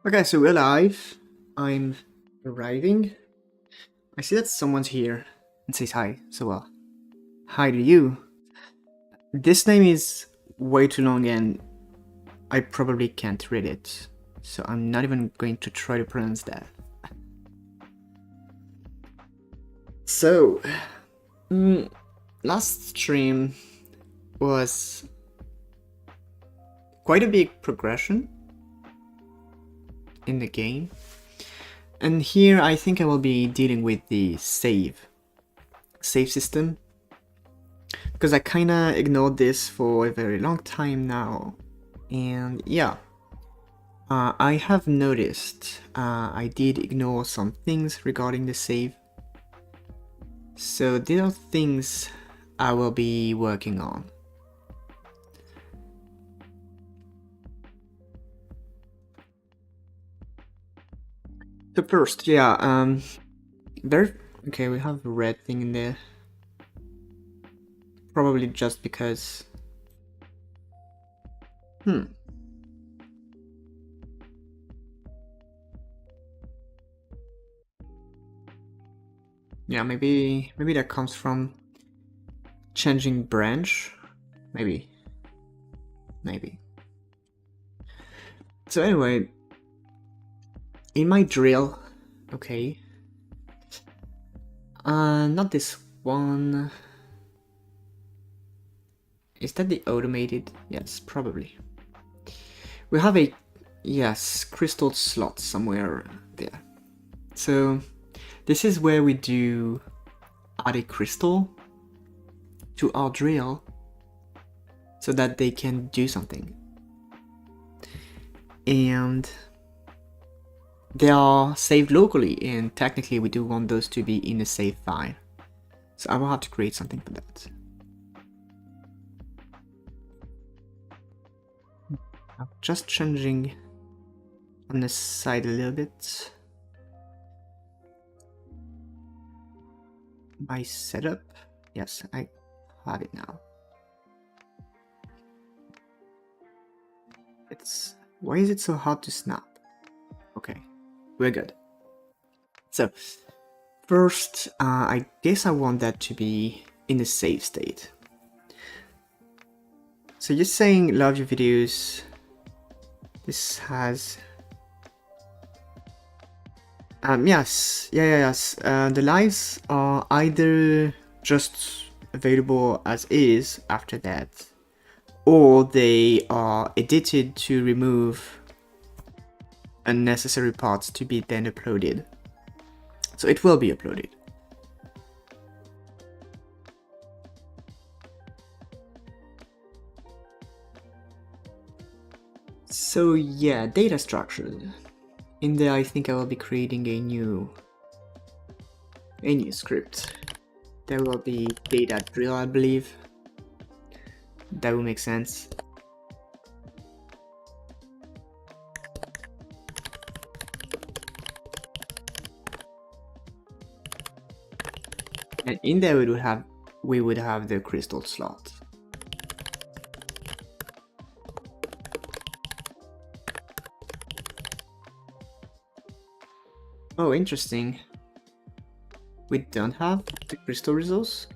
Okay, so we're live. I'm arriving. I see that someone's here and says hi, so hi to you. This name is way too long and I probably can't read it, so I'm not even going to try to pronounce that. So, last stream was quite a big progression in the game. And here I think I will be dealing with the save system, because I kinda ignored this for a very long time now. And yeah, I have noticed I did ignore some things regarding the save. So these are things I will be working on. So first, yeah, okay, we have a red thing in there. Probably just because... Yeah, maybe that comes from changing branch. Maybe. So anyway, in my drill, okay. Not this one. Is that the automated? Yes, probably. We have a, yes, crystal slot somewhere there. So this is where we do add a crystal to our drill so that they can do something. And they are saved locally, and technically we do want those to be in a save file. So I will have to create something for that. I'm just changing on the side a little bit. My setup, yes, I have it now. Why is it so hard to snap? Okay, we're good. So first, I guess I want that to be in a save state. So you're saying love your videos. This has... yes. The lives are either just available as is after that, or they are edited to remove unnecessary parts to be then uploaded. So it will be uploaded. So yeah, data structure. In there I think I will be creating a new script. There will be data drill, I believe. That will make sense. And in there we would have the crystal slot. Oh, interesting. We don't have the crystal resource?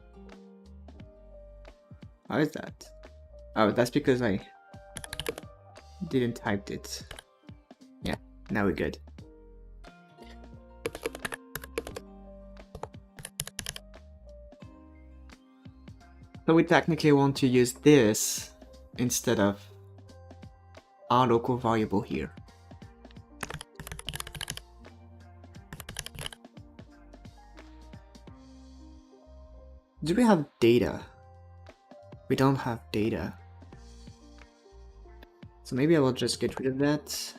How is that? Oh, that's because I didn't type it. Yeah, now we're good. So we technically want to use this instead of our local variable here. Do we have data? We don't have data. So maybe I will just get rid of that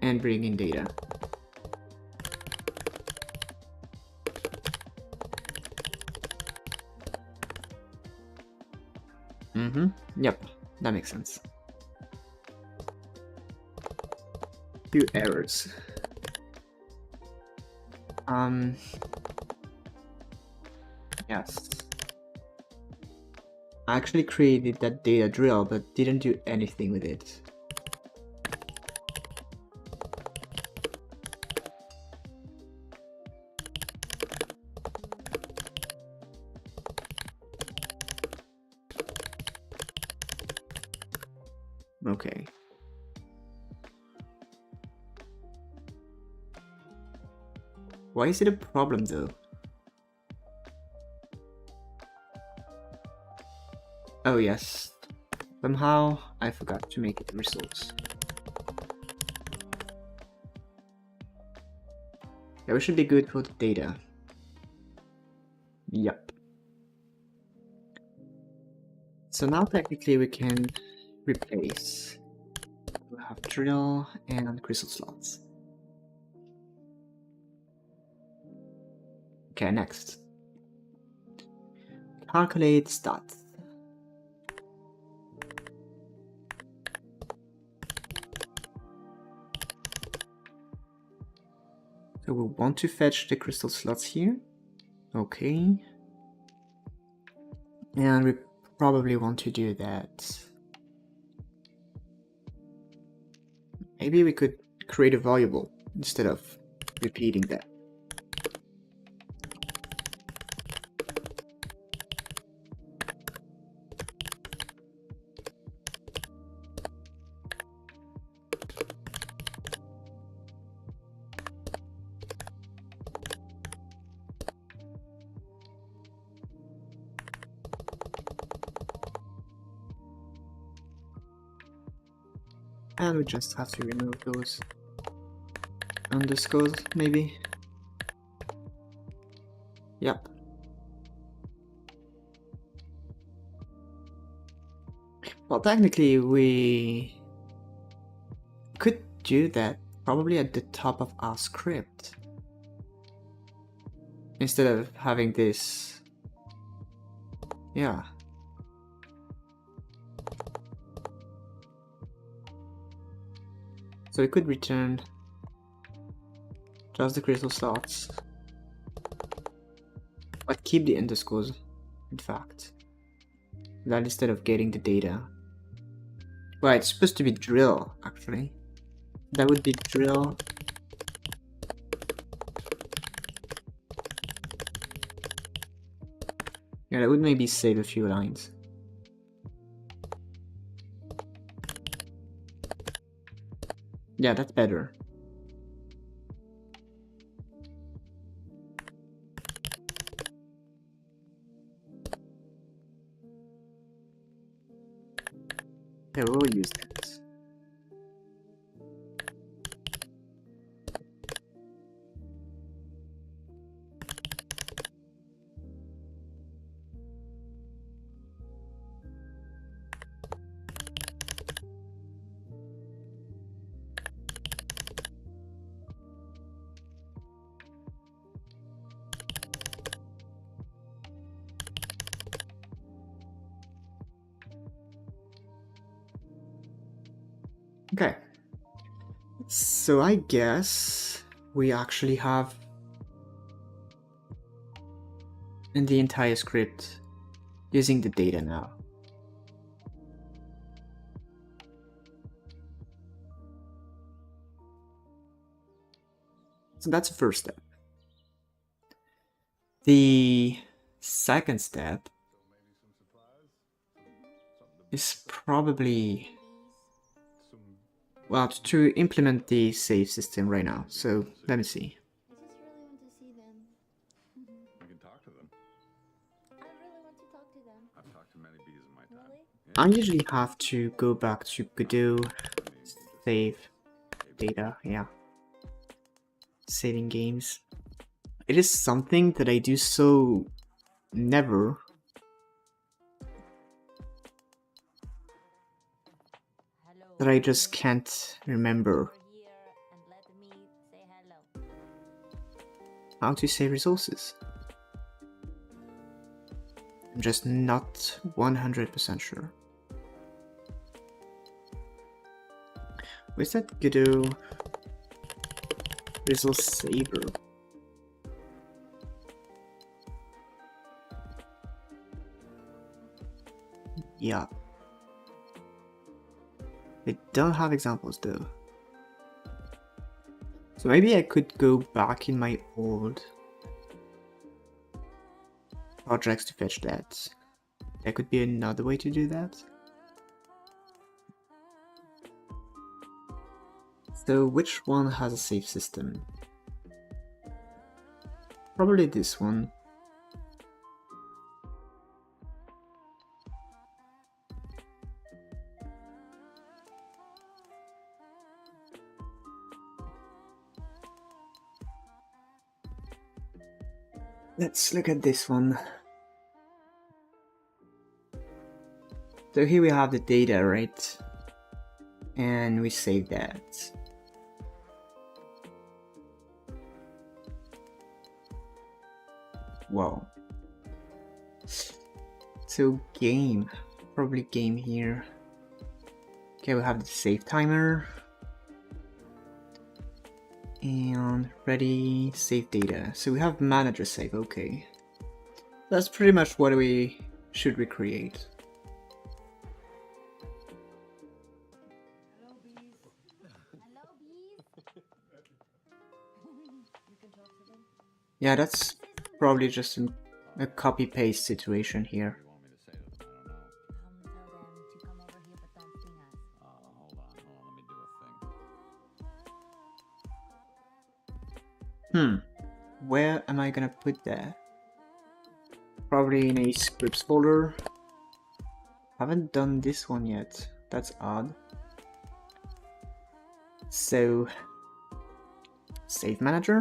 and bring in data. Yep, that makes sense. Few errors. Yes. I actually created that data drill, but didn't do anything with it. Okay. Why is it a problem though? Oh yes. Somehow I forgot to make it results. Yeah, we should be good for the data. Yep. So now technically we can replace. We have drill and crystal slots. Okay, next. Calculate stats. So we want to fetch the crystal slots here. Okay. And we probably want to do that. Maybe we could create a variable instead of repeating that. And we just have to remove those underscores, maybe. Yep. Well, technically we could do that probably at the top of our script. Instead of having this. Yeah. So we could return just the crystal slots, but keep the underscores, in fact. That instead of getting the data. Well, it's supposed to be drill, actually. That would be drill. Yeah, that would maybe save a few lines. Yeah, that's better. Yeah, we'll use that. Okay. So I guess we actually have in the entire script using the data now. So that's the first step. The second step is probably, well, to implement the save system right now. So let me see. I just really want to see them. We can talk to them. I really want to talk to them. I've talked to many bees in my time. Really? I usually have to go back to Godot, save data, yeah. Saving games. It is something that I do so never. That I just can't remember how to save resources. I'm just not 100% sure. Where's that Godot resource saver? Yeah. I don't have examples though. So maybe I could go back in my old projects to fetch that. That could be another way to do that. So which one has a save system? Probably this one. Let's look at this one. So here we have the data, right? And we save that. Wow. So game, probably game here. Okay, we have the save timer. And ready, save data. So we have manager save, okay. That's pretty much what we should recreate. Hello, bees. Hello, bees. You can talk to them. Yeah, that's probably just a copy-paste situation here. You want me to say them? I don't know. Tell them to come over here, but don't sting us. Hold on, let me do a thing. Where am I gonna put that? Probably in a scripts folder. Haven't done this one yet. That's odd. So, save manager.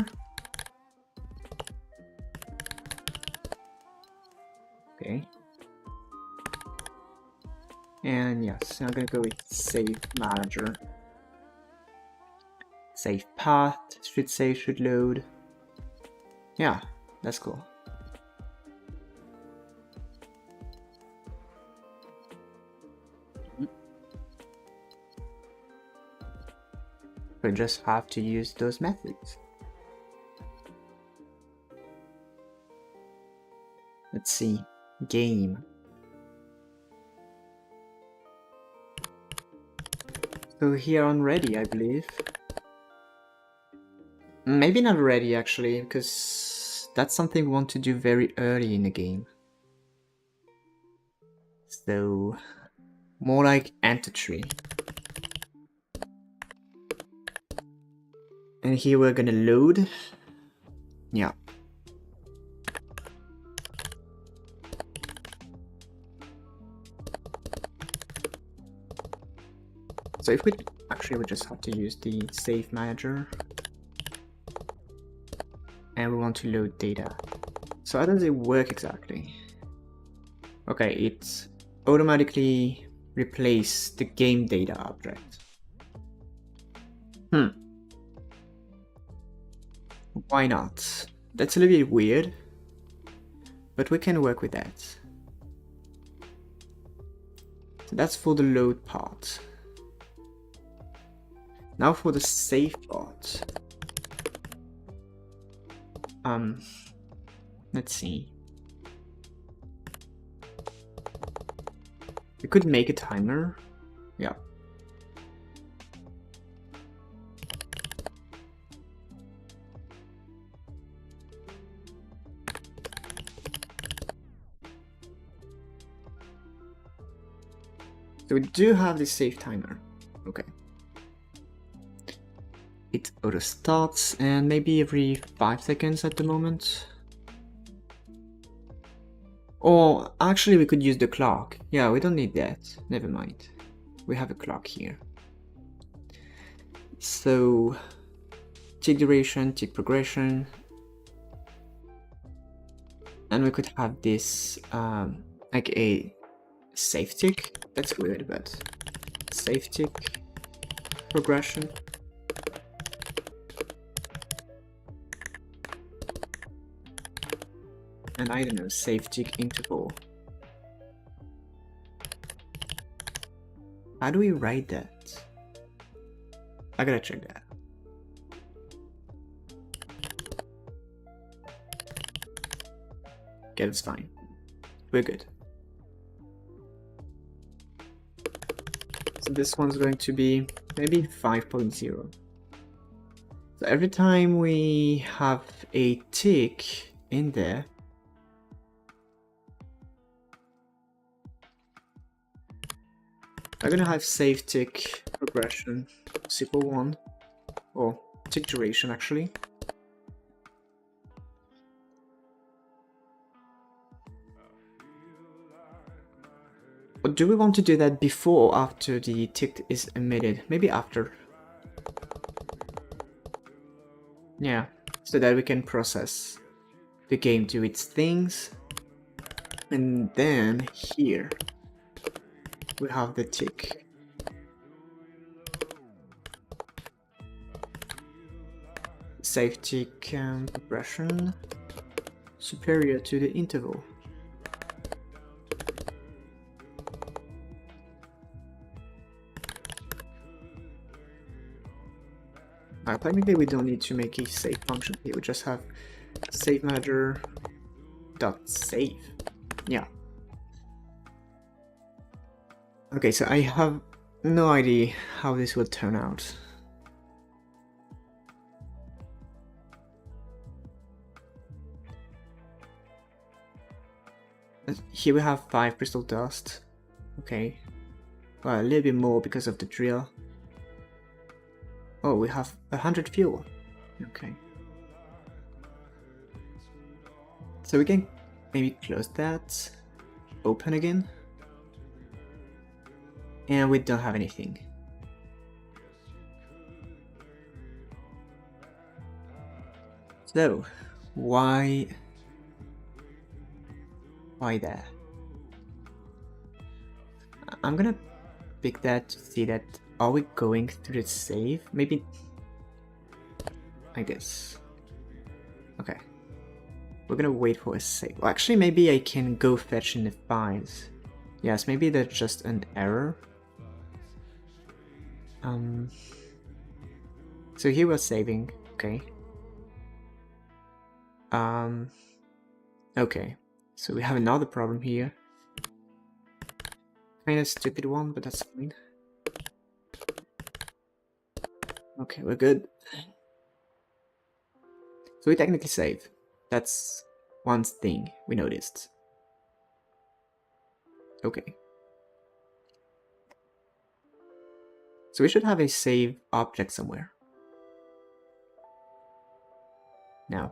Okay. And yes, I'm gonna go with save manager. Save path, should say, should load. Yeah, that's cool. We just have to use those methods. Let's see, game. So here on ready, I believe. Maybe not ready actually, because that's something we want to do very early in the game. So, more like enter tree. And here we're gonna load. Yeah. So if we actually we just have to use the save manager. And we want to load data. So how does it work exactly? Okay, it automatically replaces the game data object. Why not? That's a little bit weird, but we can work with that. So that's for the load part. Now for the save part. Let's see. We could make a timer. Yeah. So we do have this save timer. Okay. It auto starts and maybe every 5 seconds at the moment. Or actually we could use the clock. Yeah, we don't need that. Never mind. We have a clock here. So tick duration, tick progression. And we could have this like a save tick. That's weird, but save tick progression. And I don't know, save tick interval. How do we write that? I gotta check that. Okay, that's fine. We're good. So this one's going to be maybe 5.0. So every time we have a tick in there, I'm gonna have save tick progression =1. or tick duration actually. Or do we want to do that before or after the tick is emitted? Maybe after. Yeah, so that we can process the game, do its things. And then here we have the tick. Save tick progression superior to the interval. Technically we don't need to make a save function here, we just have save manager dot save. Yeah. Okay, so I have no idea how this will turn out. Here we have 5 crystal dust. Okay. Well, a little bit more because of the drill. Oh, we have 100 fuel. Okay. So we can maybe close that, open again. And we don't have anything. So, why that? I'm gonna pick that to see that, are we going through the save? Maybe like this. Okay. We're gonna wait for a save. Well, actually, maybe I can go fetch in the files. Yes, maybe that's just an error. So here we're saving, okay. Okay, so we have another problem here. Kind of stupid one, but that's fine. Okay, we're good. So we technically saved. That's one thing we noticed. Okay. So we should have a save object somewhere. Now,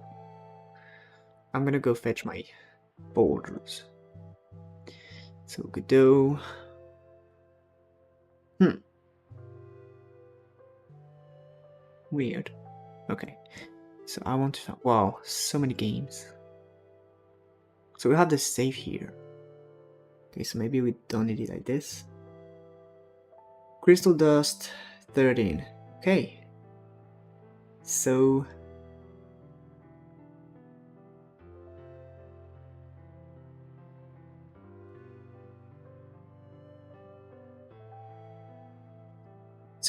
I'm gonna go fetch my borders. So Godot. Weird. Okay. So I want to, wow, so many games. So we have the save here. Okay, so maybe we don't need it like this. Crystal dust 13. Okay. So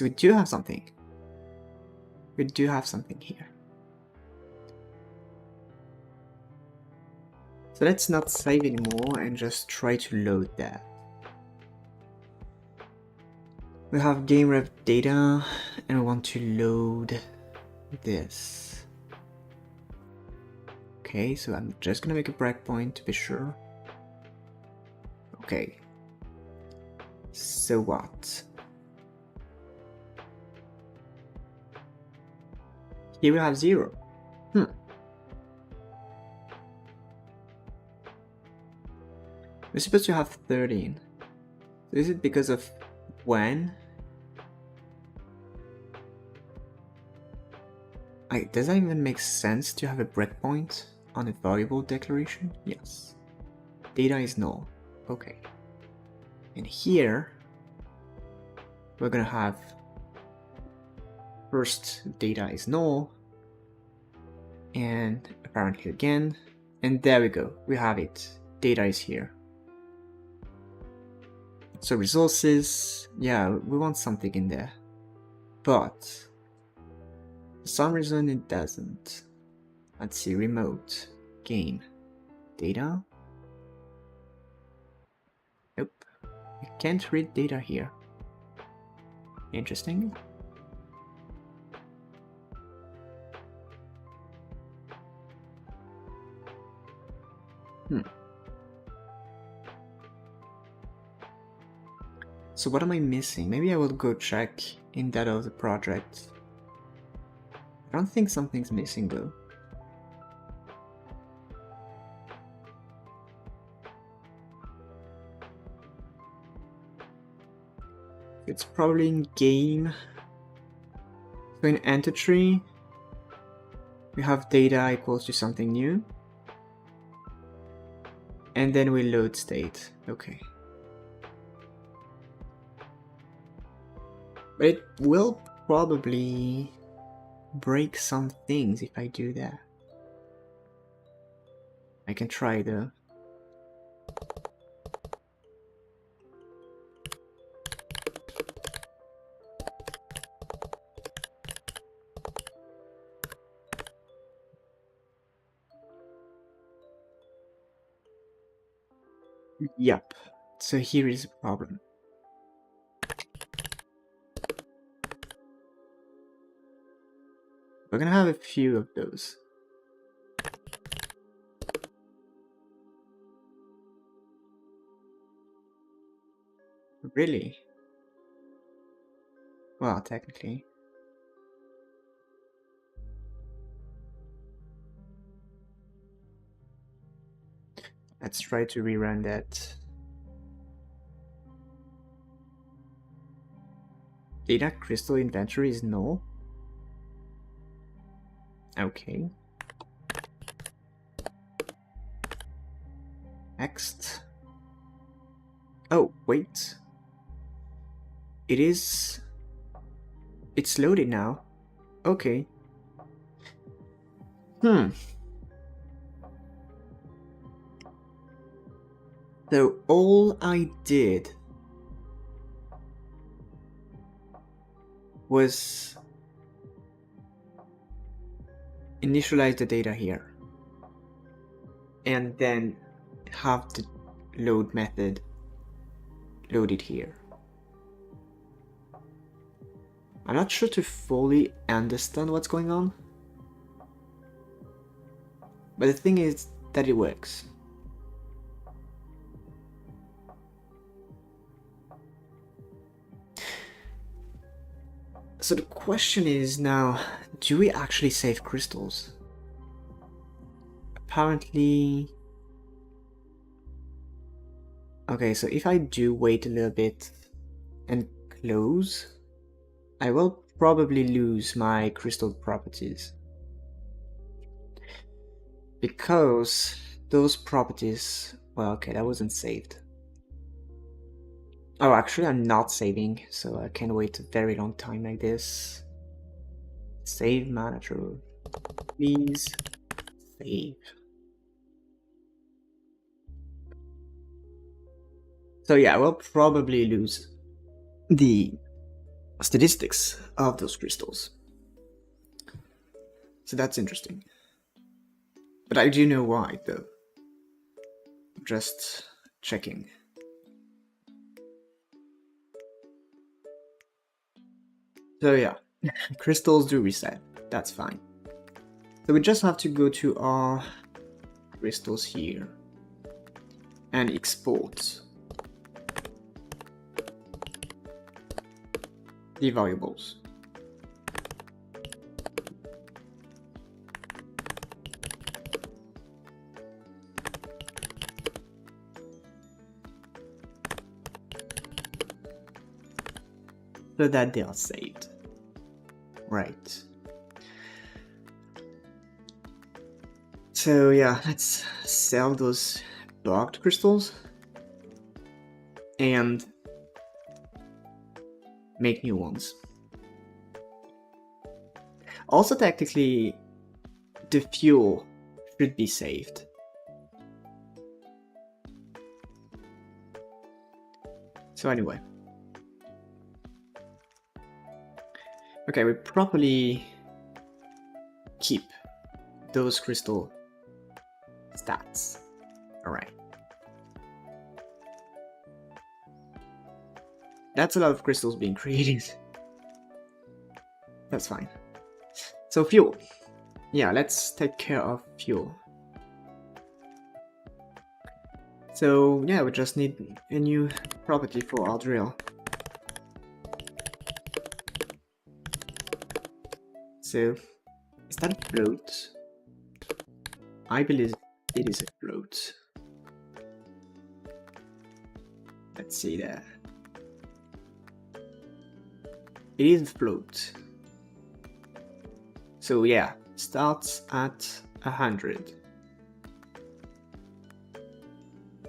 we do have something. We do have something here. So let's not save anymore and just try to load that. We have game ref data and we want to load this. Okay, so I'm just gonna make a breakpoint to be sure. Okay. So what? Here we have 0. We're supposed to have 13. So is it because of when? Does that even make sense to have a breakpoint on a variable declaration? Yes. Data is null. Okay. And here, we're gonna have first data is null, and apparently again, and there we go. We have it. Data is here. So resources, yeah, we want something in there, but for some reason it doesn't. Let's see, remote, game, data. Nope, we can't read data here. Interesting. So what am I missing? Maybe I will go check in that other project. I don't think something's missing though. It's probably in game. So in enter tree, we have data equals to something new. And then we load state. Okay. But it will probably break some things if I do that. I can try though. Yep. So here is a problem. We're gonna have a few of those. Really? Well, technically. Let's try to rerun that. Data crystal inventory is null. Okay. Next. Oh, wait. It is... It's loaded now. Okay. So all I did was initialize the data here and then have the load method load it here. I'm not sure to fully understand what's going on, but the thing is that it works. So the question is now, do we actually save crystals? Apparently... Okay, so if I do wait a little bit and close, I will probably lose my crystal properties. Because those properties... Well, okay, that wasn't saved. Oh, actually I'm not saving, so I can wait a very long time like this. Save manager. Please save. So yeah, I will probably lose the statistics of those crystals. So that's interesting. But I do know why though. Just checking. So yeah, crystals do reset, that's fine. So we just have to go to our crystals here and export the variables. So that they are saved. Right. So yeah, let's sell those bugged crystals and make new ones. Also technically, the fuel should be saved. So anyway. Okay, we properly keep those crystal stats. Alright. That's a lot of crystals being created. That's fine. So fuel. Yeah, let's take care of fuel. So yeah, we just need a new property for our drill. So Is that a float? I believe it is a float. Let's see there. It is a float. So yeah, starts at 100.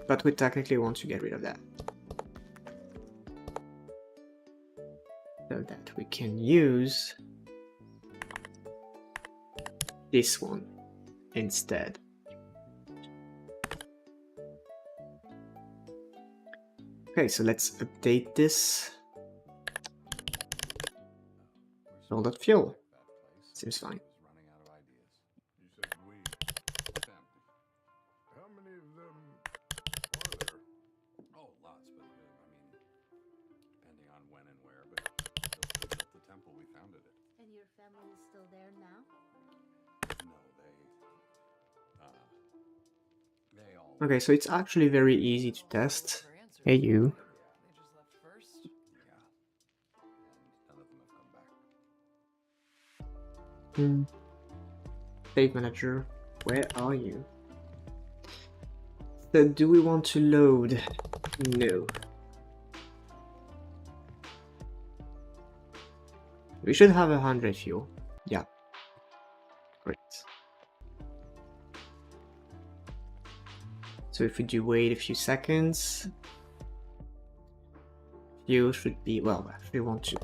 But we technically want to get rid of that. So that we can use this one instead. Okay, so let's update this. All that fuel. Seems fine. Running out of ideas. You said we. What's empty? How many of them are there? Oh, lots, but I mean, depending on when and where. But they built the temple. We founded it. And your family is still there now? No, they all. Okay, so it's actually very easy to test. Hey you. They just left first. Yeah. And none of them have come back. Save manager, where are you? So do we want to load? No. We should have 100 fuel. Yeah. Great. So if we do wait a few seconds, fuel should be, well, if we want to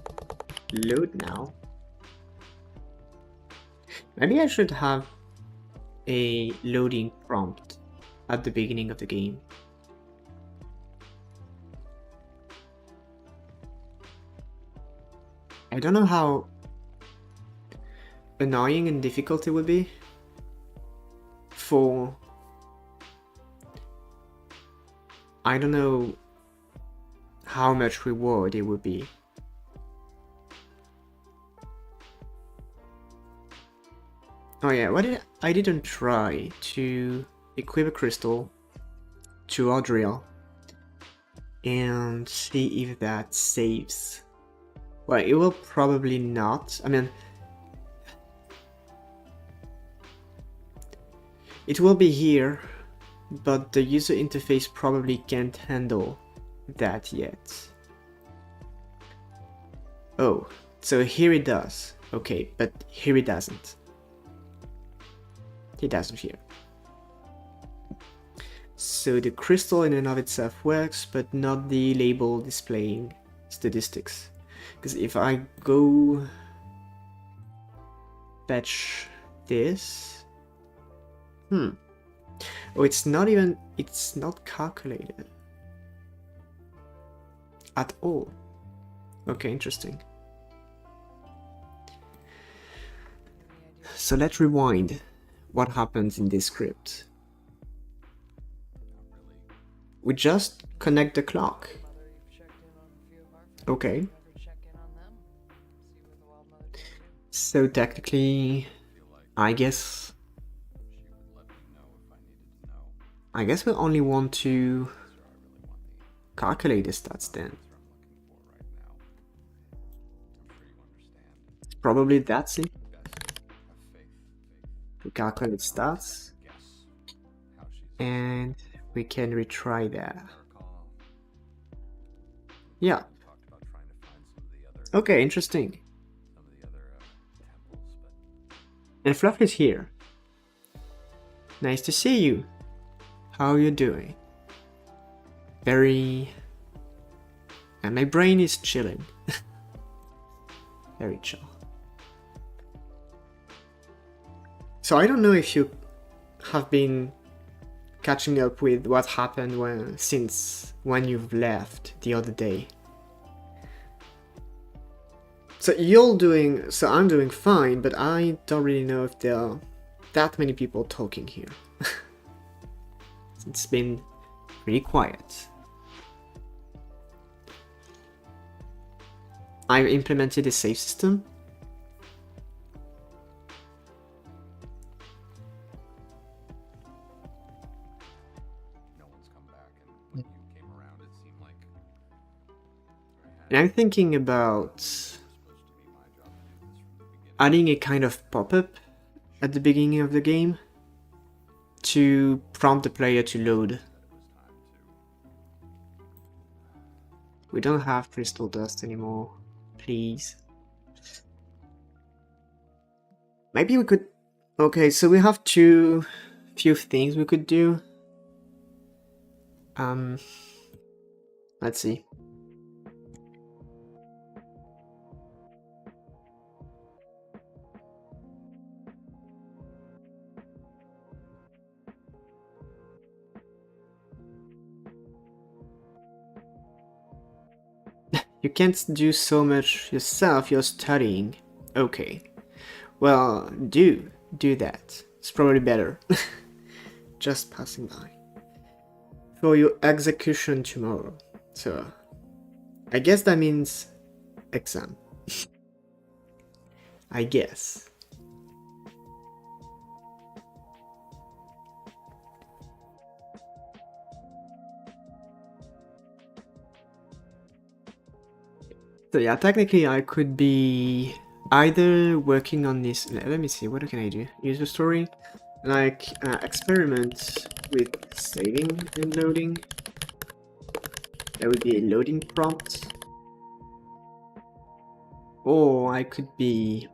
load now. Maybe I should have a loading prompt at the beginning of the game. I don't know how annoying and difficult it would be for, I don't know how much reward it would be. Oh yeah, I didn't try to equip a crystal to our drill and see if that saves. Well, it will probably not. I mean, it will be here, but the user interface probably can't handle that yet. Oh, so here it does. Okay, but here it doesn't. It doesn't here. So the crystal in and of itself works, but not the label displaying statistics. Because if I go fetch this, oh, it's not calculated at all. Okay, interesting. So let's rewind. What happens in this script? We just connect the clock. Okay. So technically, I guess we only want to calculate the stats then. Probably that's it. To calculate stats, and we can retry that. Yeah. Okay, interesting. And Fluff is here. Nice to see you. How are you doing? Very... And my brain is chilling. Very chill. So I don't know if you have been catching up with what happened since when you've left the other day. So I'm doing fine, but I don't really know if there are that many people talking here. It's been pretty quiet. I've implemented a save system. And I'm thinking about adding a kind of pop-up at the beginning of the game to prompt the player to load. We don't have crystal dust anymore, please. Maybe we could... Okay, so we have few things we could do. Let's see. You can't do so much yourself, you're studying. Okay. Well, do that. It's probably better. Just passing by. For your execution tomorrow. So, I guess that means exam. I guess. So yeah, technically I could be either working on this... Let me see, what can I do? User story? Like, experiment with saving and loading. That would be a loading prompt. Or I could be...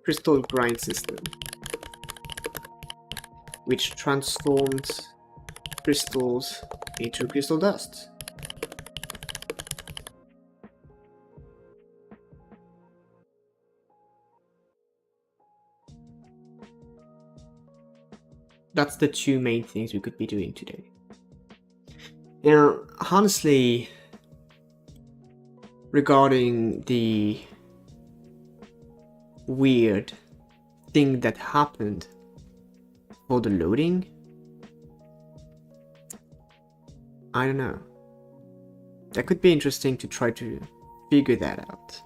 crystal grind system. Which transforms crystals into crystal dust. That's the two main things we could be doing today. You know, honestly, regarding the weird thing that happened for the loading, I don't know. That could be interesting to try to figure that out.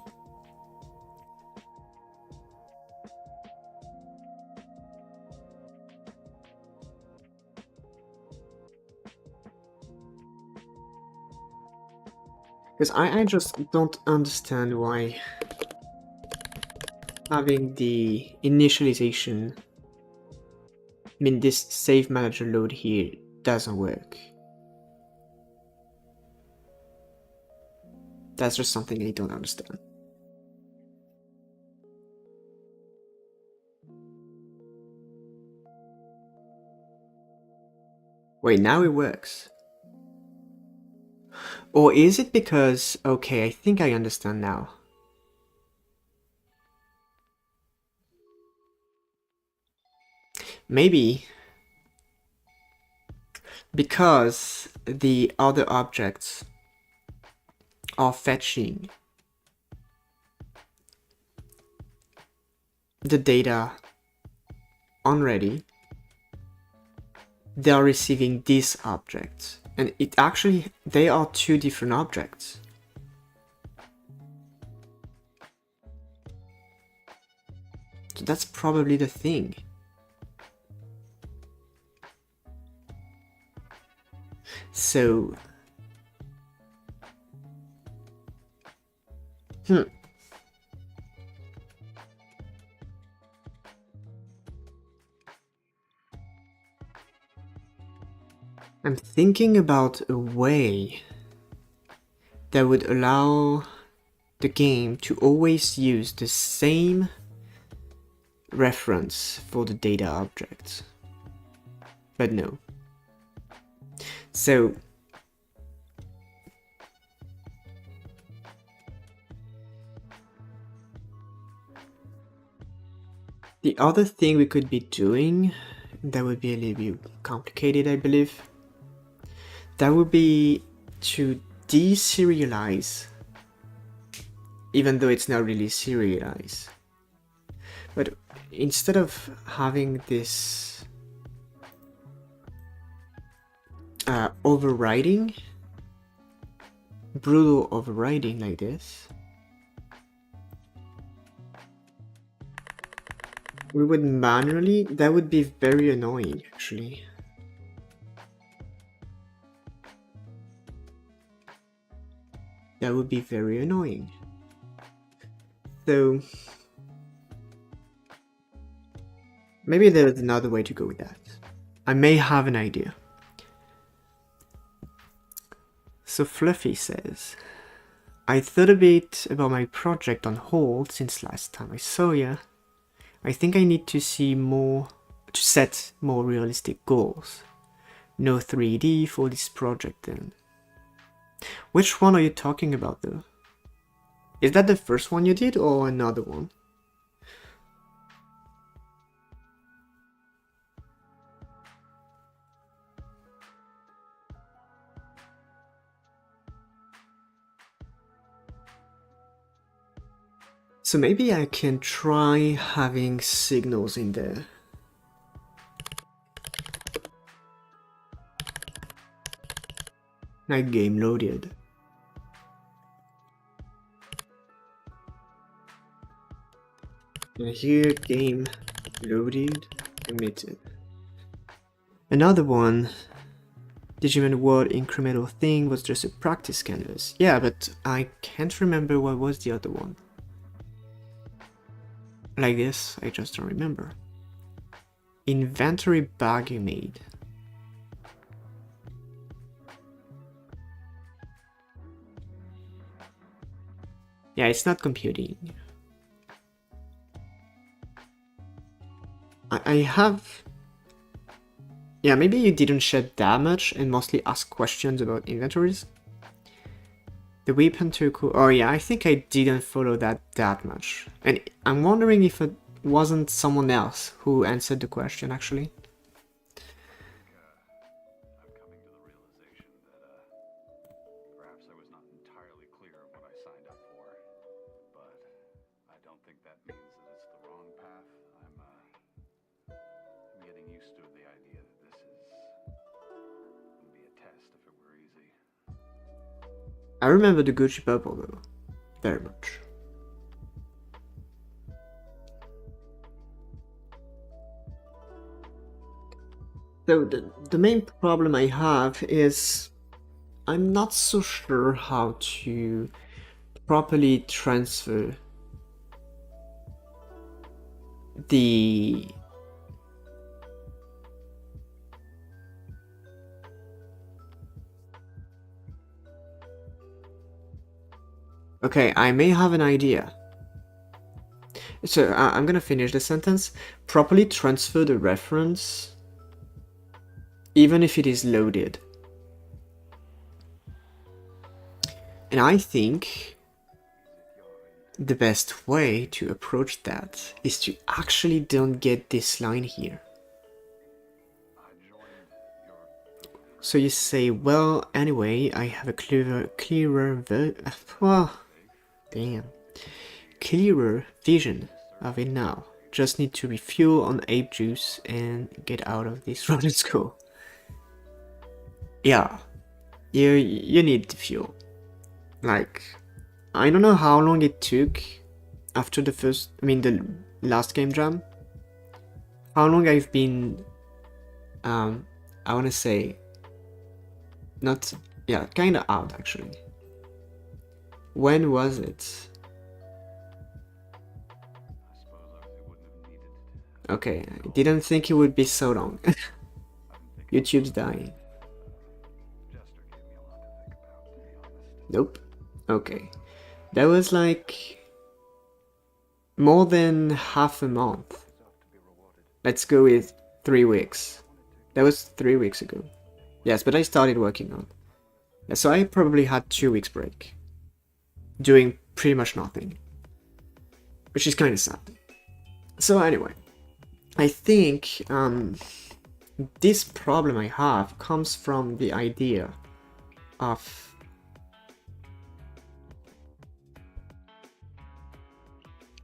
Because I just don't understand why having the initialization, I mean this save manager load here, doesn't work. That's just something I don't understand. Wait, now it works. Or is it because... Okay, I think I understand now. Maybe because the other objects are fetching the data already, they are receiving this object, and it actually, they are two different objects. So that's probably the thing. So I'm thinking about a way that would allow the game to always use the same reference for the data object. But no. So the other thing we could be doing, that would be a little bit complicated, I believe. That would be to deserialize, even though it's not really serialized. But instead of having this overriding, brutal overriding like this, we would manually, that would be very annoying actually. That would be very annoying. So maybe there's another way to go with that. I may have an idea. So Fluffy says, I thought a bit about my project on hold since last time I saw ya. I think I need to set more realistic goals. No 3D for this project then. Which one are you talking about though? Is that the first one you did or another one? So maybe I can try having signals in there. Like game loaded. And here game loaded emitted. Another one, Digimon World incremental thing was just a practice canvas. Yeah, but I can't remember what was the other one. Like this, I just don't remember. Inventory bag you made. Yeah, it's not computing. I have... Yeah, maybe you didn't shed that much and mostly ask questions about inventories. The weapon took... Oh yeah, I think I didn't follow that much. And I'm wondering if it wasn't someone else who answered the question actually. I'm coming to the realization that perhaps I was not entirely clear of what I signed up for, but I don't think that means that it's the wrong path. I'm getting used to the idea that this wouldn't be a test if it were easy. I remember the Gucci bubble though, very much. So the main problem I have is I'm not so sure how to properly transfer the Okay, I may have an idea. So I'm gonna finish the sentence. Properly transfer the reference even if it is loaded. And I think the best way to approach that is to actually don't get this line here. So you say, well, anyway, I have a clearer vision of it now. Just need to refuel on ape juice and get out of this rotten school. Yeah, you need the fuel. Like, I don't know how long it took after the last game jam. How long I've been, I wanna say, kinda out actually. When was it? Okay, I didn't think it would be so long. YouTube's dying. Nope. Okay. That was like more than half a month. Let's go with 3 weeks. That was 3 weeks ago. Yes, but I started working on it. So I probably had 2 weeks break. Doing pretty much nothing. Which is kind of sad. So anyway, I think this problem I have comes from the idea of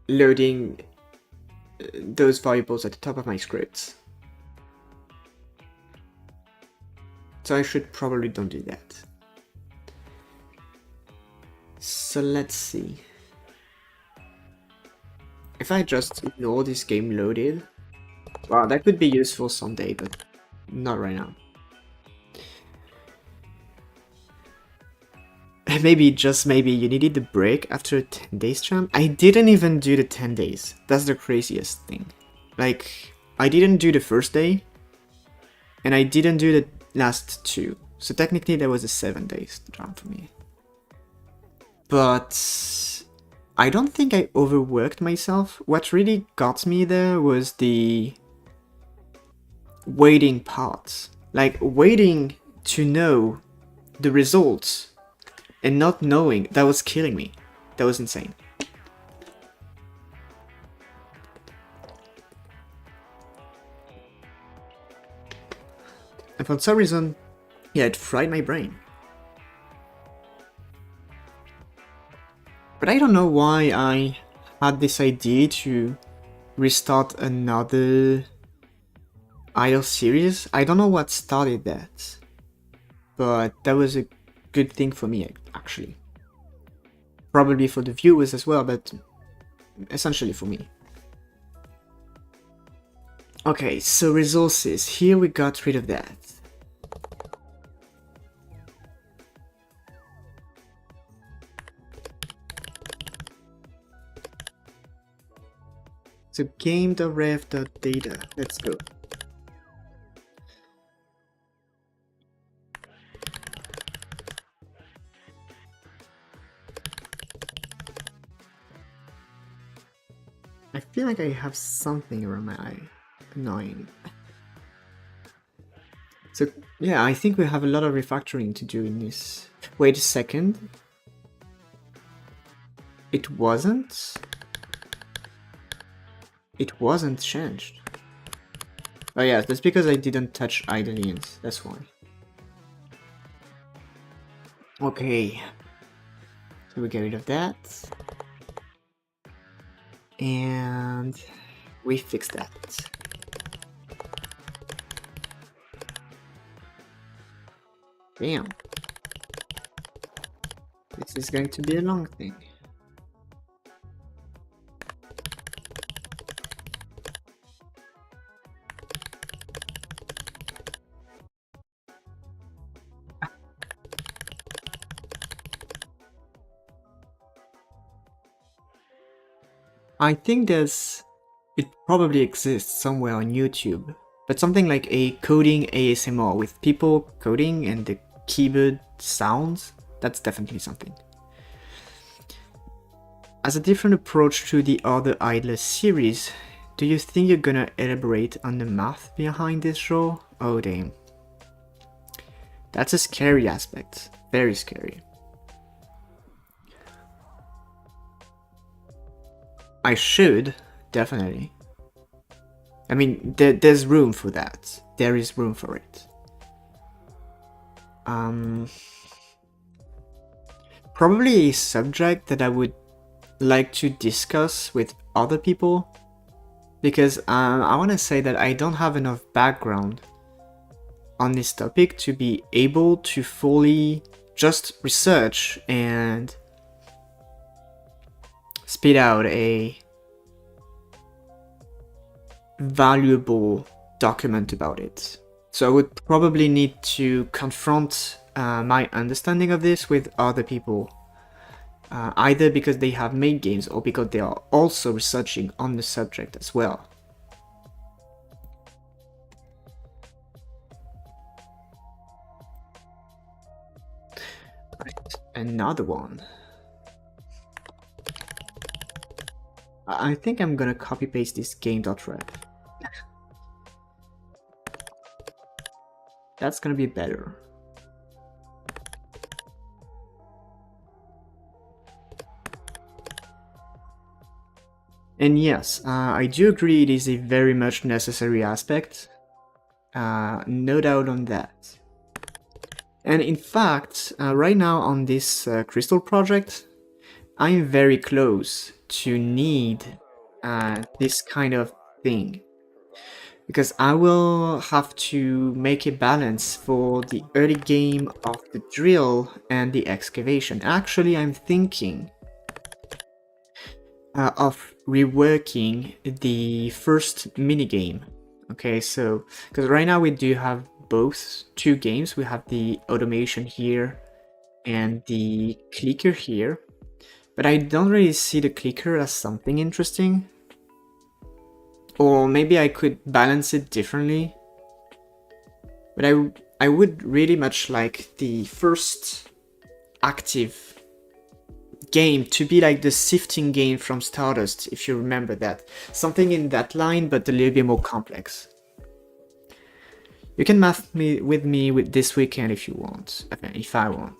loading those variables at the top of my scripts. So I should probably don't do that. So let's see. If I just ignore this game loaded, well, that could be useful someday, but not right now. maybe, just maybe, you needed the break after a 10 days jump. I didn't even do the 10 days. That's the craziest thing. Like, I didn't do the first day, and I didn't do the last 2. So technically there was a 7 days jump for me. But I don't think I overworked myself. What really got me there was the waiting part. Like, waiting to know the results and not knowing, that was killing me. That was insane. And for some reason, yeah, it fried my brain. But I don't know why I had this idea to restart another idle series. I don't know what started that, but that was a good thing for me, actually. Probably for the viewers as well, but essentially for me. Okay, so resources. Here we got rid of that. So game.rev.data. Let's go. I feel like I have something around my eye. Annoying. So yeah, I think we have a lot of refactoring to do in this. Wait a second. It wasn't changed. Oh yeah, that's because I didn't touch idleans, that's why. Okay. So we get rid of that. And we fix that. Damn. This is going to be a long thing. I think it probably exists somewhere on YouTube, but something like a coding ASMR with people coding and the keyboard sounds, that's definitely something. As a different approach to the other Idler series, do you think you're gonna elaborate on the math behind this show? Oh damn. That's a scary aspect, very scary. I should, definitely. I mean, there's room for that. There is room for it. Probably a subject that I would like to discuss with other people, because I want to say that I don't have enough background on this topic to be able to fully just research and spit out a valuable document about it. So I would probably need to confront my understanding of this with other people, either because they have made games or because they are also researching on the subject as well. Right, another one. I think I'm gonna copy paste this game.rev. That's gonna be better. And yes, I do agree it is a very much necessary aspect. No doubt on that. And in fact, right now on this crystal project, I'm very close to need this kind of thing. Because I will have to make a balance for the early game of the drill and the excavation. Actually, I'm thinking of reworking the first minigame. Okay, so, because right now we do have both two games. We have the automation here and the clicker here, but I don't really see the clicker as something interesting. Or maybe I could balance it differently. But I would really much like the first active game to be like the sifting game from Stardust, if you remember that. Something in that line, but a little bit more complex. You can math with me this weekend if you want. Okay, if I want.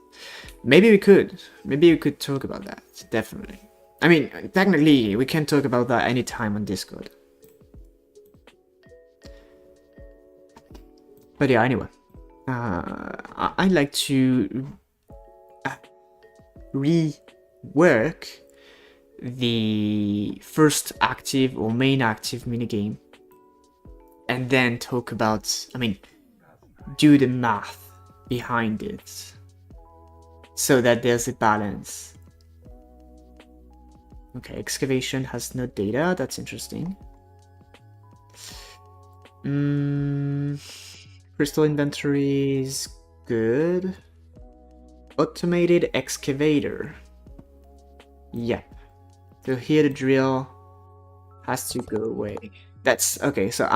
Maybe we could. Maybe we could talk about that. Definitely. I mean, technically, we can talk about that anytime on Discord. But yeah, anyway. I'd like to rework the first active or main active minigame. And then talk about, I mean, do the math behind it. So that there's a balance. Okay, excavation has no data, that's interesting. Crystal inventory is good. Automated excavator. Yep. So here the drill has to go away. That's okay. So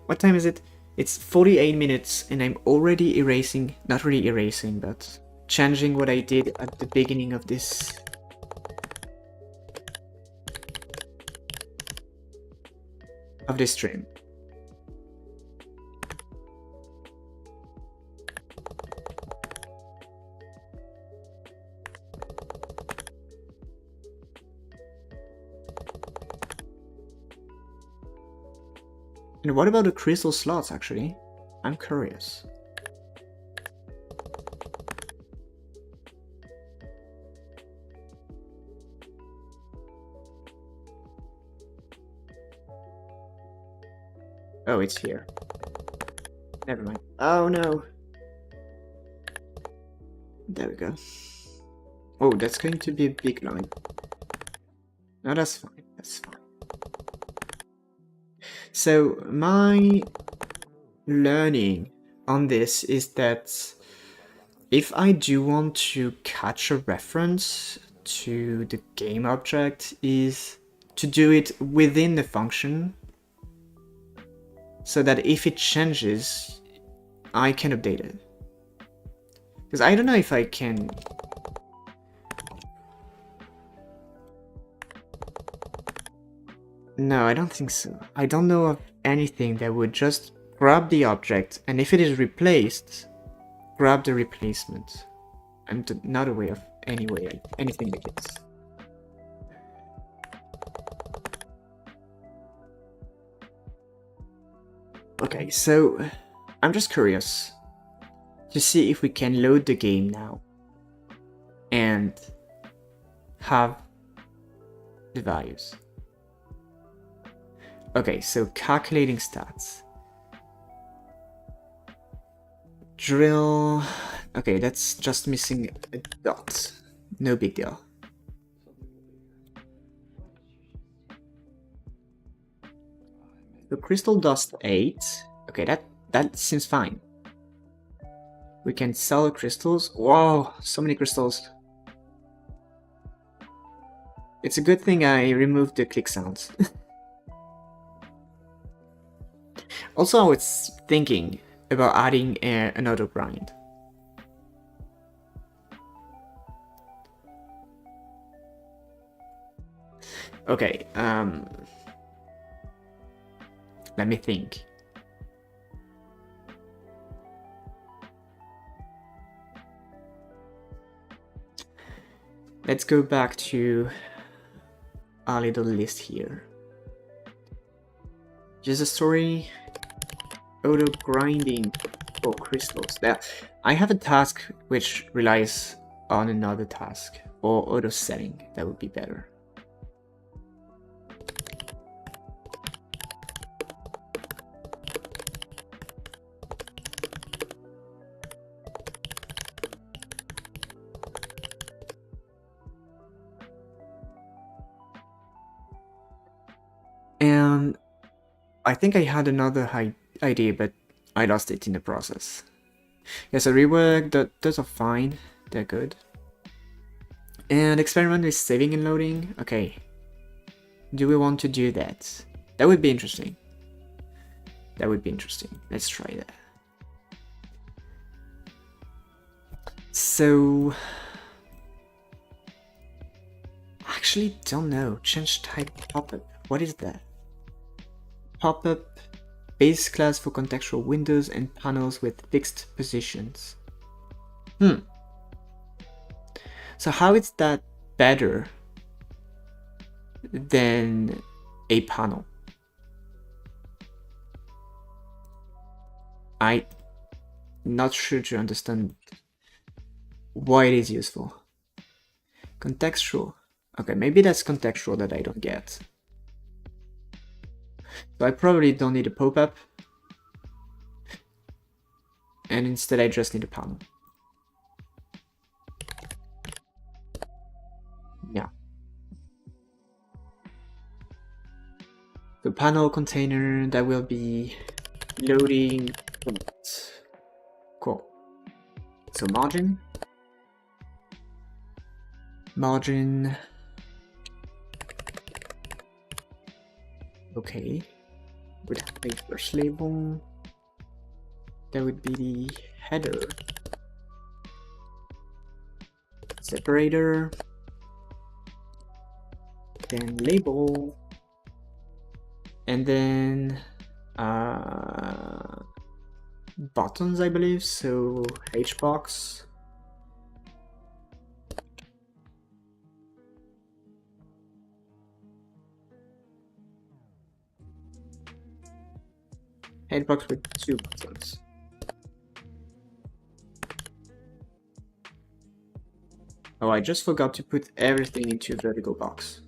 what time is it? It's 48 minutes and I'm already erasing, not really erasing, but changing what I did at the beginning of this. Of this stream. And what about the crystal slots, actually? I'm curious. Oh, it's here. Never mind. Oh, no. There we go. Oh, that's going to be a big line. No, that's fine. That's fine. So my learning on this is that if I do want to catch a reference to the game object is to do it within the function so that if it changes, I can update it. Because I don't know if I can... No, I don't think so. I don't know of anything that would just grab the object, and if it is replaced, grab the replacement. I'm not aware of anything like this. Okay, so I'm just curious to see if we can load the game now and have the values. Okay, so calculating stats. Drill. Okay, that's just missing a dot. No big deal. So crystal dust 8. Okay, that seems fine. We can sell the crystals. Wow, so many crystals. It's a good thing I removed the click sounds. Also, I was thinking about adding an auto grind. Okay, let me think. Let's go back to our little list here. Just a story. Auto grinding for crystals. There, I have a task which relies on another task, or auto setting. That would be better. And I think I had another idea, but I lost it in the process. Yeah, so rework, those are fine. they're good. And experiment with saving and loading. Okay. Do we want to do that? That would be interesting. That would be interesting. Let's try that. So, actually don't know. Change type pop-up. What is that? Pop-up base class for contextual windows and panels with fixed positions. So how is that better than a panel? I'm not sure to understand why it is useful. Contextual. Okay, maybe that's contextual that I don't get. So I probably don't need a pop-up. And instead I just need a panel. Yeah. The panel container that will be loading. Cool. So margin. Okay. Would have a first label. That would be the header. Separator. Then label. And then buttons, I believe. So hbox. Hbox with 2 buttons. Oh, I just forgot to put everything into a vertical box.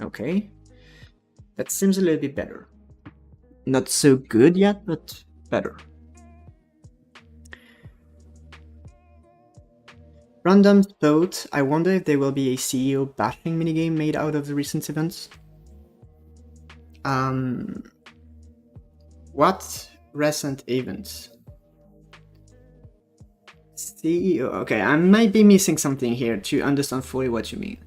Okay. That seems a little bit better. Not so good yet, but better. Random thought, I wonder if there will be a CEO bashing minigame made out of the recent events. What recent events? CEO, okay, I might be missing something here to understand fully what you mean.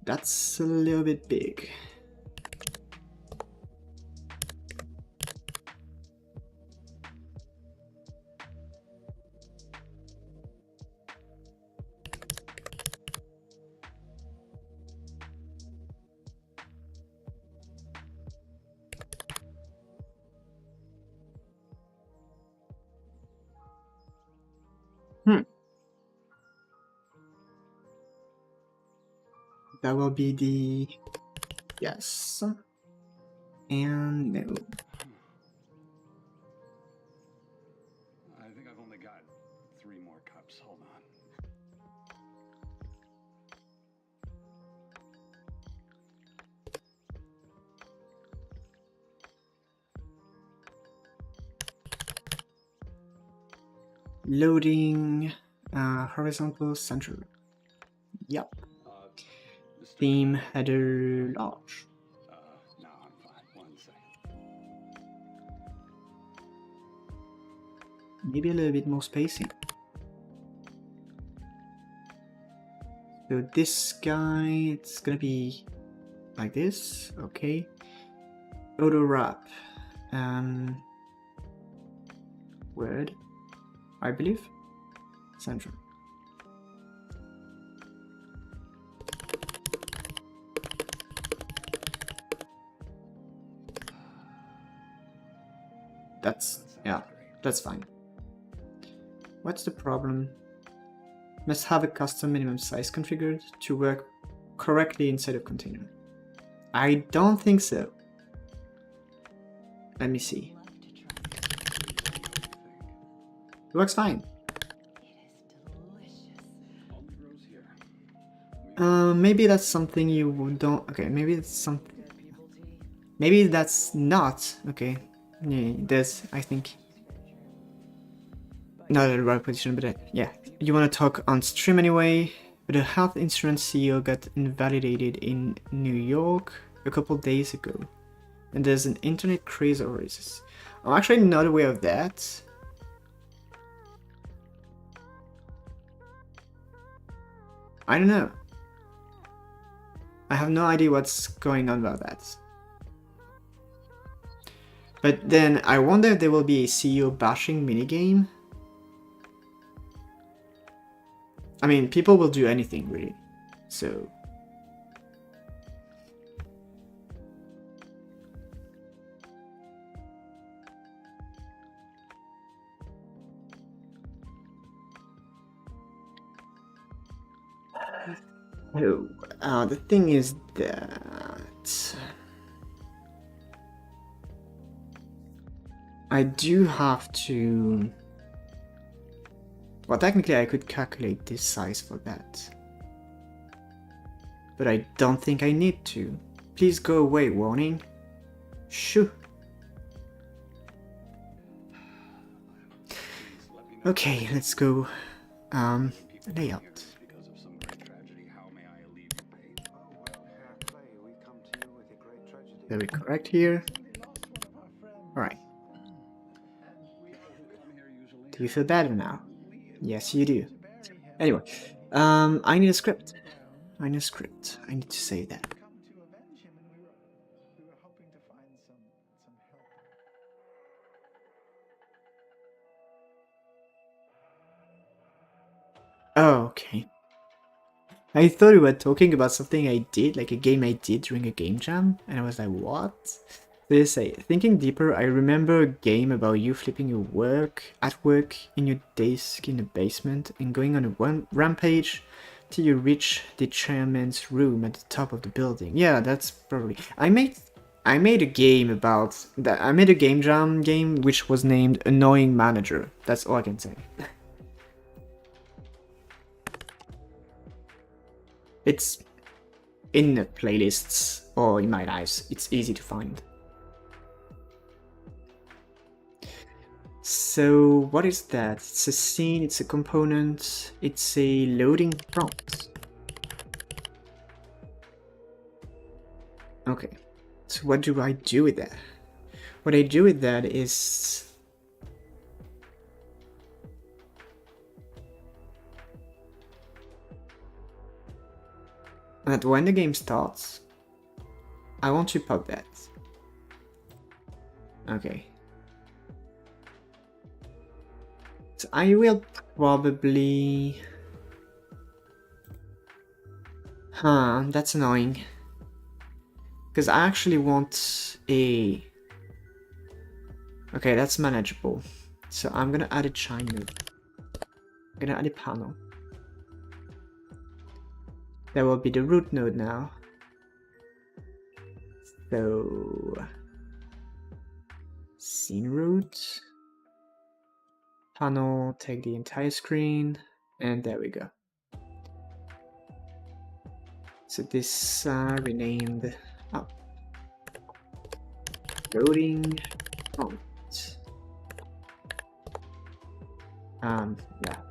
That's a little bit big. That will be the yes and no. I think I've only got 3 more cups. Hold on. Loading horizontal center. Yep. Theme header large. No, I'm fine. 1 second. Maybe a little bit more spacing. So this guy, it's gonna be like this. Okay. Auto wrap. Word, I believe. Center. Yeah, that's fine. What's the problem? Must have a custom minimum size configured to work correctly inside a container. I don't think so. Let me see. It works fine. Maybe that's something you don't. Okay, maybe it's something. Maybe that's not. Okay, Yeah, there's, I think, not at the right position, but yeah. You want to talk on stream anyway. But the health insurance CEO got invalidated in New York a couple days ago. And there's an internet craze over this. I'm actually not aware of that. I don't know. I have no idea what's going on about that. But then I wonder if there will be a CEO bashing minigame. I mean, people will do anything really, so. Oh, the thing is that I do have to. Well, technically I could calculate this size for that. But I don't think I need to. Please go away, warning. Shoo. Okay, let's go. Layout. Very correct here. Alright. Do you feel better now? Yes, you do. Anyway, I need a script. I need a script. I need to say that. Oh, okay. I thought we were talking about something I did, like a game I did during a game jam, and I was like, what? They say, thinking deeper, I remember a game about you flipping your work in your desk in the basement and going on a rampage till you reach the chairman's room at the top of the building. Yeah, that's probably. I made a game about that. I made a game jam game which was named Annoying Manager. That's all I can say. It's in the playlists or in my lives. It's easy to find. So what is that? It's a scene, it's a component, it's a loading prompt. Okay, so what do I do with that? What I do with that is that when the game starts, I want to pop that. Okay. So I will probably... that's annoying. Because I actually want a... Okay, that's manageable. So I'm gonna add a chime node. I'm gonna add a panel. That will be the root node now. So... Scene root. Panel, take the entire screen, and there we go. So this renamed up. Loading prompt. Yeah,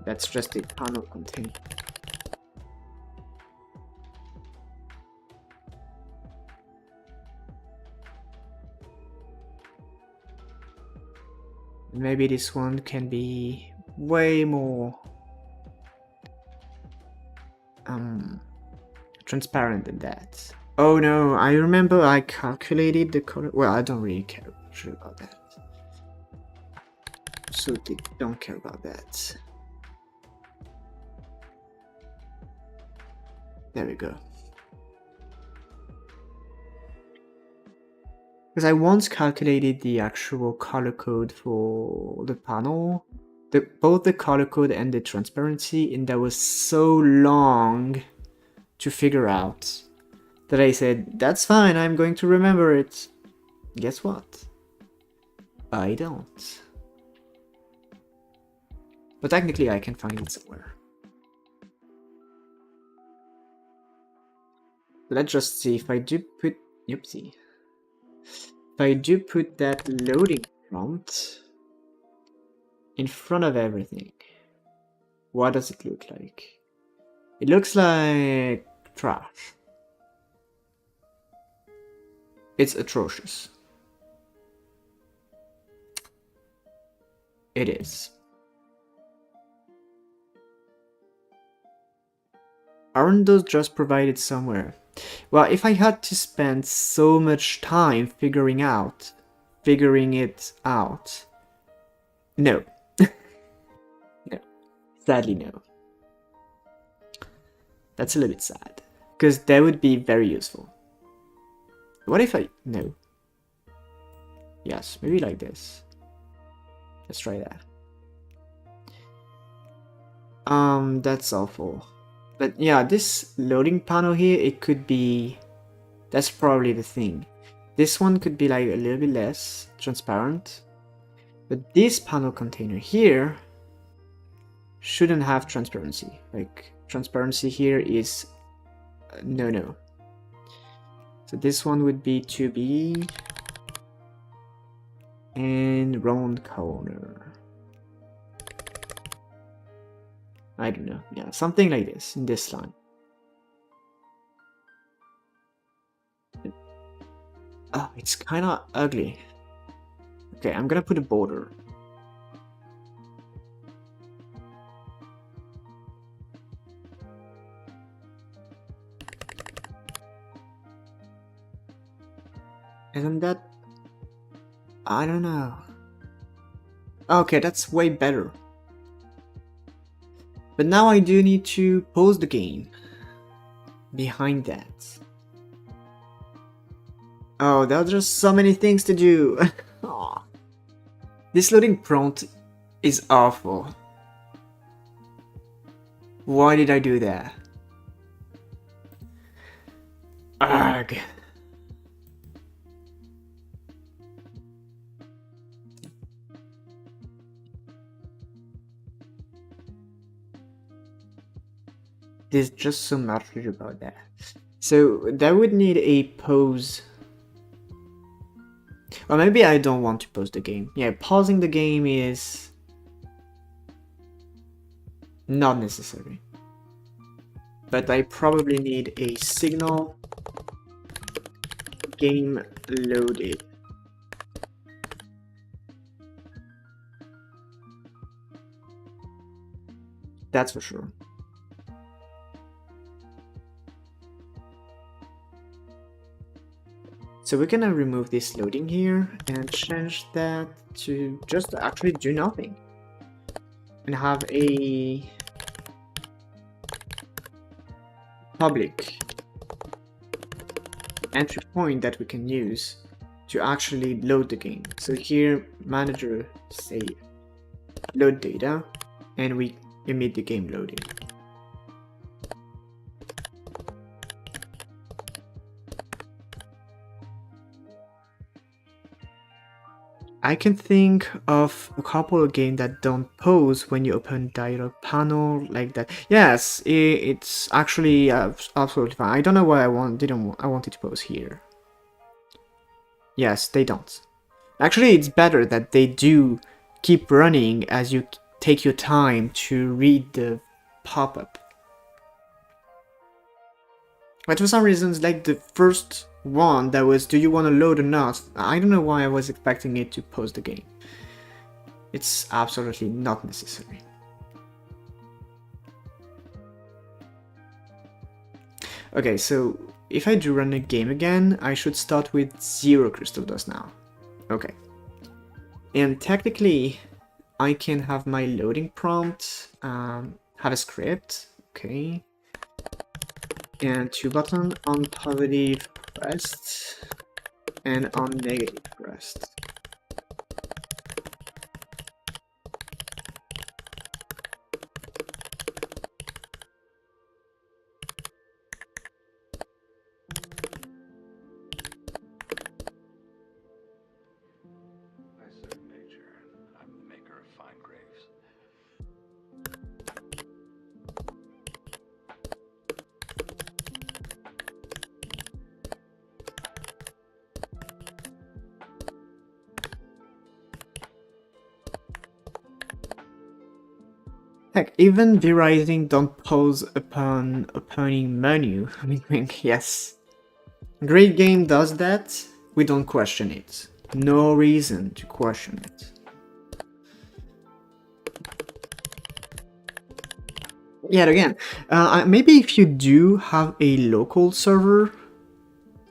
that's just a panel container. Maybe this one can be way more transparent than that. Oh no, I remember I calculated the color. Well, I don't really care about that. Absolutely don't care about that. There we go. Because I once calculated the actual color code for the panel, both the color code and the transparency, and that was so long to figure out that I said, that's fine, I'm going to remember it. Guess what? I don't. But technically I can find it somewhere. Let's just see if I do put, oopsie. If I do put that loading prompt in front of everything. What does it look like? It looks like trash. It's atrocious. It is. Aren't those just provided somewhere? Well, if I had to spend so much time figuring it out. No. No. Sadly, no. That's a little bit sad. Because that would be very useful. What if no. Yes, maybe like this. Let's try that. That's awful. But yeah, this loading panel here, it could be... That's probably the thing. This one could be like a little bit less transparent. But this panel container here shouldn't have transparency. Like, transparency here is no. So this one would be 2B and round corner. I don't know. Yeah, something like this in this line. Oh, it's kind of ugly. Okay, I'm gonna put a border. Isn't that... I don't know. Okay, that's way better. But now I do need to pause the game. Behind that. Oh, there are just so many things to do. Aw. This loading prompt is awful. Why did I do that? Ugh. There's just so much to do about that. So that would need a pause. Or maybe I don't want to pause the game. Yeah, pausing the game is not necessary. But I probably need a signal game loaded. That's for sure. So we're gonna remove this loading here and change that to just actually do nothing. And have a public entry point that we can use to actually load the game. So here, manager save, load data, and we emit the game loading. I can think of a couple of games that don't pause when you open dialog panel like that. Yes, it's actually absolutely fine. I don't know why I wanted to pause here. Yes, they don't. Actually, it's better that they do keep running as you take your time to read the pop-up. But for some reasons, like the first one that was, do you want to load or not? I don't know why I was expecting it to pause the game. It's absolutely not necessary. Okay, so if I do run a game again, I should start with 0 crystal dust now. Okay. And technically, I can have my loading prompt, have a script, okay. And 2 button on positive pressed and on negative pressed. I serve nature. I'm the maker of fine graves. Heck, even derising don't pause upon opening menu. I mean, yes. Great game does that, we don't question it. No reason to question it. Yet again, maybe if you do have a local server,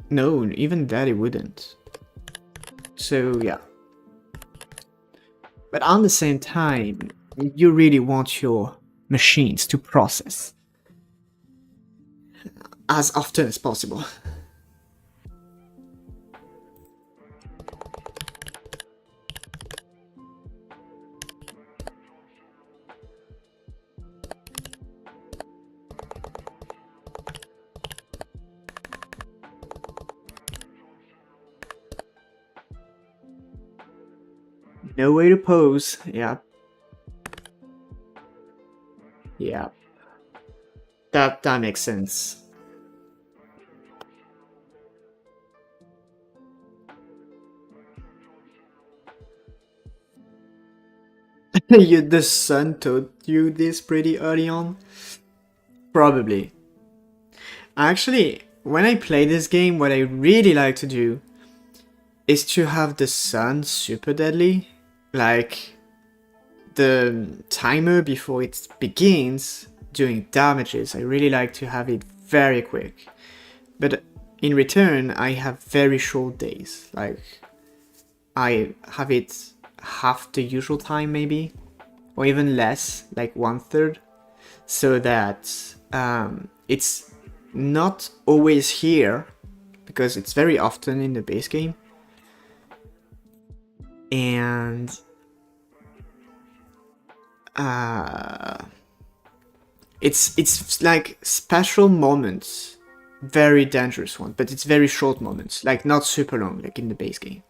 no, even that it wouldn't. So yeah. But at the same time, you really want your machines to process as often as possible. No way to pose, yeah. Yeah. That makes sense. The sun taught you this pretty early on? Probably. Actually, when I play this game, what I really like to do is to have the sun super deadly. Like, the timer before it begins doing damages, I really like to have it very quick. But in return, I have very short days. Like, I have it half the usual time maybe, or even less, like 1/3, so that it's not always here, because it's very often in the base game. And it's like special moments, very dangerous one, but it's very short moments, like not super long, like in the base game.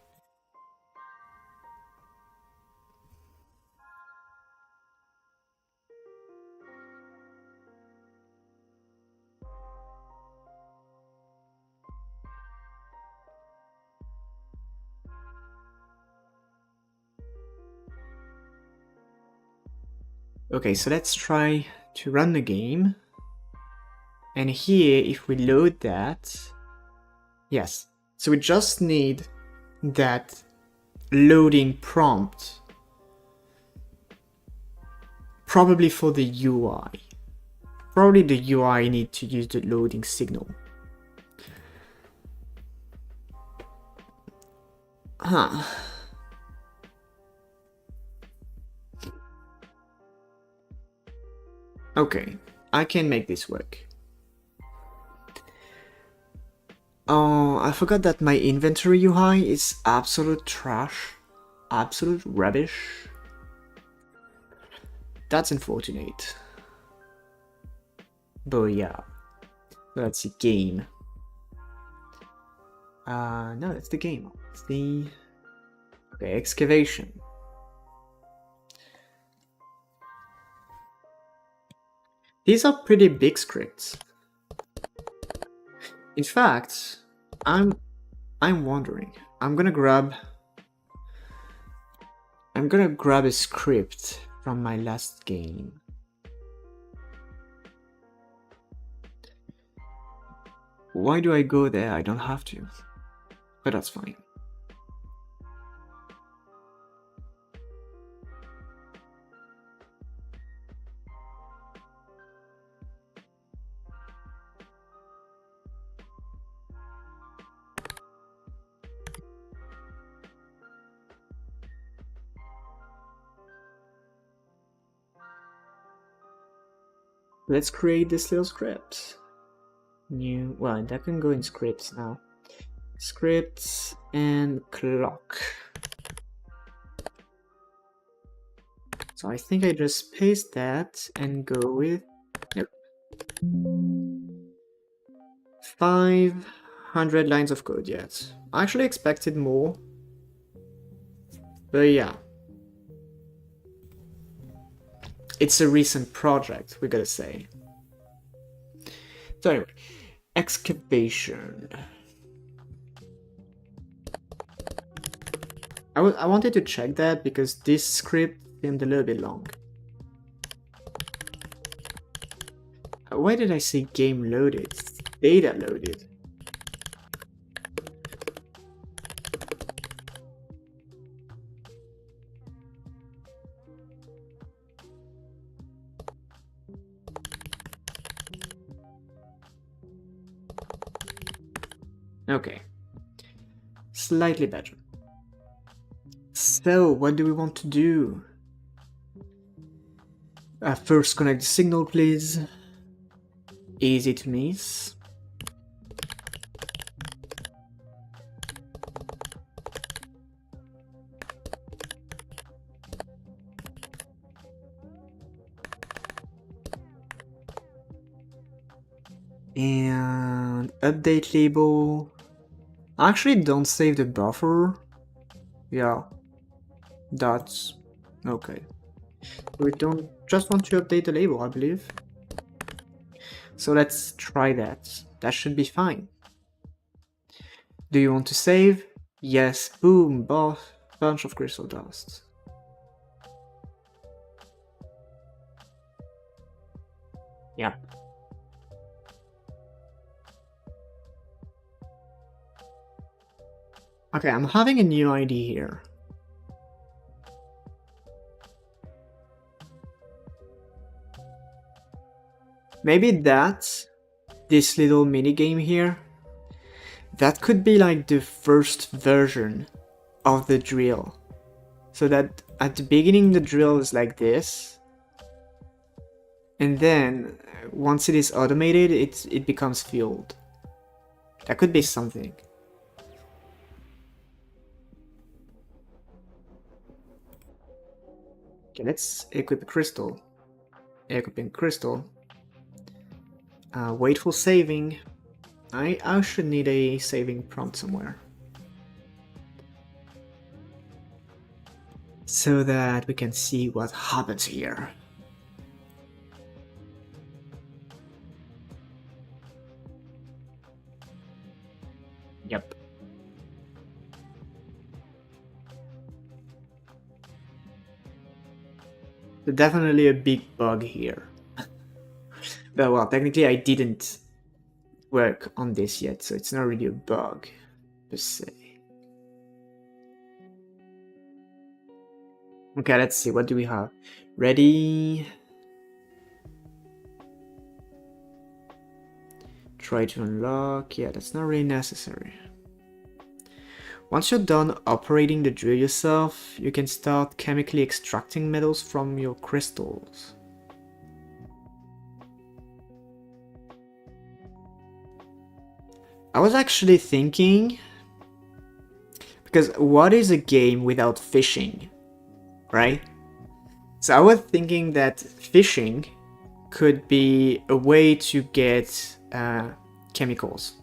Okay, so let's try to run the game. And here, if we load that, yes. So we just need that loading prompt, probably for the UI. Probably the UI need to use the loading signal. Huh. Okay, I can make this work. Oh, I forgot that my inventory UI is absolute trash. Absolute rubbish. That's unfortunate. But yeah. Let's see, game. No, that's the game. It's the... Okay, excavation. These are pretty big scripts. In fact, I'm wondering. I'm gonna grab a script from my last game. Why do I go there? I don't have to. But that's fine. Let's create this little script. New, well, that can go in scripts now. Scripts and clock. So I think I just paste that and go with, yep, 500 lines of code yet. I actually expected more, but yeah. It's a recent project, we gotta say. So anyway, excavation. I wanted to check that because this script seemed a little bit long. Why did I say game loaded? It's data loaded. Okay. Slightly better. So, what do we want to do? First connect the signal, please. Easy to miss. And update label. Actually, don't save the buffer. Yeah, that's okay. We don't just want to update the label, I believe. So let's try that. That should be fine. Do you want to save? Yes. Boom, bunch of crystal dust. Yeah. Okay, I'm having a new idea here. Maybe that's this little mini game here. That could be like the first version of the drill. So that at the beginning the drill is like this. And then once it is automated, it becomes fueled. That could be something. Okay, let's equip a crystal. Equipping crystal. Wait for saving. I should need a saving prompt somewhere. So that we can see what happens here. Yep. So definitely a big bug here. But well, technically I didn't work on this yet, so it's not really a bug per se. Okay, let's see, what do we have? Ready? Try to unlock. Yeah, that's not really necessary. Once you're done operating the drill yourself, you can start chemically extracting metals from your crystals. I was actually thinking, because what is a game without fishing, right? So I was thinking that fishing could be a way to get chemicals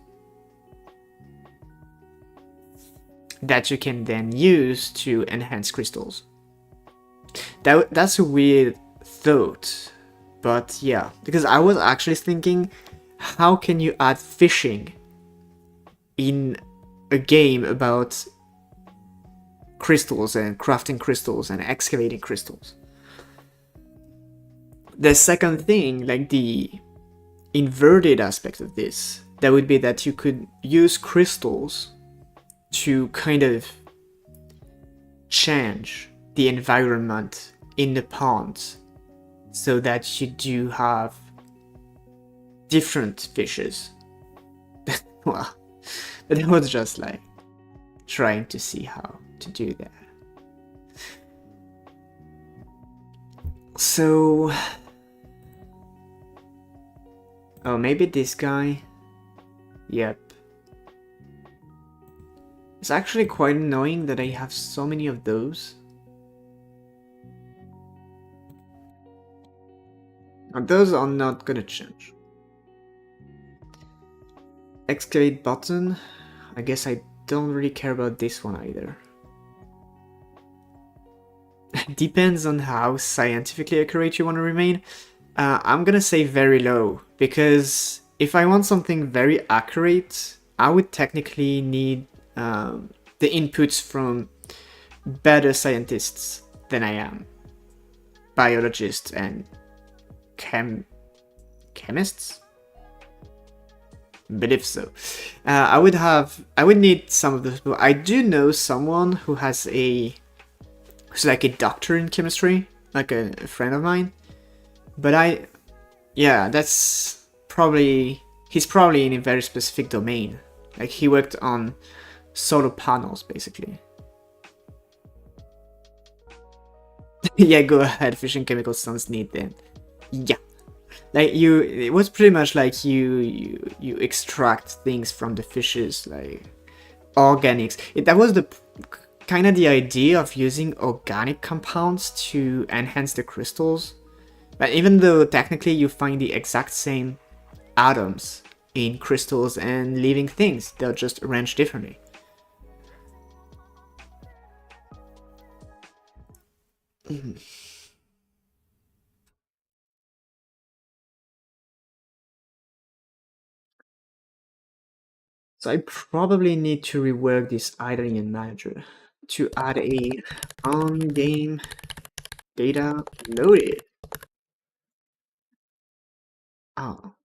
that you can then use to enhance crystals. That's a weird thought, but yeah, because I was actually thinking, how can you add fishing in a game about crystals and crafting crystals and excavating crystals? The second thing, like the inverted aspect of this, that would be that you could use crystals to kind of change the environment in the ponds so that you do have different fishes. Well, but I was just like trying to see how to do that. So, oh, maybe this guy. Yep. It's actually quite annoying that I have so many of those. Now, those are not gonna change. Excavate button. I guess I don't really care about this one either. Depends on how scientifically accurate you want to remain. I'm gonna say very low, because if I want something very accurate, I would technically need the inputs from better scientists than I am. Biologists and chemists? Believe so. I would need some of those. I do know someone who's like a doctor in chemistry, like a friend of mine. But yeah, he's probably in a very specific domain. Like he worked on solar panels, basically. Yeah, go ahead. Fission chemicals sounds neat then. Yeah. Like it was pretty much like you extract things from the fishes, like organics. That was the kind of the idea of using organic compounds to enhance the crystals. But even though technically you find the exact same atoms in crystals and living things, they're just arranged differently. So I probably need to rework this idling in manager to add a on-game data loaded. Oh.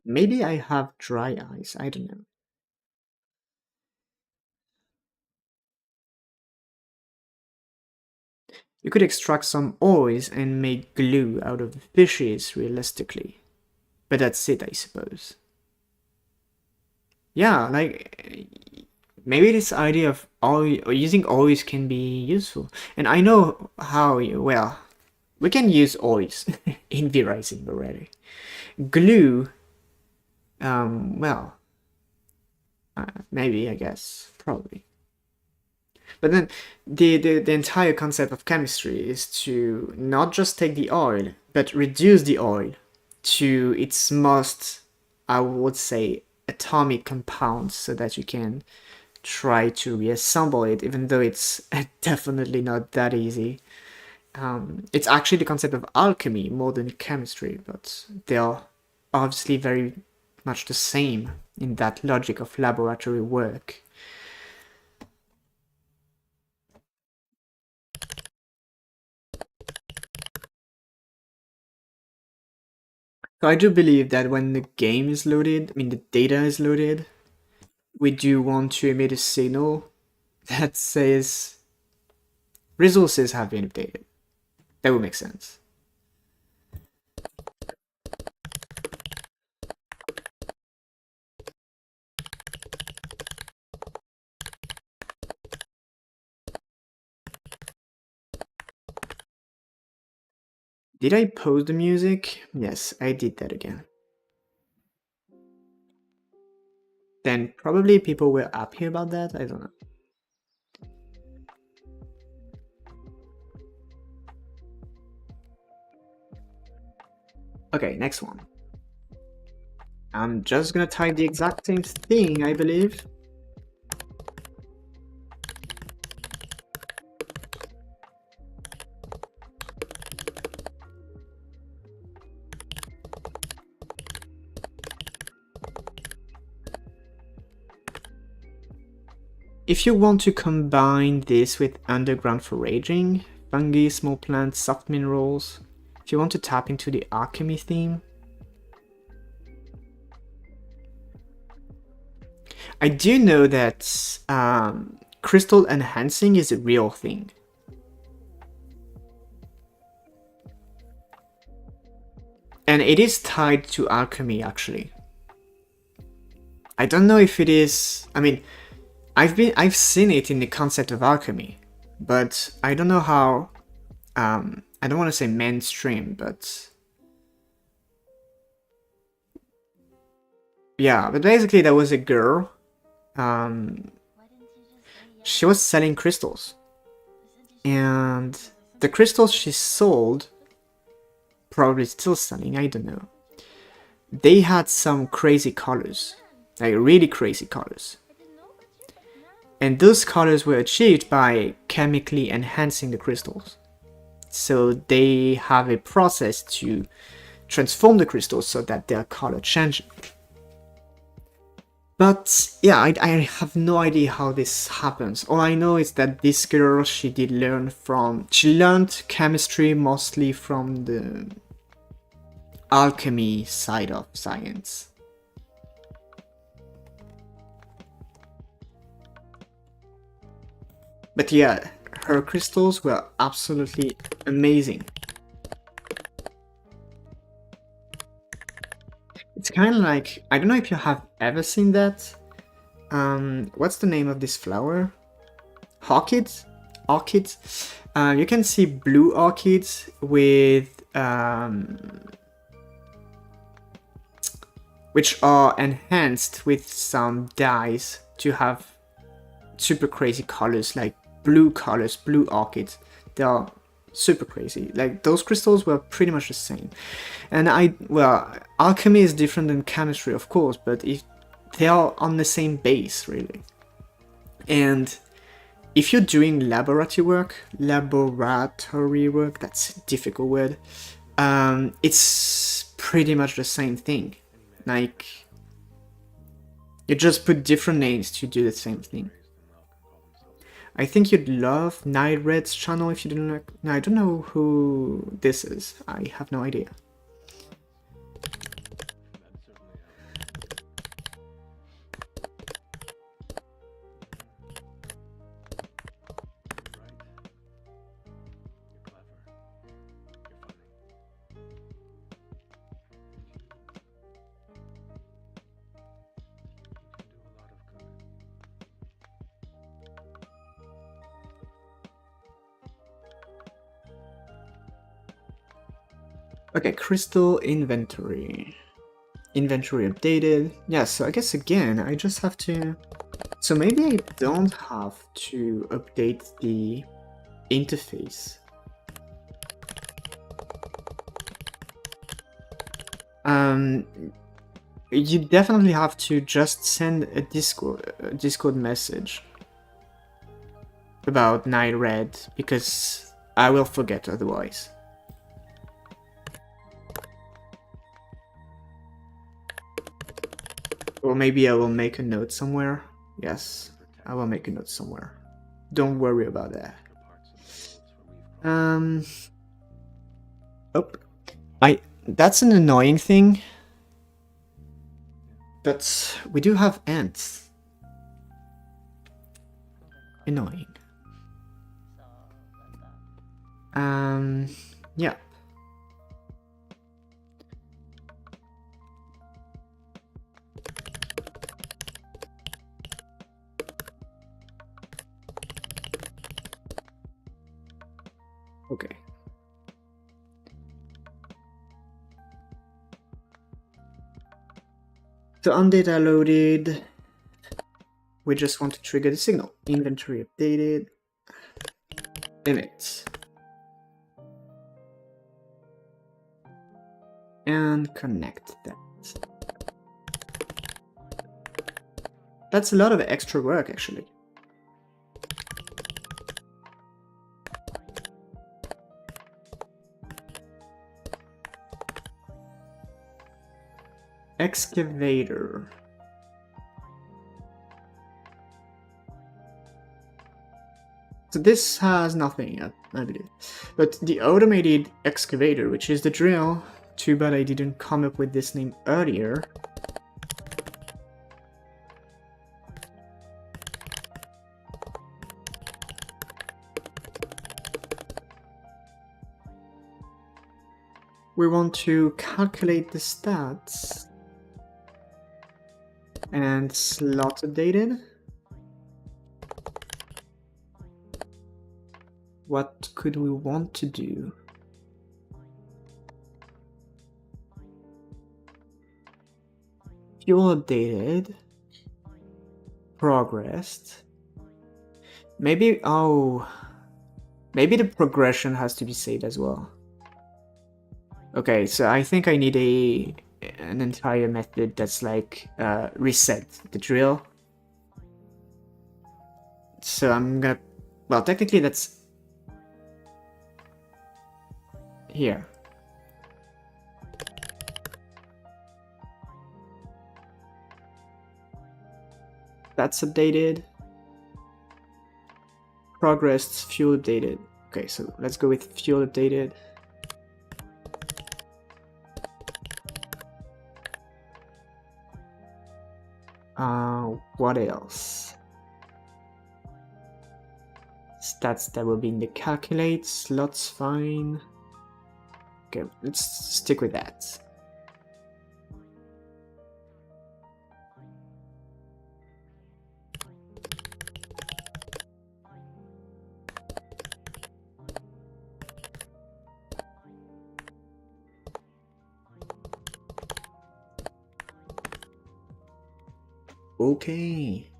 Maybe I have dry eyes, I don't know. You could extract some oils and make glue out of fishes realistically. But that's it, I suppose. Yeah, like maybe this idea of oil or using oils can be useful. And I know how well we can use oils in V-Rising already. Glue, well, maybe I guess probably. But then the entire concept of chemistry is to not just take the oil, but reduce the oil to its most, I would say, atomic compounds so that you can try to reassemble it, even though it's definitely not that easy. It's actually the concept of alchemy more than chemistry, but they are obviously very much the same in that logic of laboratory work. So I do believe that when the game is loaded, I mean the data is loaded, we do want to emit a signal that says resources have been updated. That would make sense. Did I pause the music? Yes, I did that again. Then probably people were happy about that, I don't know. Okay, next one. I'm just gonna type the exact same thing, I believe. If you want to combine this with underground foraging, fungi, small plants, soft minerals, if you want to tap into the alchemy theme, I do know that crystal enhancing is a real thing. And it is tied to alchemy, actually. I don't know if it is... I mean, I've seen it in the concept of alchemy, but I don't know how... I don't want to say mainstream, but... Yeah, but basically there was a girl... she was selling crystals. And the crystals she sold... probably still selling, I don't know. They had some crazy colors. Like really crazy colors. And those colors were achieved by chemically enhancing the crystals. So they have a process to transform the crystals so that their color changes. But yeah, I have no idea how this happens. All I know is that this girl, she learned chemistry mostly from the alchemy side of science. But yeah, her crystals were absolutely amazing. It's kind of like, I don't know if you have ever seen that. What's the name of this flower? Orchids? Orchids? You can see blue orchids with which are enhanced with some dyes to have super crazy colors, like blue colors, blue orchids. They are super crazy. Like, those crystals were pretty much the same. And well, alchemy is different than chemistry, of course, but if they are on the same base, really. And if you're doing laboratory work, that's a difficult word, it's pretty much the same thing. Like, you just put different names to do the same thing. I think you'd love Night Red's channel if you didn't like. No, I don't know who this is. I have no idea. Okay, crystal inventory. Inventory updated. Yeah, so I guess again, I just have to... So maybe I don't have to update the interface. You definitely have to just send a Discord message about Night Red, because I will forget otherwise. Or maybe I will make a note somewhere. Yes, I will make a note somewhere. Don't worry about that. Oh, that's an annoying thing. But we do have ants. Annoying. Yeah. Okay. So undata loaded. We just want to trigger the signal. Inventory updated. Limit. And connect that. That's a lot of extra work, actually. Excavator. So this has nothing yet, I believe. But the automated excavator, which is the drill, too bad I didn't come up with this name earlier. We want to calculate the stats and slot updated. What could we want to do? Fuel updated. Progressed. Maybe, oh, maybe the progression has to be saved as well. Okay, so I think I need an entire method that's like reset the drill. So I'm gonna, well, technically that's here. That's updated. Progress, fuel updated. Okay, so let's go with fuel updated. What else? Stats that will be in the calculate, slots fine. Okay, let's stick with that. Okay.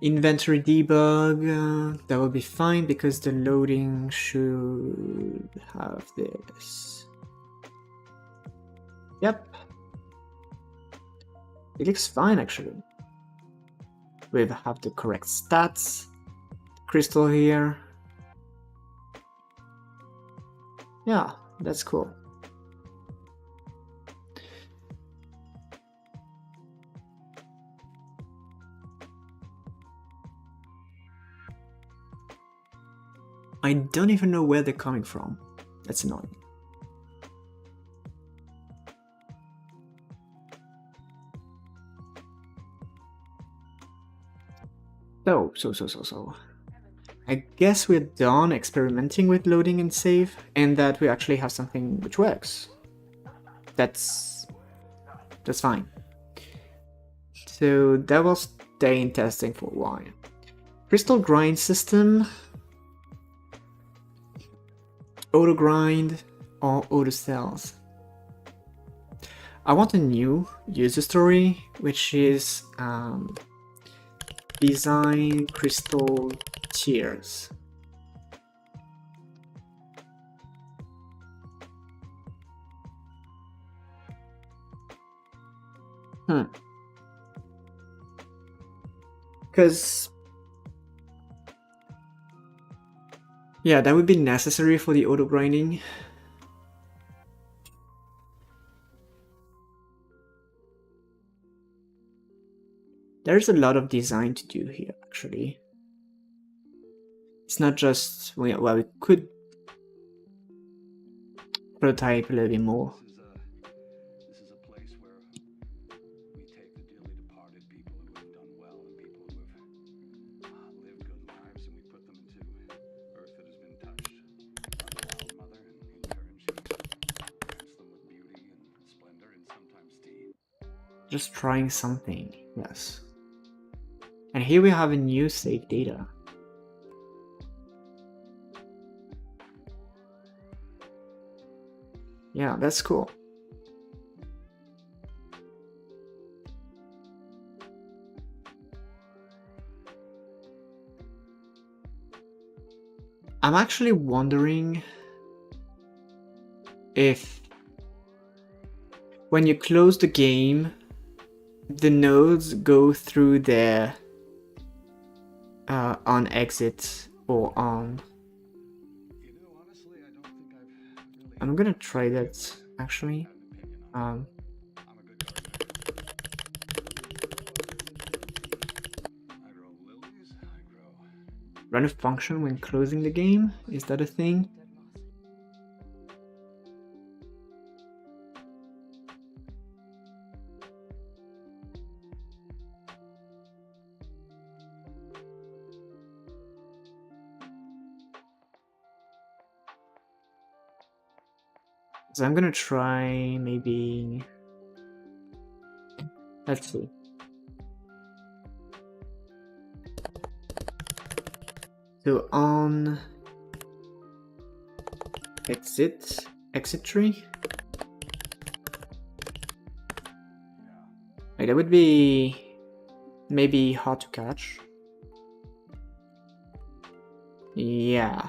Inventory debug, that will be fine because the loading should have this. Yep. It looks fine actually. We have the correct stats. Crystal here. Yeah, that's cool. I don't even know where they're coming from. That's annoying. So. I guess we're done experimenting with loading and save, and that we actually have something which works. That's fine. So that will stay in testing for a while. Crystal grind system. Auto grind or auto cells. I want a new user story, which is design crystal tiers. Because yeah, that would be necessary for the auto grinding. There's a lot of design to do here, actually. It's not just, well, we could prototype a little bit more. This is a place where we take the dearly departed people who have done well and people who have lived good lives, and we put them into earth that has been touched by the wild mother and encourage them with beauty and splendor and sometimes deed. Just trying something, yes. And here we have a new save data. Yeah, that's cool. I'm actually wondering if when you close the game, the nodes go through their on exit or on. You know, honestly, I don't think I've really I'm gonna try that actually. I'm a good gardener. I grow lilies, I grow Run a function when closing the game? Is that a thing? So I'm gonna try maybe. Let's see. So on exit tree. Like that would be maybe hard to catch. Yeah.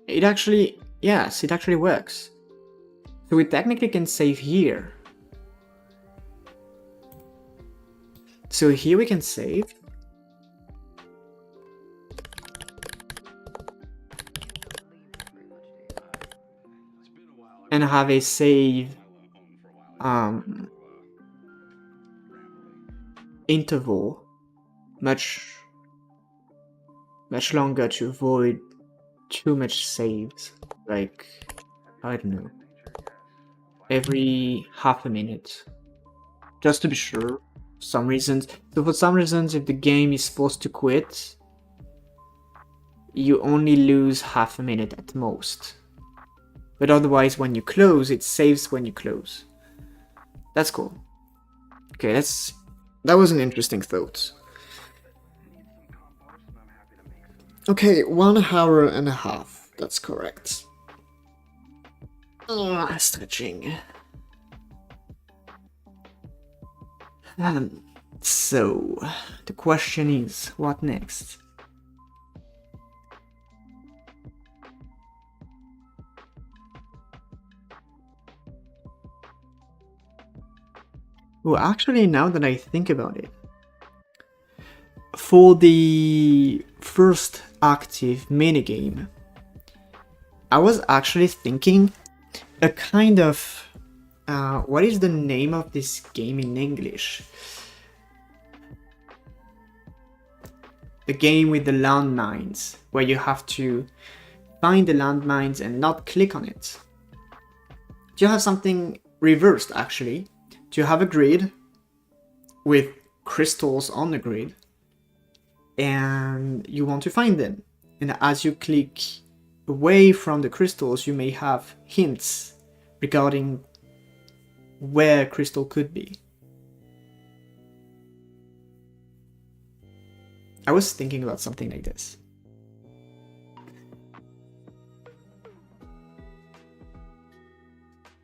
It actually, yes, it actually works. So we technically can save here. So here we can save. And have a save interval much longer to avoid too much saves, like, I don't know, every half a minute, just to be sure. Some reasons, so for some reasons, if the game is forced to quit, you only lose half a minute at most, but otherwise when you close, it saves when you close. That's cool. Okay, that was an interesting thought. Okay, 1 hour and a half. That's correct. Stretching. So, the question is, what next? Well, actually, now that I think about it, for the first active minigame, I was actually thinking a kind of... what is the name of this game in English? The game with the landmines, where you have to find the landmines and not click on it. Do you have something reversed, actually? Do you have a grid with crystals on the grid, and you want to find them? And as you click away from the crystals, you may have hints regarding where crystal could be. I was thinking about something like this.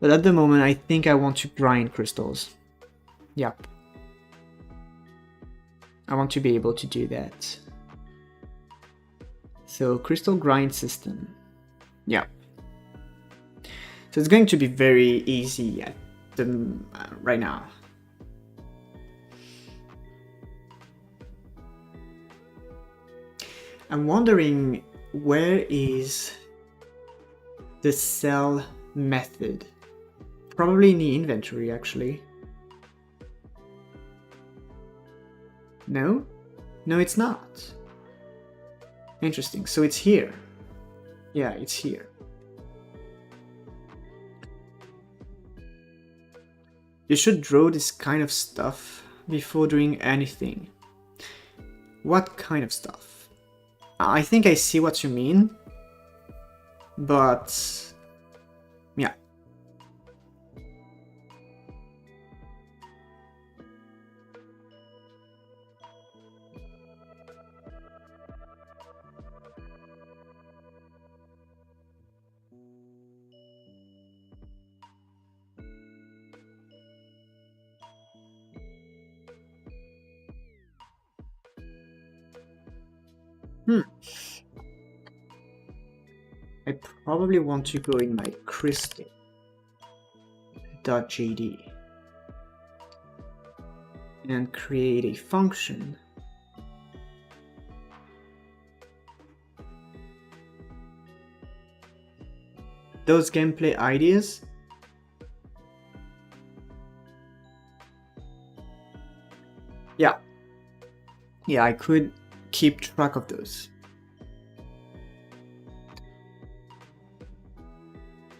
But at the moment, I think I want to grind crystals. Yep. I want to be able to do that. So, crystal grind system. Yep. So it's going to be very easy at the right now. I'm wondering, where is the sell method? Probably in the inventory, actually. No? No, it's not. Interesting, so it's here. Yeah, it's here. You should draw this kind of stuff before doing anything. What kind of stuff? I think I see what you mean, but yeah. I probably want to go in my crystal.gd and create a function those gameplay ideas. Yeah, I could keep track of those.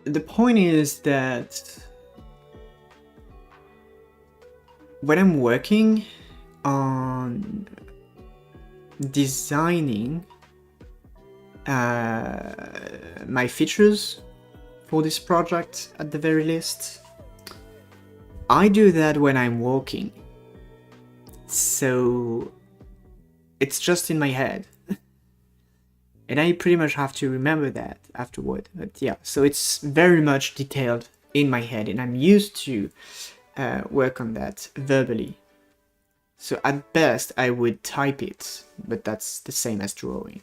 The point is that when I'm working on designing my features for this project, at the very least, I do that when I'm walking. So it's just in my head. And I pretty much have to remember that afterward. But yeah, so it's very much detailed in my head, and I'm used to work on that verbally. So at best, I would type it, but that's the same as drawing.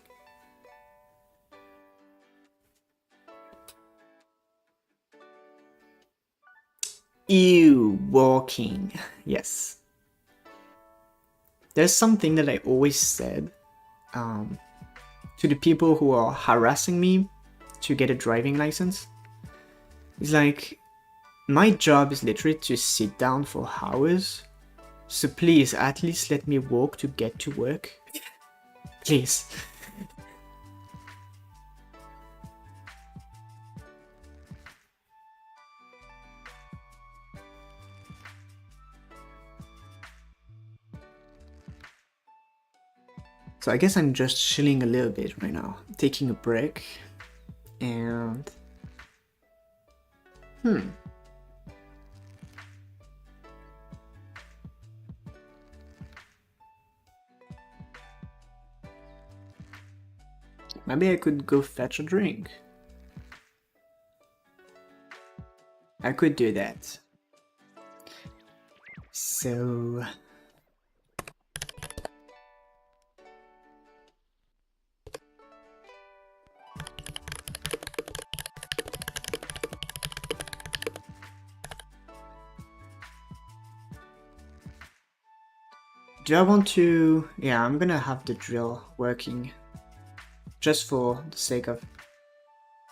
Ew, walking. Yes. There's something that I always said to the people who are harassing me to get a driving license. It's like, My job is literally to sit down for hours. So please, at least let me walk to get to work. Please. So I guess I'm just chilling a little bit right now, taking a break, and maybe I could go fetch a drink. I could do that. So do I want to... Yeah, I'm gonna have the drill working just for the sake of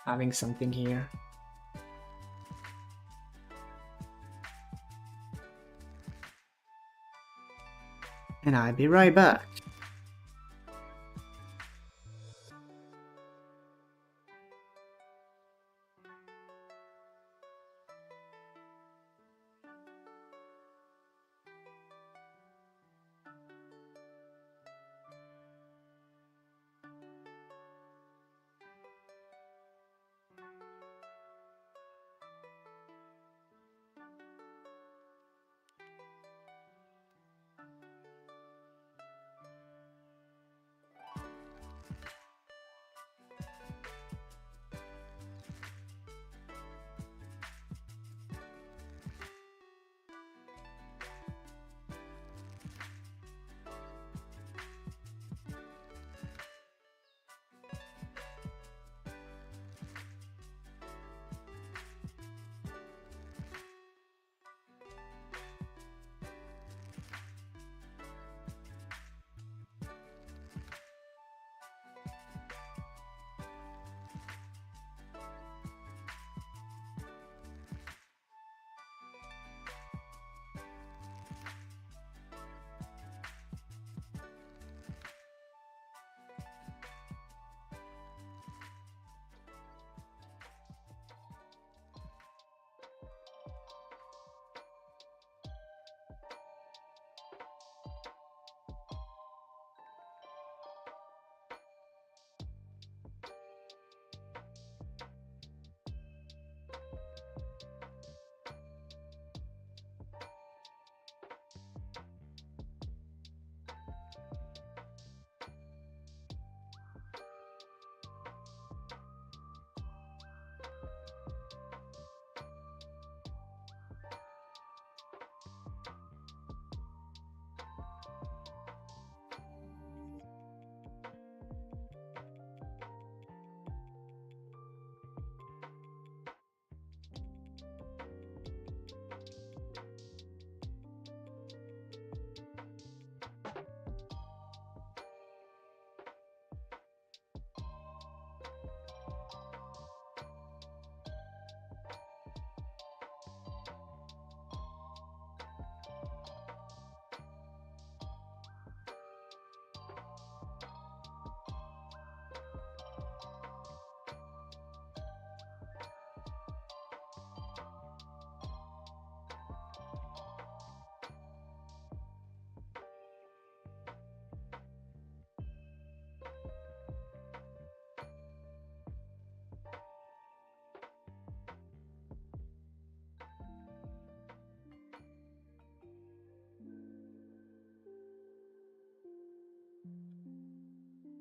having something here. And I'll be right back.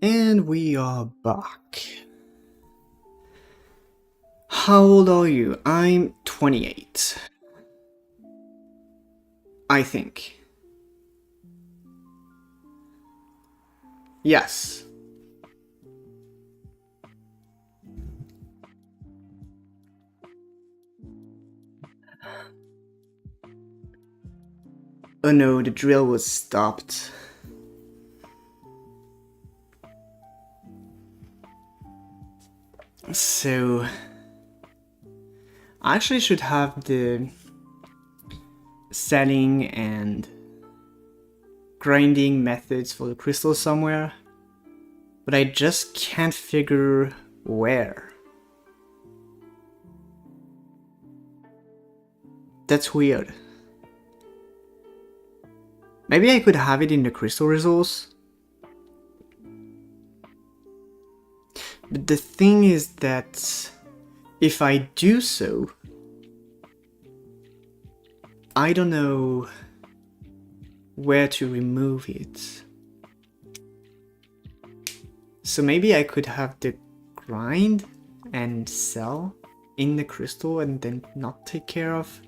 And we are back. How old are you? I'm 28. I think. Yes. Oh no, the drill was stopped. So I actually should have the selling and grinding methods for the crystal somewhere, but I just can't figure where. That's weird. Maybe I could have it in the crystal resource. But the thing is that if I do so, I don't know where to remove it. So maybe I could have the grind and sell in the crystal and then not take care of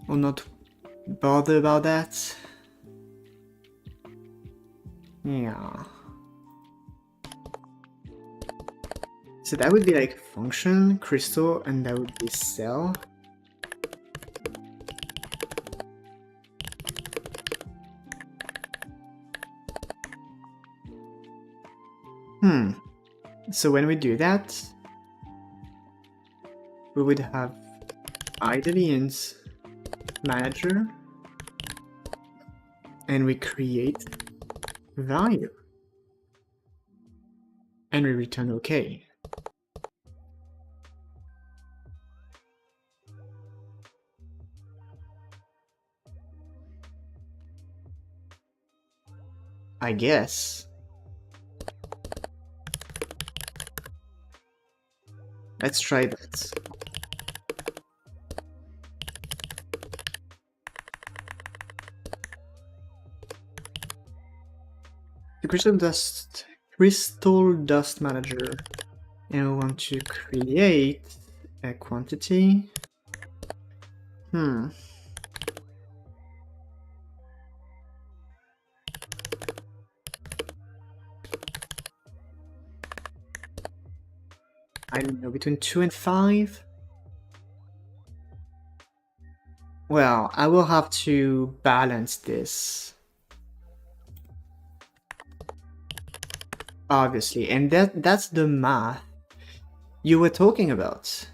or not bother about that. Yeah. So that would be like function, crystal, and that would be sell. So when we do that, we would have IDE's manager, and we create value, and we return OK. I guess. Let's try that. The crystal dust manager, and we want to create a quantity. I don't know, between 2 and 5? Well, I will have to balance this. Obviously, and that's the math you were talking about.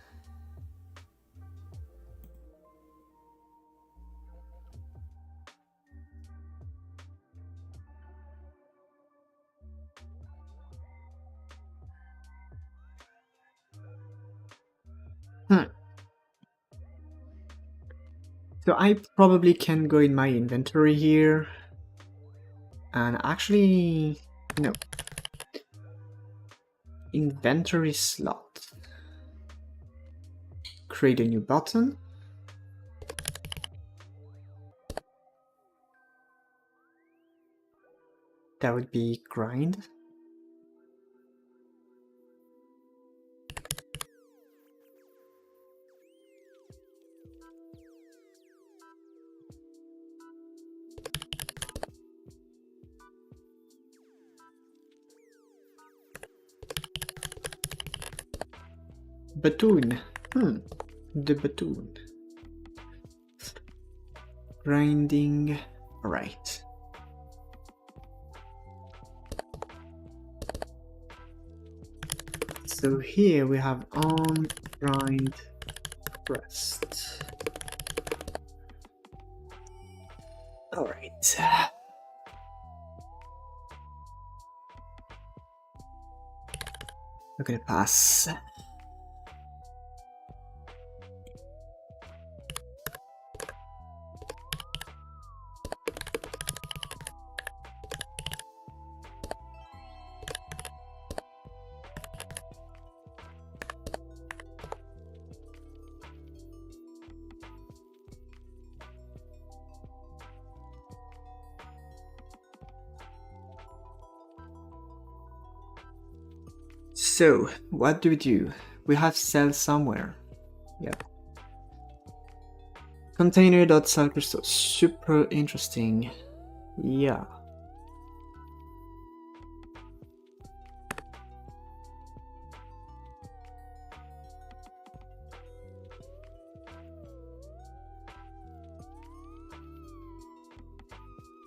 So I probably can go in my inventory here. And actually, no. Inventory slot. Create a new button. That would be grind. Batoon. The batoon. Grinding. Alright. So here we have on, grind, rest. Alright. We're gonna pass. So, what do? We have cells somewhere. Yep. Container.cellCrystal. Super interesting. Yeah.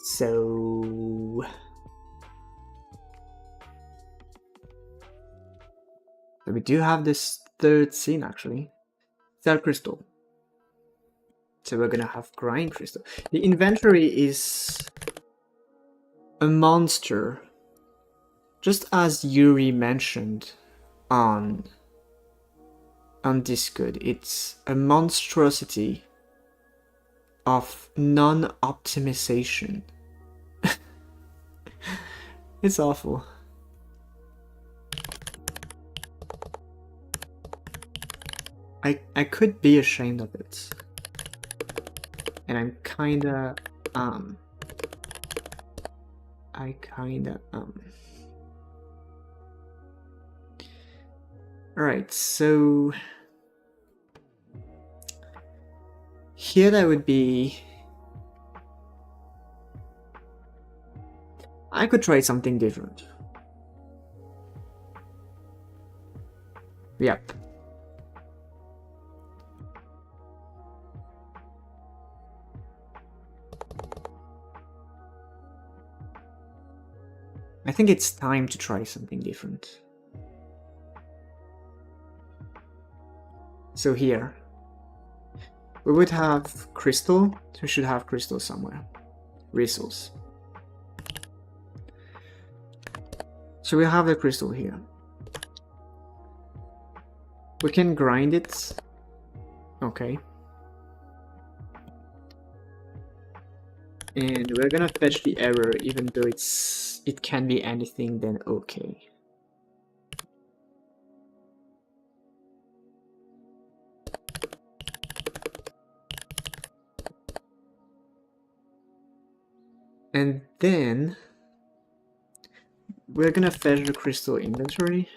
So we do have this third scene actually. Sell crystal. So we're gonna have grind crystal. The inventory is a monster. Just as Yuri mentioned on Discord, it's a monstrosity of non-optimization. It's awful. I could be ashamed of it. And I'm kinda Alright, so here that would be... I could try something different. Yep. I think it's time to try something different. So here, we would have crystal. So we should have crystal somewhere. Resource. So we have the crystal here. We can grind it. Okay. And we're gonna fetch the error even though it can be anything, then okay. And then we're gonna fetch the crystal inventory.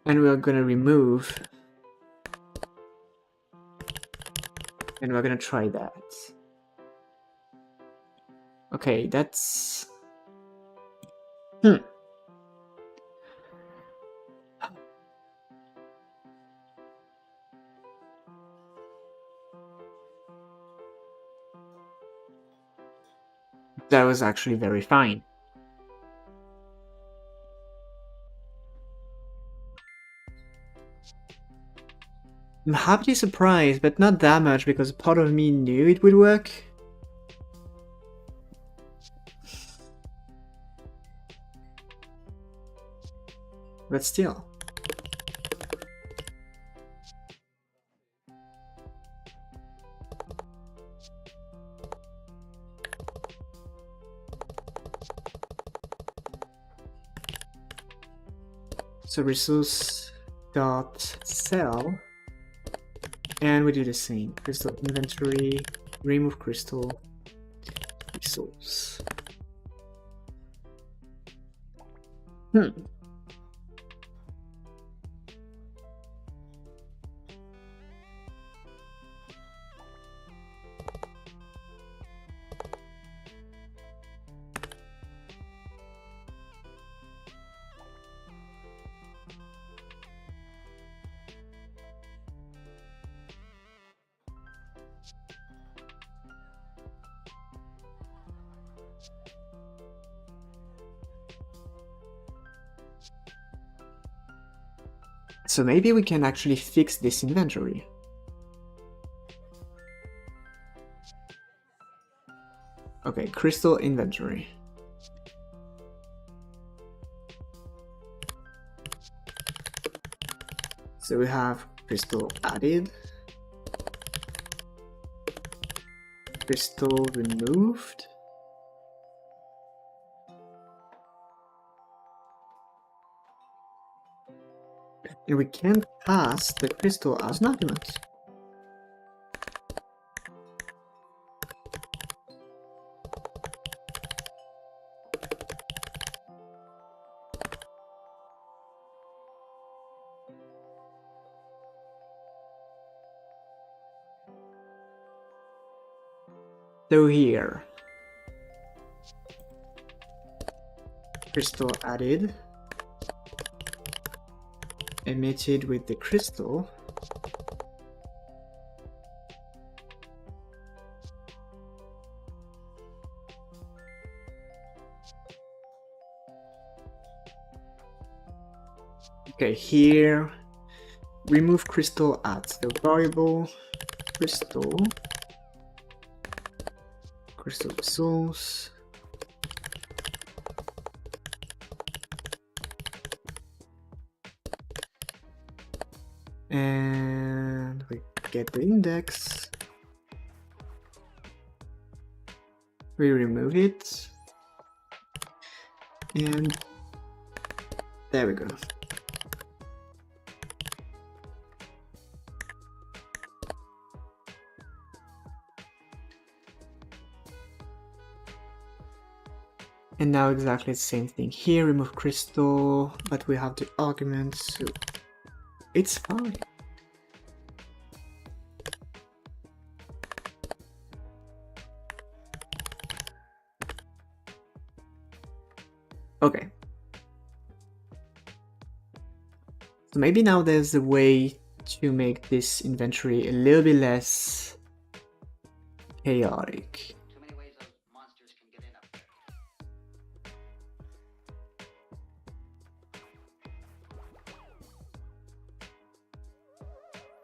And we're gonna remove. And we're gonna try that. Okay, that's... That was actually very fine. I'm happily surprised, but not that much because part of me knew it would work. But still. So resource dot sell, and we do the same. Crystal inventory, remove crystal, resource. So maybe we can actually fix this inventory. Okay, crystal inventory. So we have crystal added, crystal removed, and we can pass the crystal as an argument. So here, crystal added, emitted with the crystal, Okay, here, remove crystal add. So variable crystal resource. And we get the index. We remove it. And there we go. And now exactly the same thing here, remove crystal, but we have the arguments, so it's fine. Okay. So maybe now there's a way to make this inventory a little bit less chaotic. Too many ways those monsters can get in up there.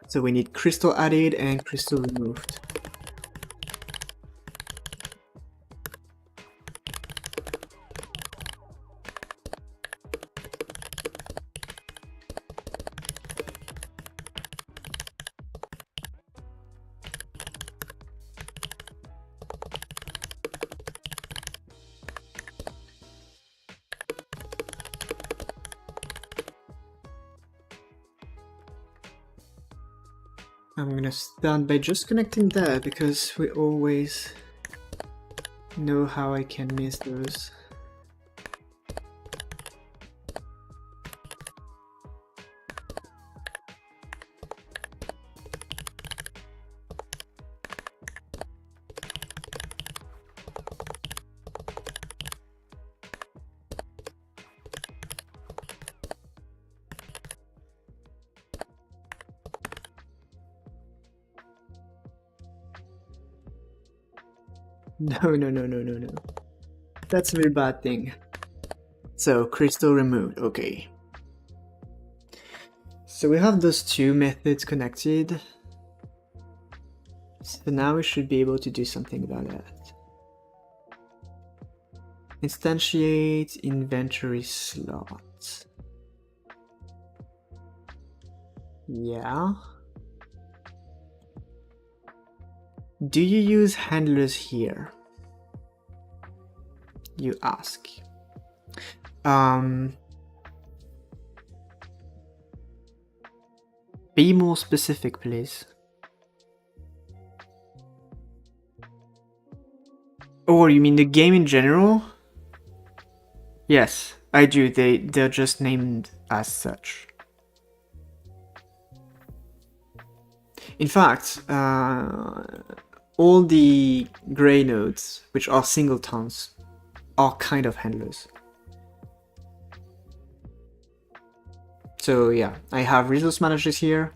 So we need crystal added and crystal removed. I'm gonna start by just connecting that because we always know how I can miss those. No. That's a very bad thing. So, crystal removed, okay. So we have those two methods connected. So now we should be able to do something about that. Instantiate inventory slot. Yeah. Do you use handlers here? You ask. Be more specific, please. Or you mean the game in general? Yes, I do. They're just named as such. In fact, all the gray nodes, which are singletons, are kind of handlers. So yeah, I have resource managers here,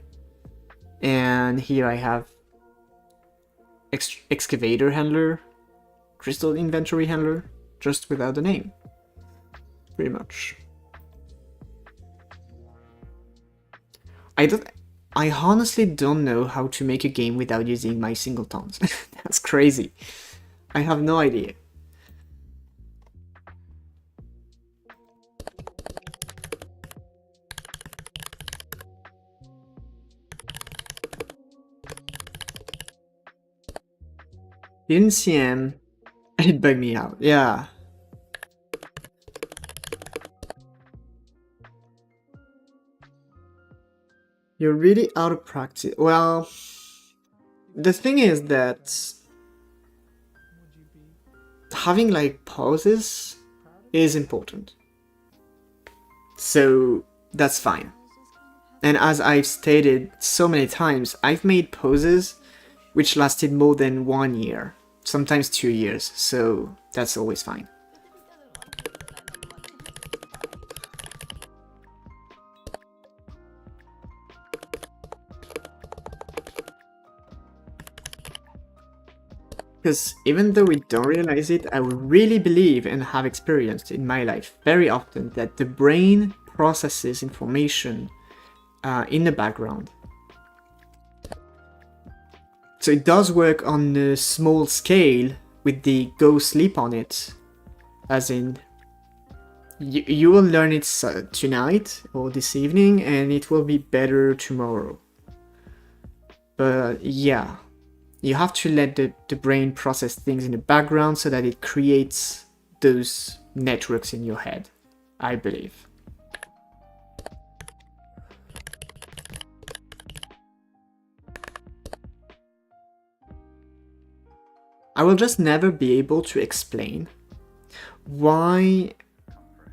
and here I have excavator handler, crystal inventory handler, just without the name, pretty much. I honestly don't know how to make a game without using my singletons. That's crazy. I have no idea. Didn't see him. It bugged me out. Yeah. You're really out of practice. Well, the thing is that having like pauses is important. So that's fine. And as I've stated so many times, I've made pauses which lasted more than 1 year, sometimes 2 years, so that's always fine. Because even though we don't realize it, I really believe and have experienced in my life very often that the brain processes information in the background. So it does work on a small scale with the go sleep on it, as in you will learn it tonight or this evening and it will be better tomorrow. But yeah, you have to let the brain process things in the background so that it creates those networks in your head, I believe. I will just never be able to explain why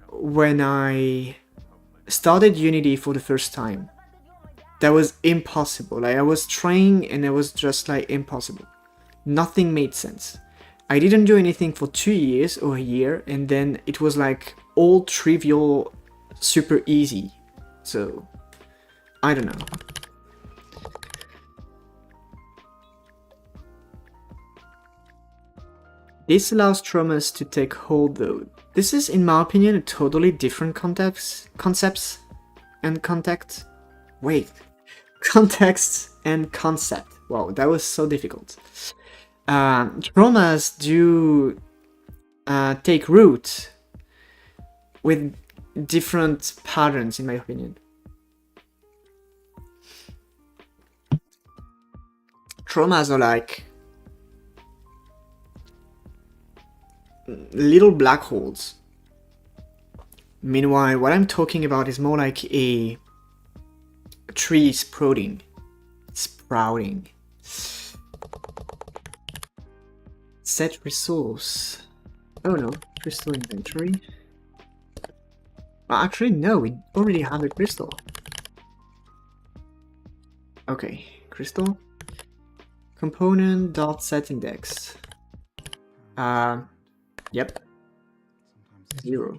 when I started Unity for the first time, that was impossible. Like, I was trying and it was just like impossible. Nothing made sense. I didn't do anything for 2 years or a year, and then it was like all trivial, super easy. So, I don't know. This allows traumas to take hold though. This is, in my opinion, a totally different context and context. Wait. Context and concept. Wow, that was so difficult. Traumas do take root with different patterns, in my opinion. Traumas are like little black holes. Meanwhile, what I'm talking about is more like a tree sprouting. Set resource. Oh no, crystal inventory. Well, actually, no, we already have a crystal. Okay, crystal. Component dot set index. Yep. 0.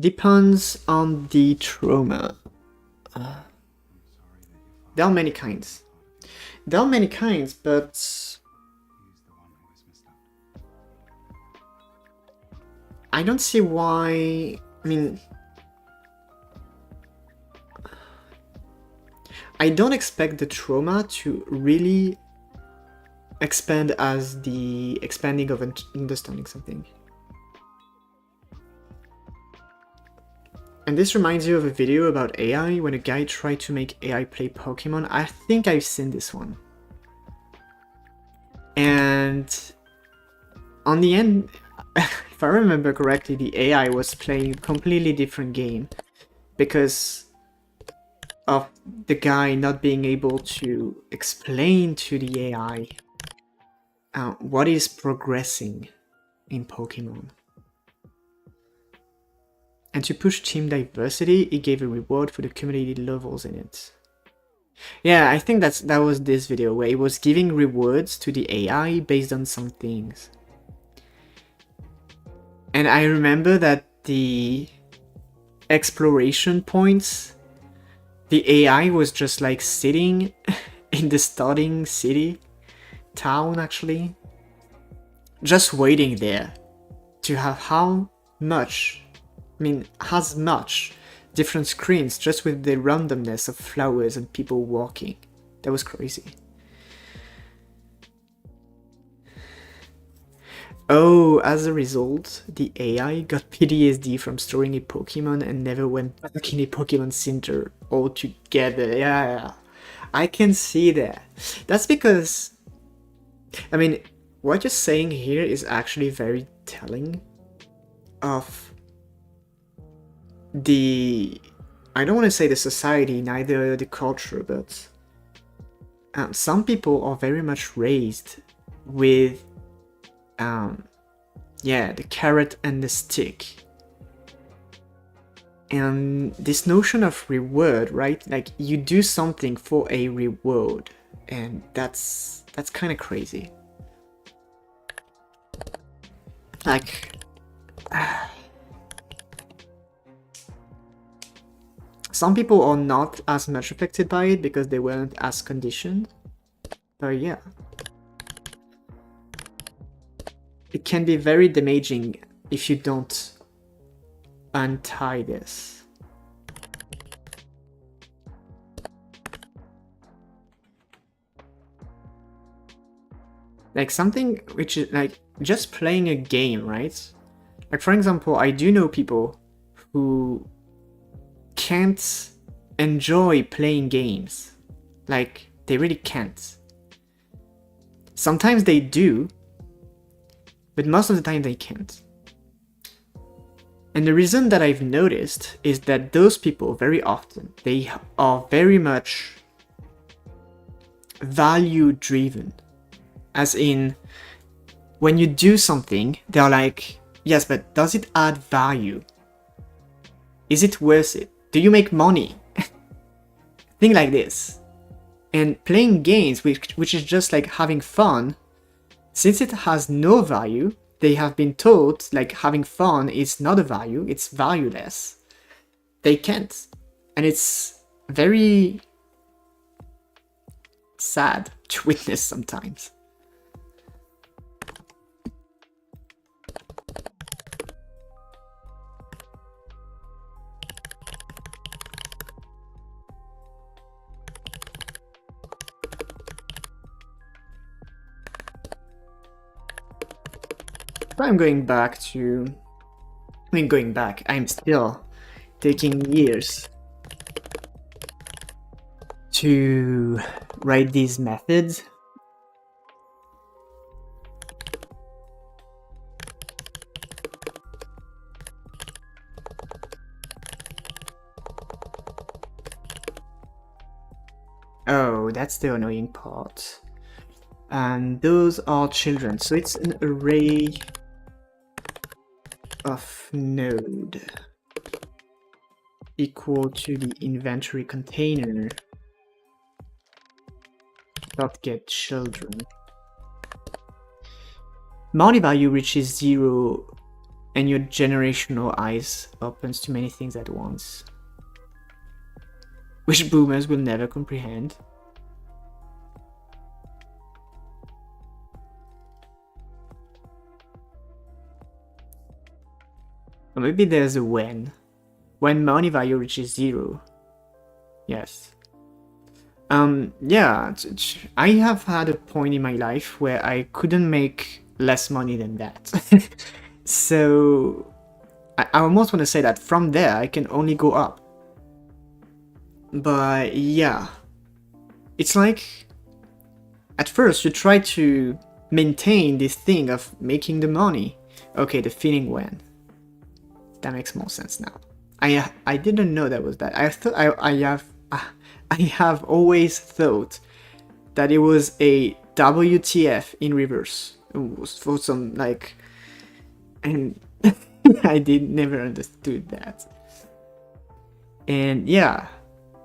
Depends on the trauma. There are many kinds. But I don't see why. I mean, I don't expect the trauma to really expand as the expanding of understanding something. And this reminds you of a video about AI when a guy tried to make AI play Pokemon. I think I've seen this one. And on the end, if I remember correctly, the AI was playing a completely different game because of the guy not being able to explain to the AI what is progressing in Pokemon. And to push team diversity, he gave a reward for the cumulative levels in it. Yeah, I think that was this video where he was giving rewards to the AI based on some things. And I remember that the exploration points, the AI was just like sitting in the starting town actually, just waiting there to have as much different screens just with the randomness of flowers and people walking. That was crazy. Oh, as a result, the AI got PTSD from storing a Pokemon and never went back in a Pokemon Center altogether. Yeah, I can see that. That's because, I mean, what you're saying here is actually very telling of the, I don't want to say the society, neither the culture, but some people are very much raised with the carrot and the stick. And this notion of reward, right? Like, you do something for a reward, and that's kind of crazy. Like, some people are not as much affected by it because they weren't as conditioned. But yeah. It can be very damaging if you don't untie this. Like something which is like just playing a game, right? Like for example, I do know people who can't enjoy playing games. Like they really can't. Sometimes they do, but most of the time they can't. And the reason that I've noticed is that those people very often, they are very much value driven. As in, when you do something, they're like, yes, but does it add value? Is it worth it? Do you make money? Thing like this. And playing games, which is just like having fun, since it has no value, they have been told like having fun is not a value, it's valueless. They can't. And it's very sad to witness sometimes. I'm going back to... I'm still taking years to write these methods. Oh, that's the annoying part. And those are children, so it's an array of node equal to the inventory container dot get children. Money value reaches 0 and your generational eyes opens to many things at once, which boomers will never comprehend. Or maybe there's a when. When money value reaches 0. Yes. Yeah, I have had a point in my life where I couldn't make less money than that. So I almost want to say that from there I can only go up. But yeah, it's like at first you try to maintain this thing of making the money. Okay, the feeling when. That makes more sense now. I didn't know that was that. I thought I have always thought that it was a WTF in reverse. It was for some like, and I never understood that. And yeah,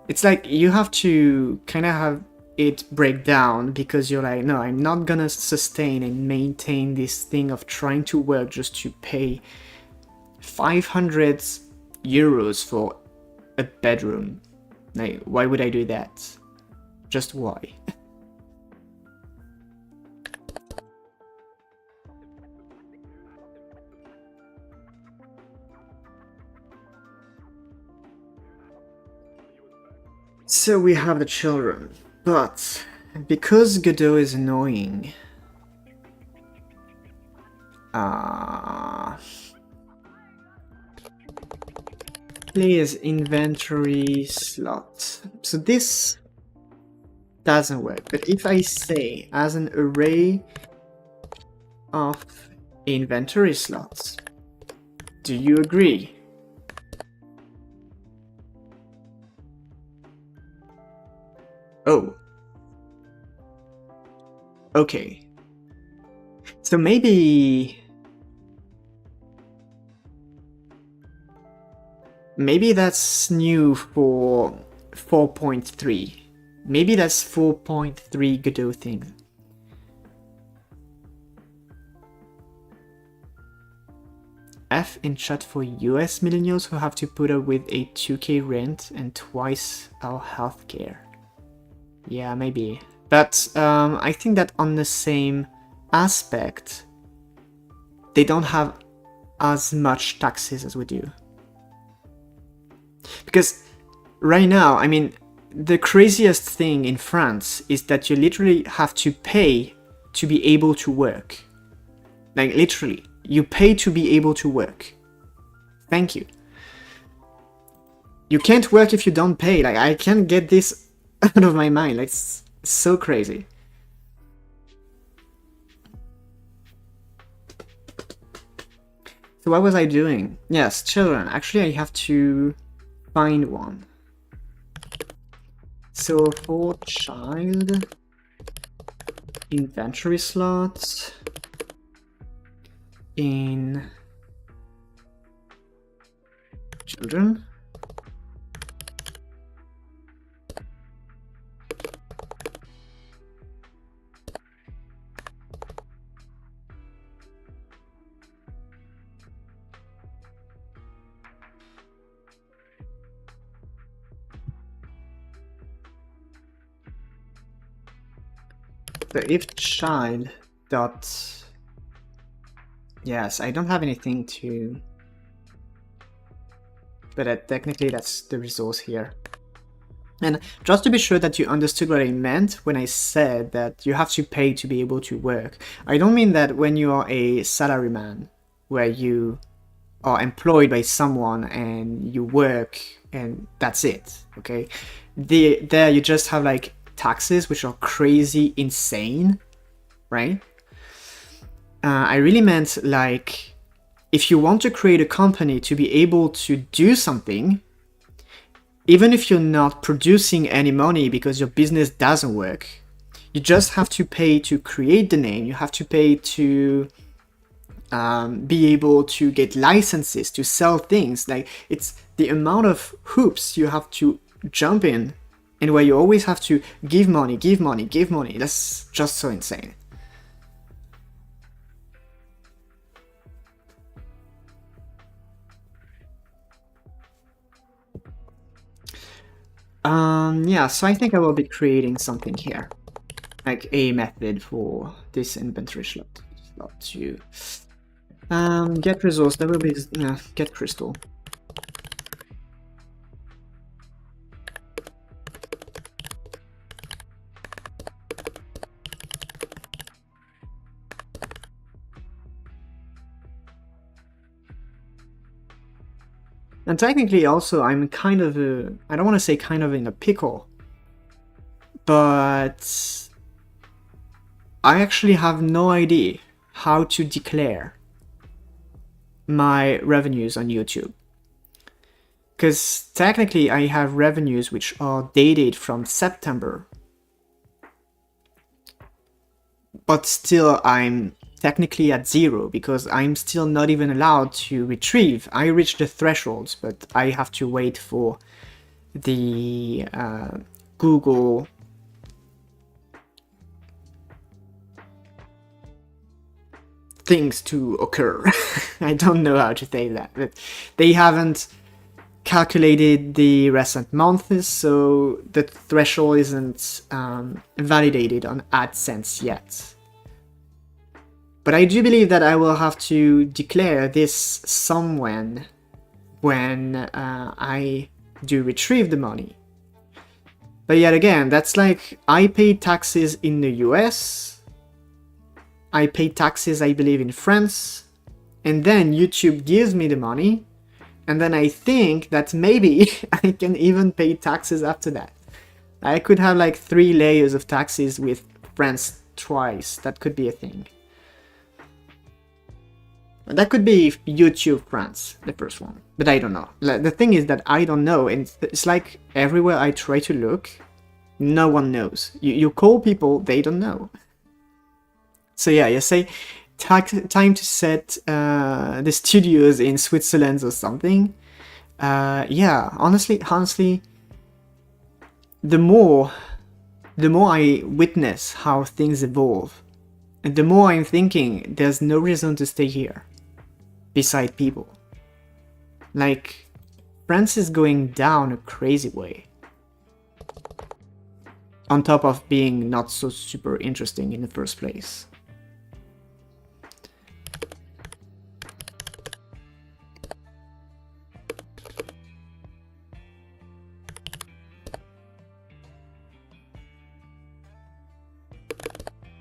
it's like you have to kind of have it break down because you're like, no, I'm not gonna sustain and maintain this thing of trying to work just to pay 500 euros for a bedroom. Like, why would I do that? Just why? So we have the children, but because Godot is annoying, player's inventory slot. So this doesn't work, but if I say as an array of inventory slots, do you agree? Oh. Okay. So maybe that's new for 4.3. Maybe that's 4.3 Godot thing. F in chat for US millennials who have to put up with a 2k rent and twice our healthcare. Yeah, maybe. But I think that on the same aspect, they don't have as much taxes as we do. Because right now, I mean, the craziest thing in France is that you literally have to pay to be able to work. Like, literally, you pay to be able to work. Thank you. You can't work if you don't pay. Like, I can't get this out of my mind. Like, it's so crazy. So what was I doing? Yes, children. Actually, I have to find one. So for child, inventory slots in children. So if child dot, yes, I don't have anything to, but technically that's the resource here. And just to be sure that you understood what I meant when I said that you have to pay to be able to work, I don't mean that when you are a salaryman, where you are employed by someone and you work and that's it, okay? There you just have like taxes which are crazy insane, right? I really meant like if you want to create a company to be able to do something, even if you're not producing any money because your business doesn't work, you just have to pay to create the name, you have to pay to be able to get licenses to sell things. Like, it's the amount of hoops you have to jump in, and where you always have to give money, give money, give money. That's just so insane. Yeah, so I think I will be creating something here. Like a method for this inventory slot to get resource. That will be get crystal. And technically also I'm kind of I don't want to say kind of in a pickle, but I actually have no idea how to declare my revenues on YouTube. Because technically I have revenues which are dated from September, but still I'm technically at 0 because I'm still not even allowed to retrieve. I reached the thresholds, but I have to wait for the Google things to occur. I don't know how to say that, but they haven't calculated the recent months, so the threshold isn't validated on AdSense yet. But I do believe that I will have to declare this somewhen when I do retrieve the money. But yet again, that's like I paid taxes in the US, I paid taxes I believe in France, and then YouTube gives me the money, and then I think that maybe I can even pay taxes after that. I could have like 3 layers of taxes with France twice. That could be a thing. That could be YouTube France, the first one, but I don't know. The thing is that I don't know, and it's like everywhere I try to look, no one knows. You call people, they don't know. So yeah, you say time to set the studios in Switzerland or something. Yeah, honestly, the more I witness how things evolve, and the more I'm thinking there's no reason to stay here beside people. Like, France is going down a crazy way, on top of being not so super interesting in the first place.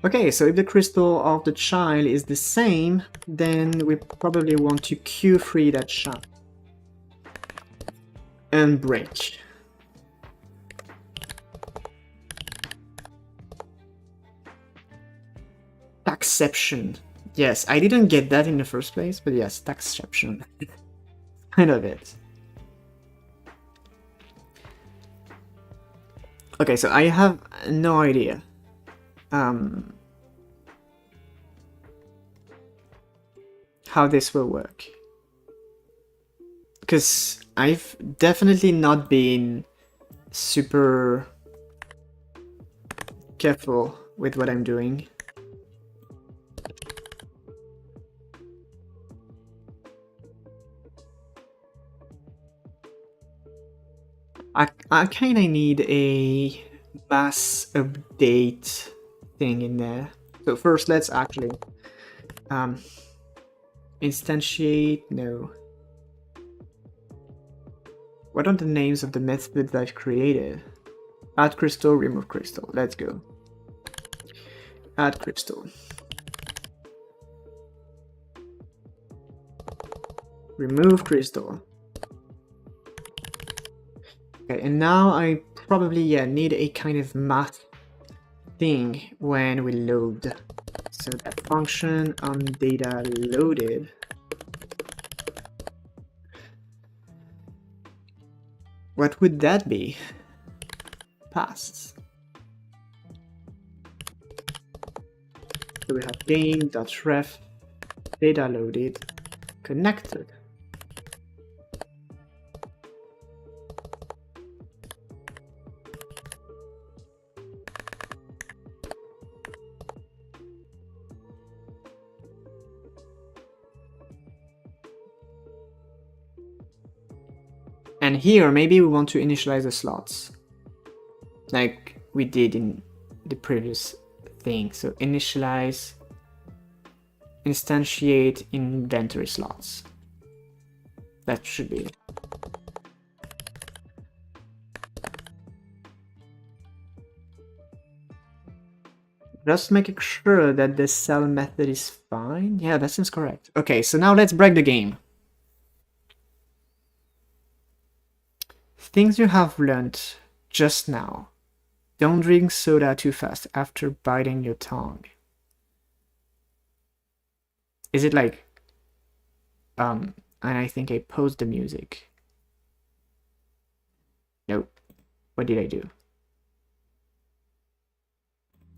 Okay, so if the crystal of the child is the same, then we probably want to Q3 that shot. And break. Taxception. Yes, I didn't get that in the first place, but yes, taxception. Kind of it. Okay, so I have no idea. How this will work. Because I've definitely not been super careful with what I'm doing. I kind of need a mass update thing in there. So first let's actually instantiate, no. What are the names of the methods I've created? Add crystal, remove crystal, let's go. Add crystal. Remove crystal. Okay, and now I probably need a kind of math thing when we load. So that function on data loaded. What would that be? Passed. So we have game.ref data loaded connected. And here, maybe we want to initialize the slots, like we did in the previous thing. So initialize, instantiate inventory slots. That should be it. Just making sure that the cell method is fine. Yeah, that seems correct. Okay, so now let's break the game. Things you have learned just now. Don't drink soda too fast after biting your tongue. Is it like... and I think I paused the music. Nope. What did I do?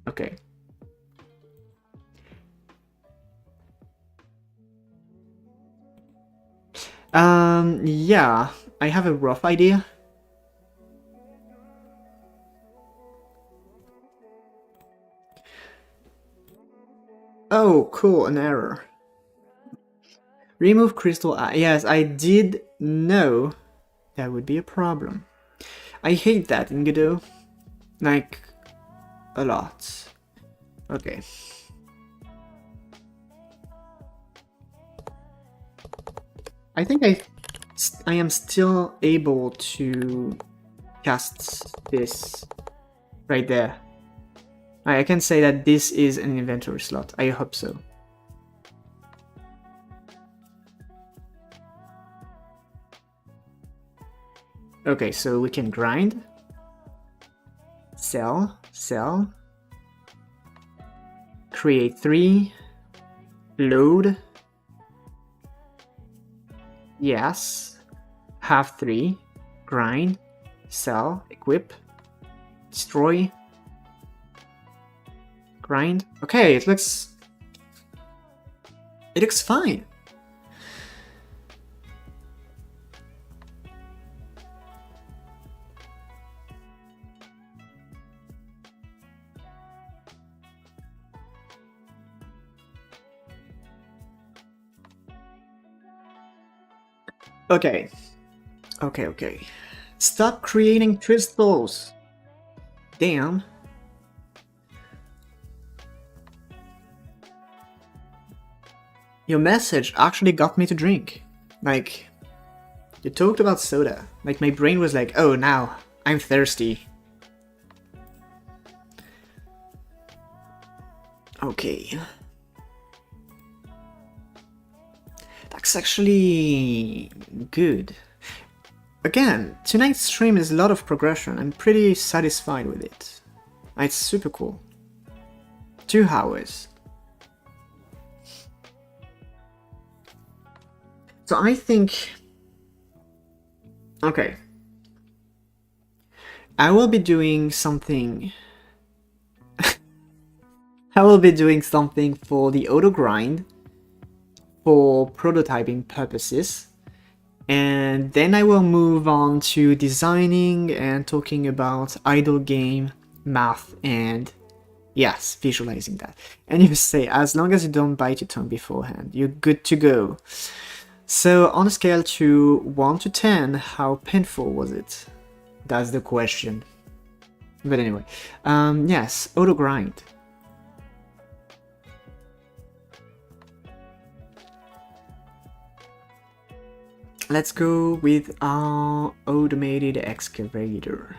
Okay. Yeah, I have a rough idea. Oh, cool, an error. Remove crystal. Yes, I did know that would be a problem. I hate that in Godot. Like, a lot. Okay. I think I am still able to cast this right there. I can say that this is an inventory slot. I hope so. Okay, so we can grind. Sell, sell. Create 3. Load. Yes. Have 3. Grind. Sell. Equip. Destroy. Grind. Okay, it looks fine. Okay. Okay. Stop creating crystals. Damn. Your message actually got me to drink. Like, you talked about soda. Like, my brain was like, oh, now I'm thirsty. Okay. That's actually good. Again, tonight's stream is a lot of progression. I'm pretty satisfied with it. It's super cool. 2 hours. So I think... Okay. I will be doing something... I will be doing something for the auto grind for prototyping purposes. And then I will move on to designing and talking about idle game, math, and yes, visualizing that. And you say, as long as you don't bite your tongue beforehand, you're good to go. So on a scale to 1 to 10, how painful was it? That's the question. But anyway, yes, auto grind. Let's go with our automated excavator.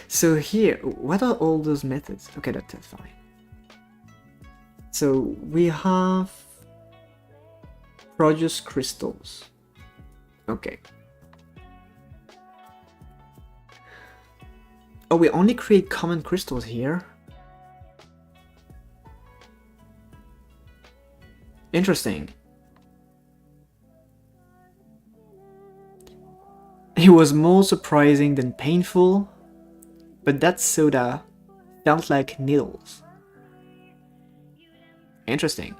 So here, what are all those methods? Okay, that's fine. So we have produce crystals. Okay. Oh, we only create common crystals here? Interesting. It was more surprising than painful, but that soda felt like needles. Interesting.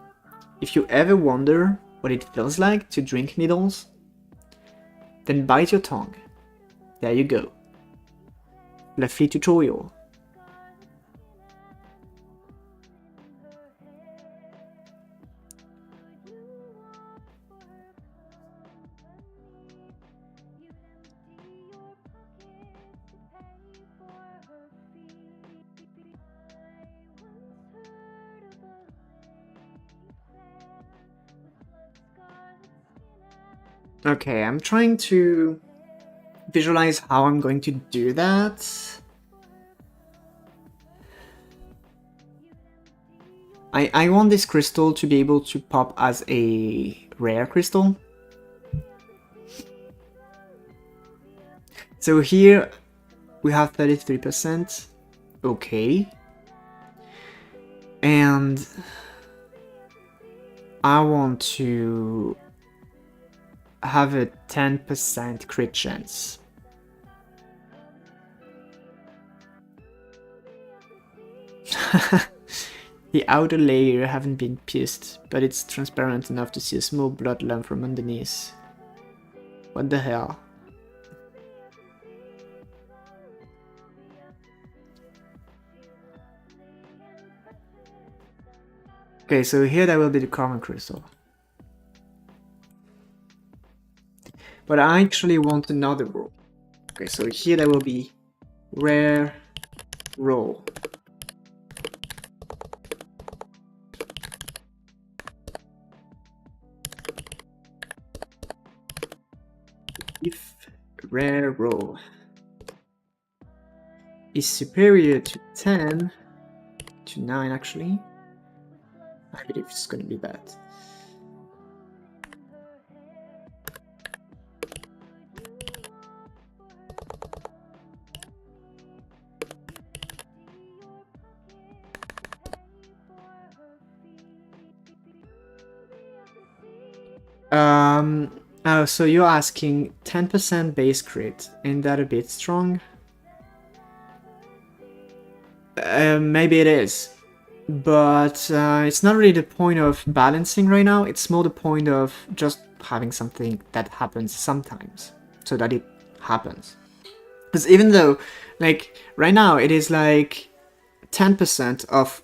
If you ever wonder what it feels like to drink needles, then bite your tongue. There you go. Fluffy tutorial. Okay, I'm trying to visualize how I'm going to do that. I want this crystal to be able to pop as a rare crystal. So here we have 33%. Okay. And I want to have a 10% crit chance. The outer layer haven't been pierced, but it's transparent enough to see a small blood lump from underneath. What the hell? Okay, so here that will be the common crystal. But I actually want another row. Okay, so here that will be rare row. If rare row is superior to 10, to 9 actually, I believe it's going to be bad. Oh, so you're asking 10% base crit, ain't that a bit strong? Maybe it is, but it's not really the point of balancing right now, it's more the point of just having something that happens sometimes, so that it happens. Because even though, like, right now it is like 10% of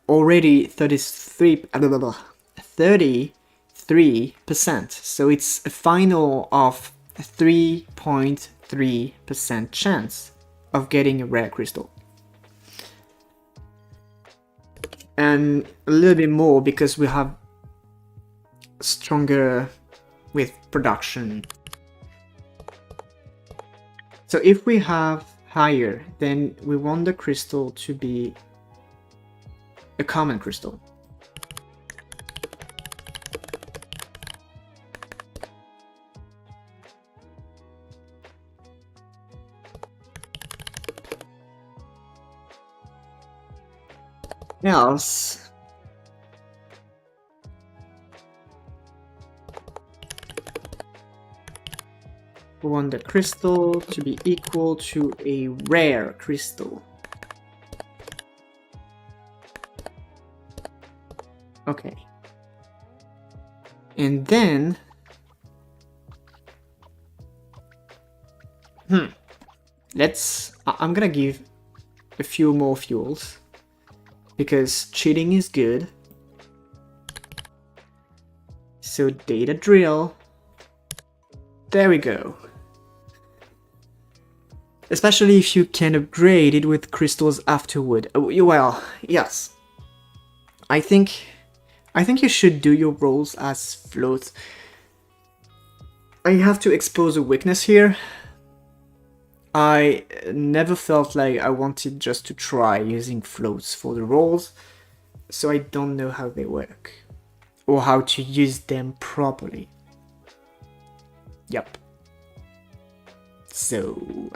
already 33%, so it's a final of 3.3% chance of getting a rare crystal. And a little bit more because we have stronger with production. So if we have higher, then we want the crystal to be a common crystal. Else, we want the crystal to be equal to a rare crystal. Okay. And then, I'm gonna give a few more fuels, because cheating is good. So data drill. There we go. Especially if you can upgrade it with crystals afterward. Well, yes. I think you should do your rolls as floats. I have to expose a weakness here. I never felt like I wanted just to try using floats for the rolls, so I don't know how they work, or how to use them properly. Yep. So...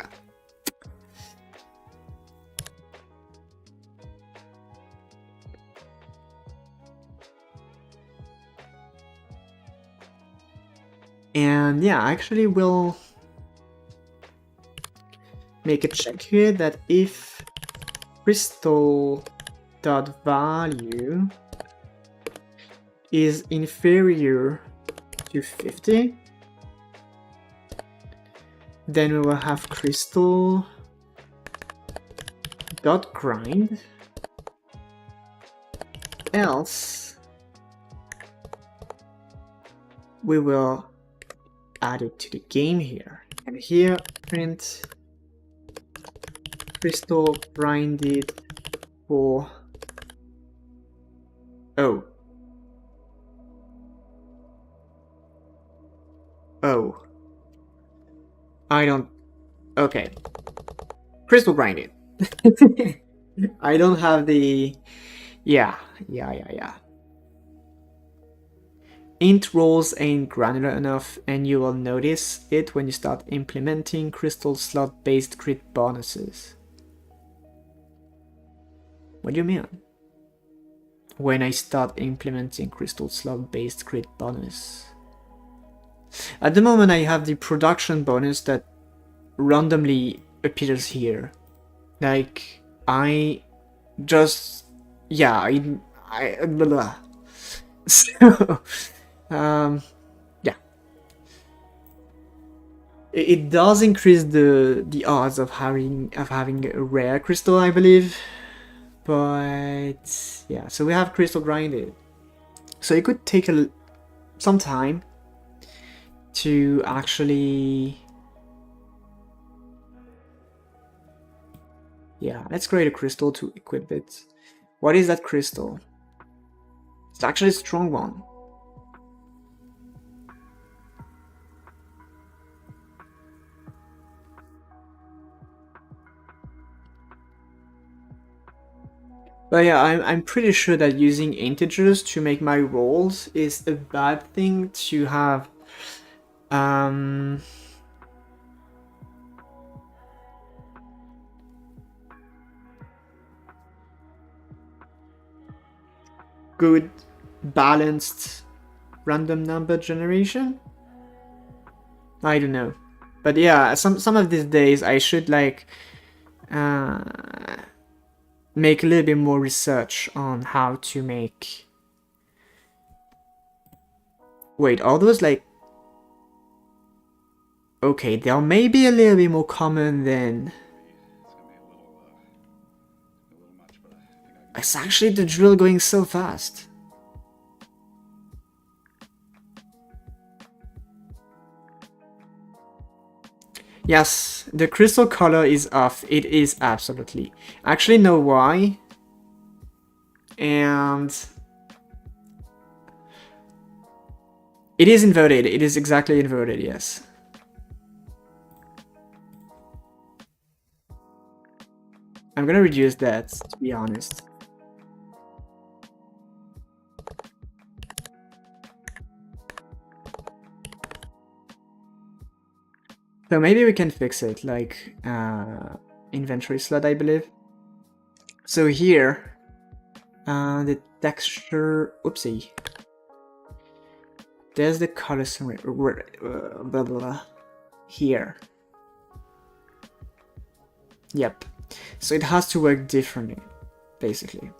and yeah, I actually will make a check here that if crystal dot value is inferior to 50, then we will have crystal dot grind, else we will add it to the game here, and here print crystal grinded for oh I don't, okay, crystal grinded. I don't have the yeah. Int rolls ain't granular enough, and you will notice it when you start implementing crystal slot based crit bonuses. What do you mean? When I start implementing crystal slot based crit bonus. At the moment I have the production bonus that randomly appears here. Like, I just... yeah, I blah, blah. So... yeah. It does increase the odds of having a rare crystal, I believe. But yeah, so we have crystal grinded. So it could take some time to actually... yeah, let's create a crystal to equip it. What is that crystal? It's actually a strong one. But yeah, I'm pretty sure that using integers to make my rolls is a bad thing to have. Good balanced random number generation? I don't know. But yeah, some of these days I should like make a little bit more research on how to make... wait, are those like... okay, they are maybe a little bit more common than... it's actually the drill going so fast. Yes, the crystal color is off. It is absolutely. I actually know why. And it is inverted. It is exactly inverted, yes. I'm gonna reduce that, to be honest. So maybe we can fix it, like inventory slot, I believe. So here, the texture, oopsie. There's the color somewhere, blah, blah, blah, here. Yep. So it has to work differently, basically.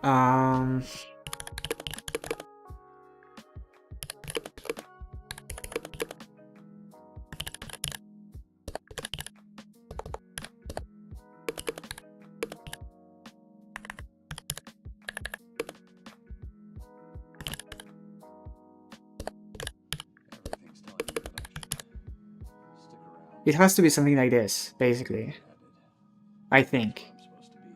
Everything's telling me that I should stick around. It has to be something like this, basically. I think. I'm supposed to be.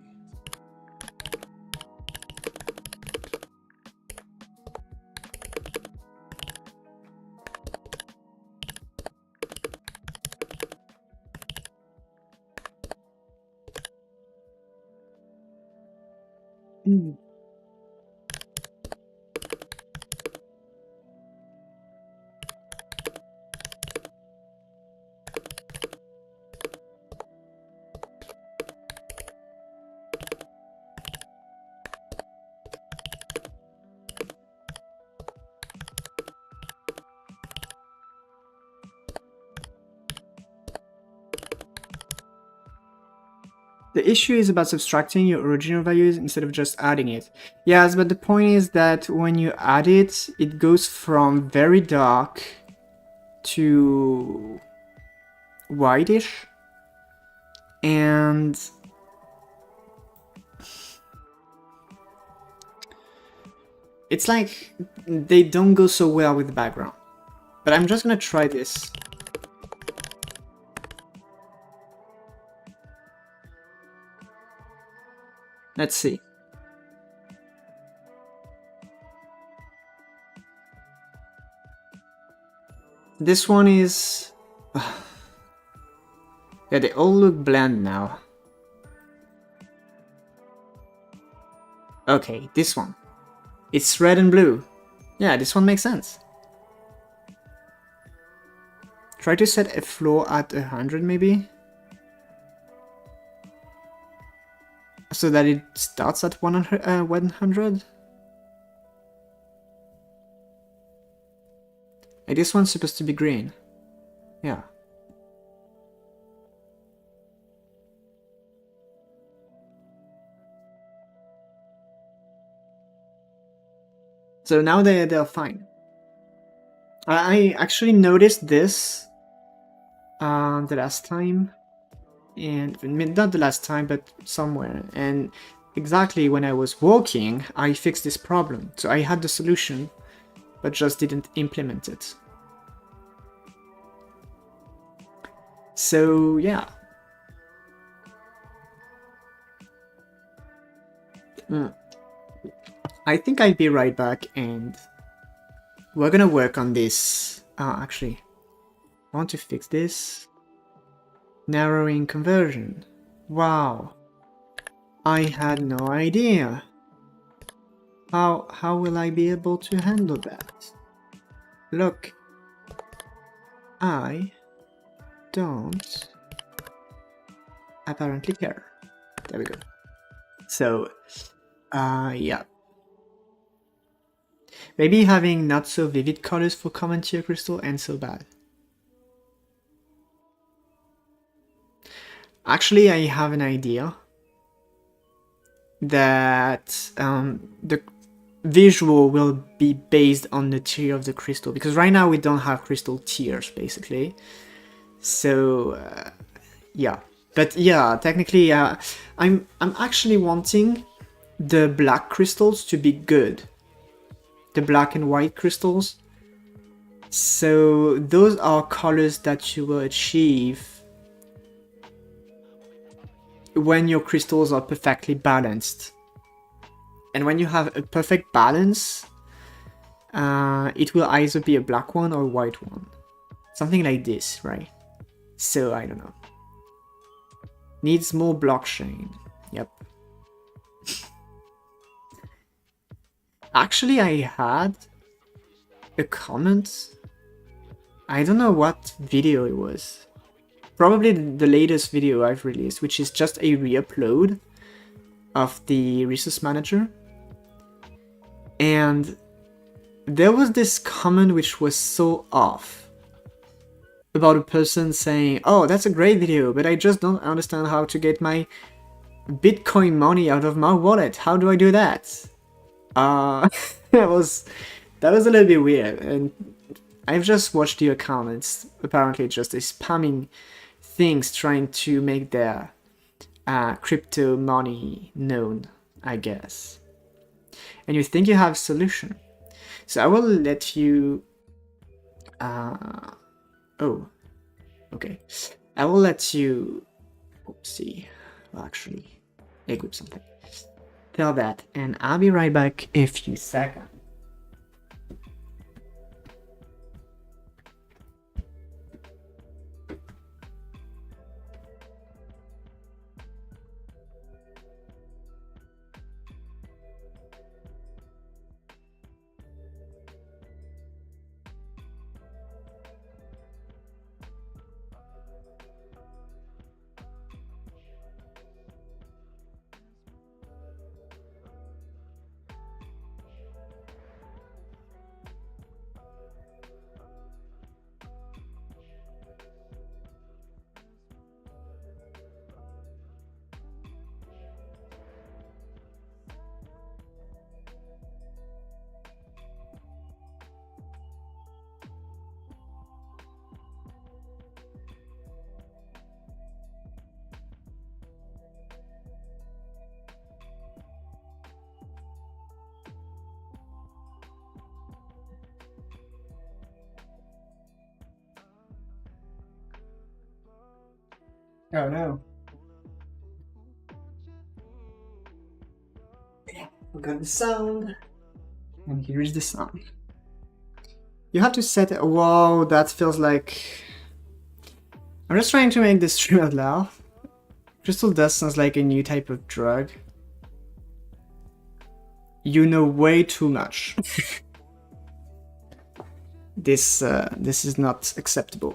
The issue is about subtracting your original values instead of just adding it. Yes, but the point is that when you add it, it goes from very dark to whitish. And it's like they don't go so well with the background. But I'm just gonna try this. Let's see. This one is... yeah, they all look bland now. Okay, this one. It's red and blue. Yeah, this one makes sense. Try to set a floor at 100 maybe? So that it starts at 100? And this one's supposed to be green. Yeah. So now they're fine. I actually noticed this the last time. And not the last time, but somewhere. And exactly when I was walking, I fixed this problem. So I had the solution, but just didn't implement it. So yeah. I think I'll be right back, and we're gonna work on this. Actually, I want to fix this. Narrowing conversion. Wow. I had no idea. How will I be able to handle that? Look. I don't apparently care. There we go. So, yeah. Maybe having not so vivid colors for common tier crystal ain't so bad. Actually, I have an idea that the visual will be based on the tier of the crystal, because right now we don't have crystal tiers basically. So yeah, but yeah, technically I'm actually wanting the black crystals to be good, the black and white crystals. So those are colors that you will achieve when your crystals are perfectly balanced. And when you have a perfect balance, it will either be a black one or a white one. Something like this, right? So, I don't know. Needs more blockchain. Yep. Actually, I had a comment. I don't know what video it was. Probably the latest video I've released, which is just a re-upload of the resource manager. And there was this comment which was so off about a person saying, "Oh, that's a great video, but I just don't understand how to get my Bitcoin money out of my wallet. How do I do that?" that was a little bit weird, and I've just watched the account. It's apparently just a spamming things trying to make their crypto money known, I guess. And you think you have a solution. So I will let you... oh, okay. I will let you... Oopsie. Well, actually, equip something. Tell that, and I'll be right back in a few seconds. Oh no. Yeah, we got the sound. And here is the sound. You have to set it. Whoa, that feels like... I'm just trying to make this stream out loud. Crystal dust sounds like a new type of drug. You know way too much. This is not acceptable.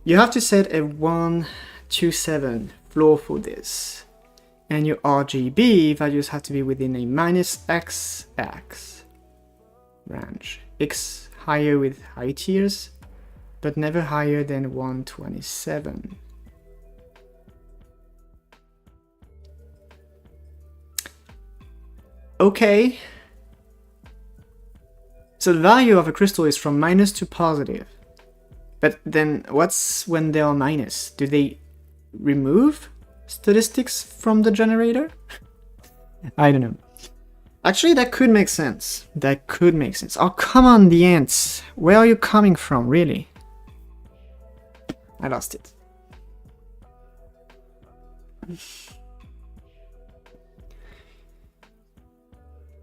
You have to set a 127 floor for this, and your RGB values have to be within a -XX range. X higher with high tiers, but never higher than 127. Okay. So the value of a crystal is from minus to positive. But then what's when they are minus? Do they remove statistics from the generator? I don't know. Actually, that could make sense. That could make sense. Oh, come on, the ants. Where are you coming from, really? I lost it.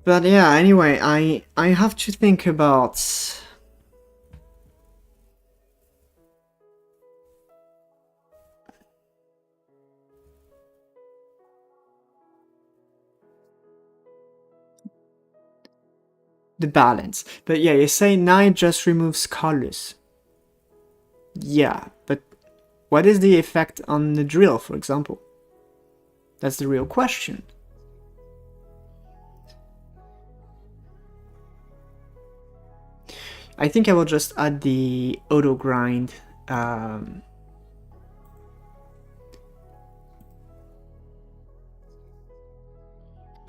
But yeah, anyway, I have to think about... the balance. But yeah, you say night just removes colors. Yeah, but what is the effect on the drill, for example? That's the real question. I think I will just add the auto grind. I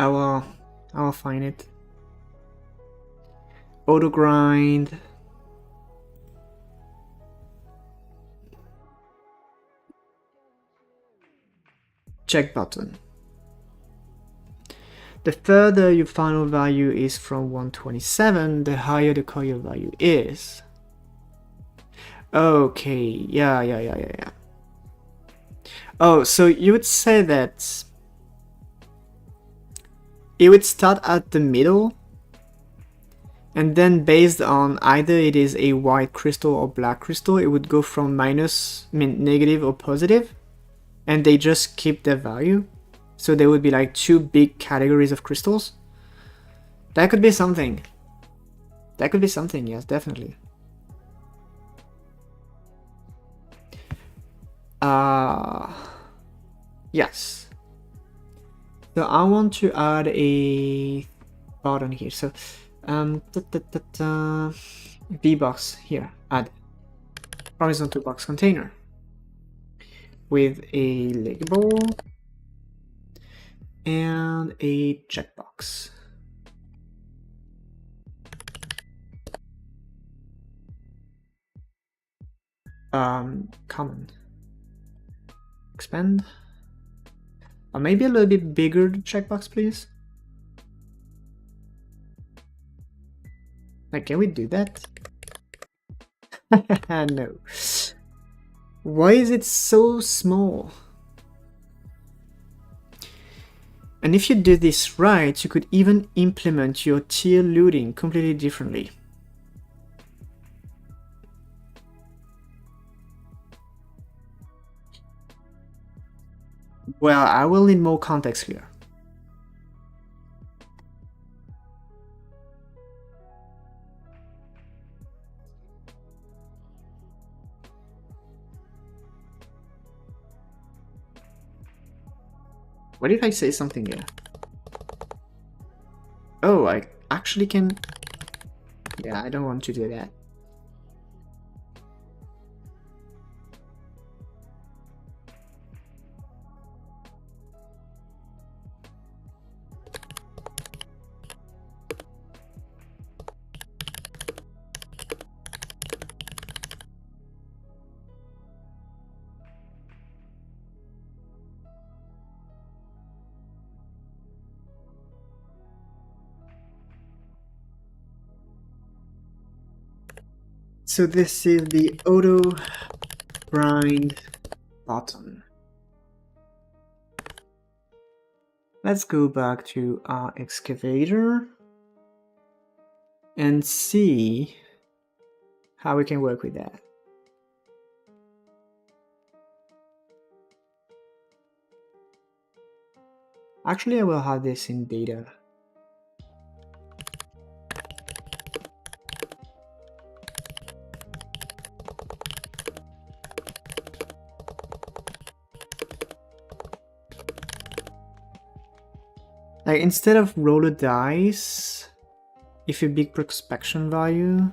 will find it. Auto grind. Check button. The further your final value is from 127, the higher the coil value is. Okay, yeah. Oh, so you would say that it would start at the middle, and then based on either it is a white crystal or black crystal, it would go from negative or positive, and they just keep their value. So there would be like two big categories of crystals. That could be something. That could be something, yes, definitely. Yes. So I want to add a button here. So VBox here, add horizontal box container with a label and a checkbox. Common. Expand. Maybe a little bit bigger the checkbox, please. Like, can we do that? No. Why is it so small? And if you do this right, you could even implement your tier looting completely differently. Well, I will need more context here. What if I say something here? Oh, I actually can... Yeah, I don't want to do that. So this is the auto grind button. Let's go back to our excavator and see how we can work with that. Actually, I will have this in data. Like, instead of roll a dice, if a big prospection value,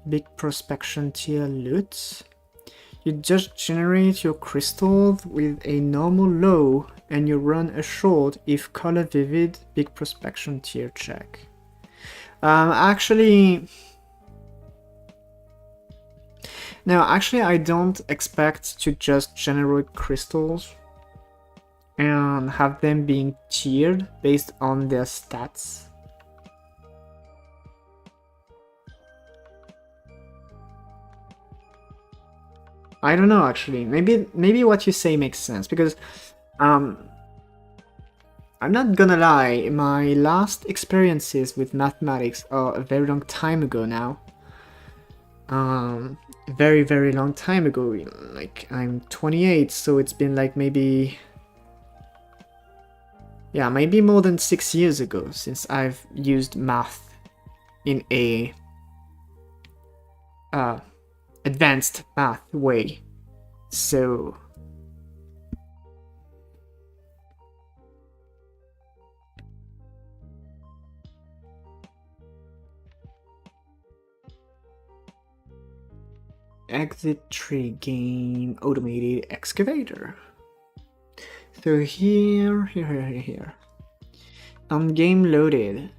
big prospection tier loot, you just generate your crystal with a normal low and you run a short if color vivid big prospection tier check. Actually, I don't expect to just generate crystals and have them being tiered based on their stats. I don't know, actually. Maybe what you say makes sense, because I'm not gonna lie, my last experiences with mathematics are a very long time ago now. Very, very long time ago. Like, I'm 28, so it's been like maybe... Yeah, maybe more than 6 years ago since I've used math in a advanced math way. So exit tree game automated excavator. So here. Game loaded.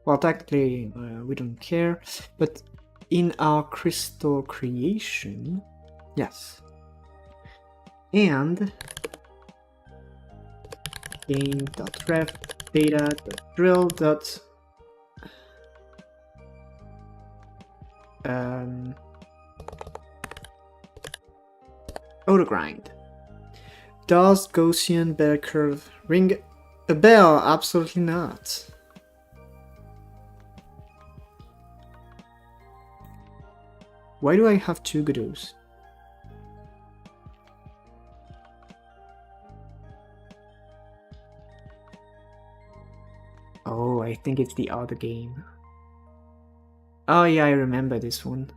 Well, technically, we don't care, but in our crystal creation, yes. And game.ref data.drill. Autogrind. Does Gaussian bell curve ring a bell? Absolutely not. Why do I have two Godots? Oh, I think it's the other game. Oh yeah, I remember this one.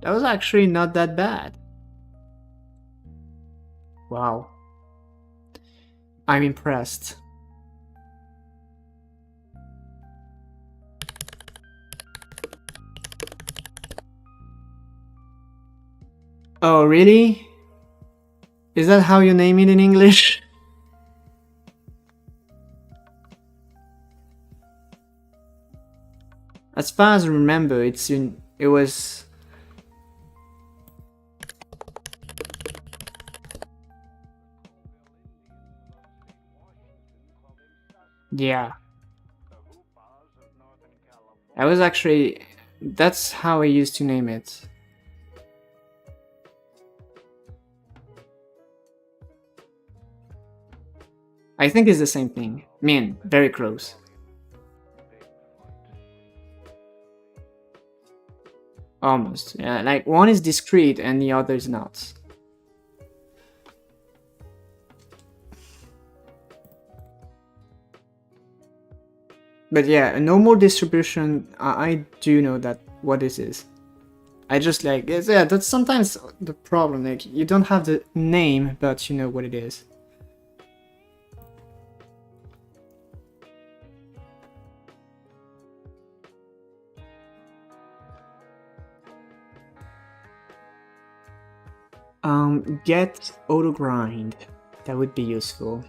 That was actually not that bad. Wow. I'm impressed. Oh, really? Is that how you name it in English? As far as I remember, it was... Yeah. I was actually... That's how I used to name it. I think it's the same thing. I mean, very close. Almost. Yeah, like one is discrete and the other is not. But yeah, a normal distribution, I do know that what this is. I just like, yeah, that's sometimes the problem, like, you don't have the name, but you know what it is. Get auto grind. That would be useful.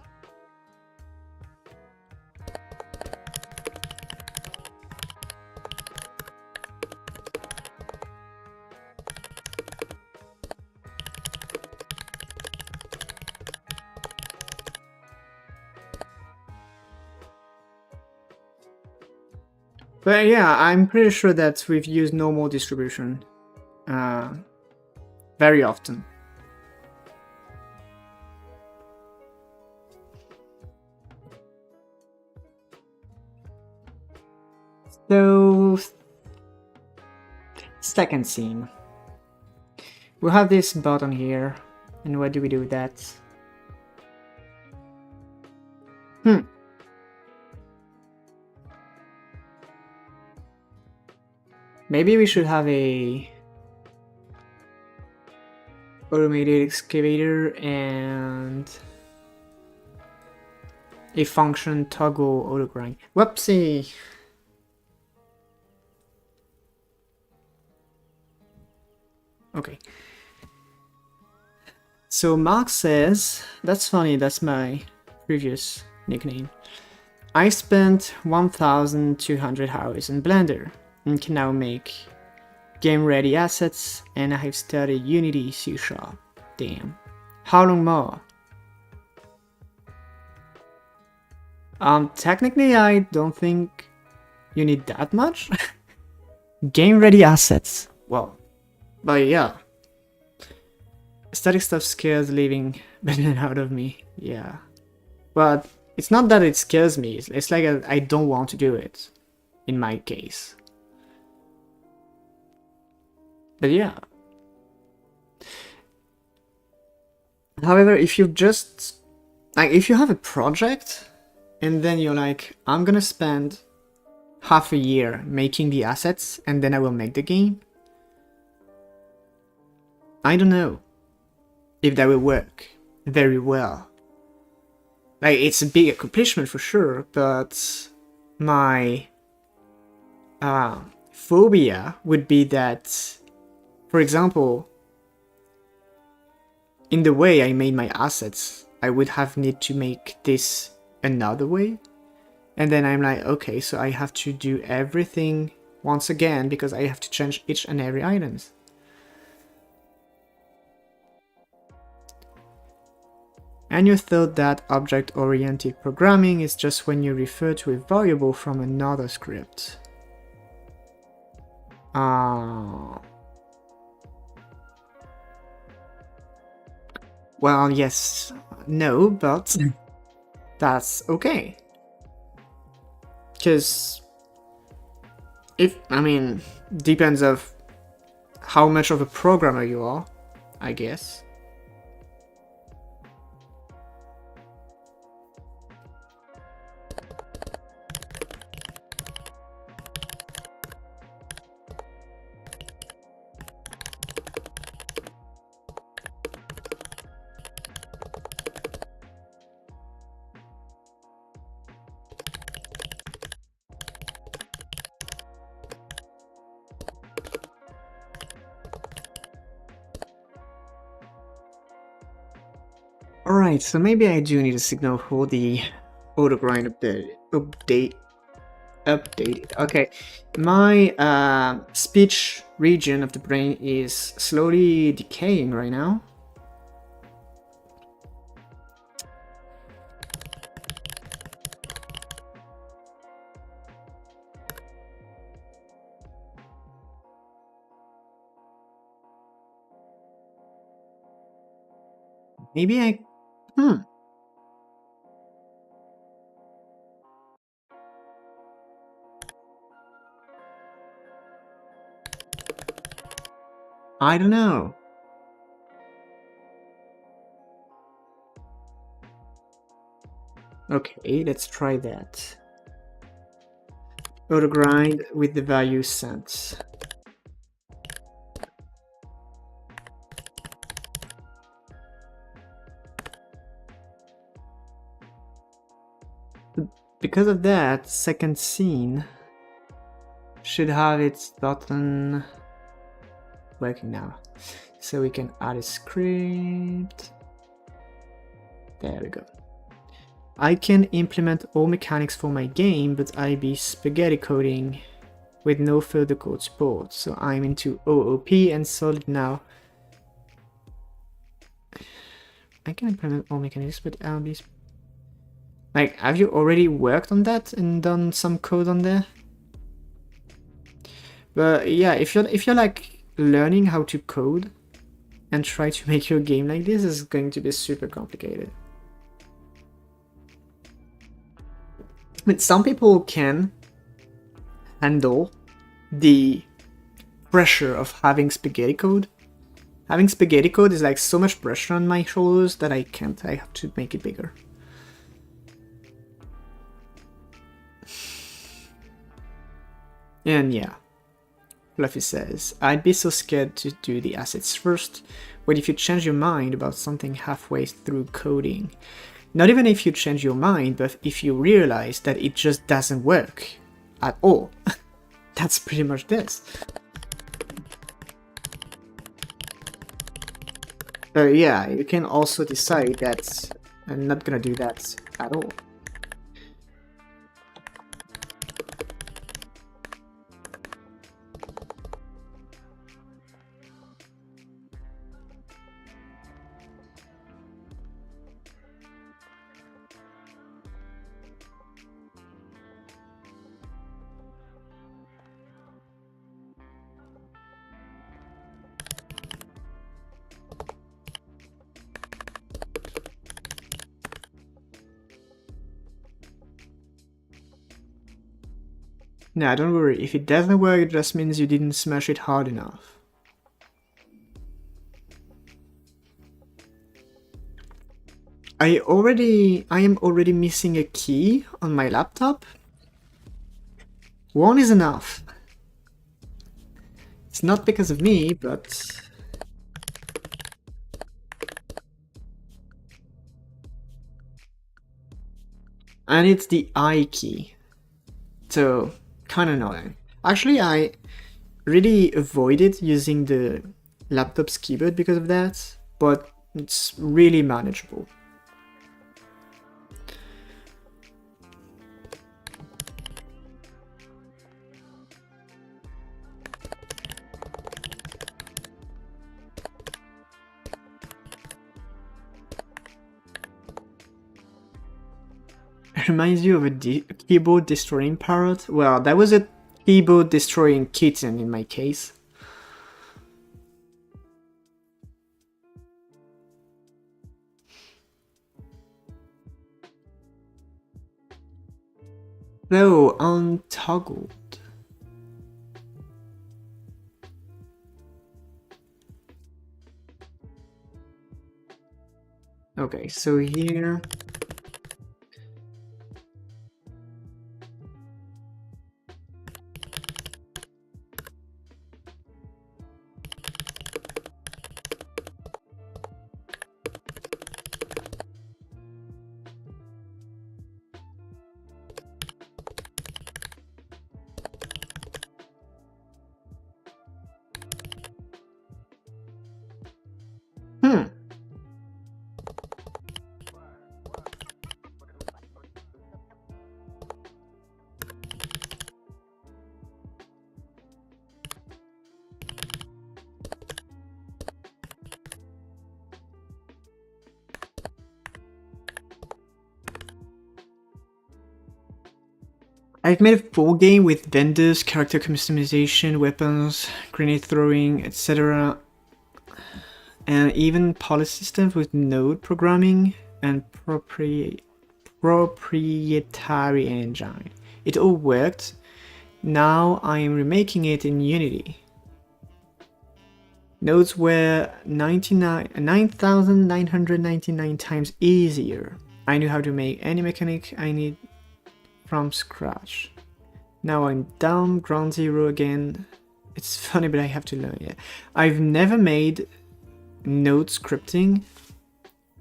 But yeah, I'm pretty sure that we've used normal distribution very often. So, second scene. We'll have this button here, and what do we do with that? Maybe we should have a automated excavator and a function toggle auto grind. Whoopsie! Okay. So Mark says, that's funny, that's my previous nickname. I spent 1,200 hours in Blender and can now make game-ready assets, and I have studied Unity C#. Damn. How long more? Technically I don't think you need that much. Game-ready assets. Well, but yeah. Static stuff scares living better out of me. Yeah. But it's not that it scares me. It's like I don't want to do it. In my case. But yeah. However, if you just... like, if you have a project, and then you're like, I'm gonna spend half a year making the assets, and then I will make the game. I don't know if that will work very well. Like, it's a big accomplishment for sure, but my phobia would be that, for example, in the way I made my assets, I would have need to make this another way. And then I'm like, okay, so I have to do everything once again because I have to change each and every items. And you thought that object-oriented programming is just when you refer to a variable from another script. Well, yes, no, but that's okay. Because I mean, depends of how much of a programmer you are, I guess. Alright, so maybe I do need a signal for the auto grind updated. Okay, my speech region of the brain is slowly decaying right now. Maybe I don't know. Okay, let's try that. Auto grind with the value sent. Because of that, second scene should have its button working now. So we can add a script. There we go. I can implement all mechanics for my game, but I be spaghetti coding with no further code support. So I'm into OOP and solid now. I can implement all mechanics, but I'll be... Like, have you already worked on that and done some code on there? But yeah, if you're like learning how to code and try to make your game like this, is going to be super complicated. But some people can handle the pressure of having spaghetti code. Having spaghetti code is like so much pressure on my shoulders that I can't. I have to make it bigger. And yeah, Fluffy says, I'd be so scared to do the assets first. What if you change your mind about something halfway through coding? Not even if you change your mind, but if you realize that it just doesn't work at all. That's pretty much this. Yeah, you can also decide that I'm not gonna do that at all. Nah, don't worry, if it doesn't work, it just means you didn't smash it hard enough. I am already missing a key on my laptop. One is enough. It's not because of me, but... And it's the I key. So, kinda annoying. Actually, I really avoided using the laptop's keyboard because of that, but it's really manageable. It reminds you of a keyboard destroying parrot? Well, that was a keyboard destroying kitten in my case. So, untoggled. Okay, so here... Hmm. I've made a full game with vendors, character customization, weapons, grenade throwing, etc. And even policy systems with node programming and proprietary engine. It all worked. Now I am remaking it in Unity. Nodes were 9,999 times easier. I knew how to make any mechanic I need from scratch. Now I'm down ground zero again. It's funny, but I have to learn it. I've never made node scripting,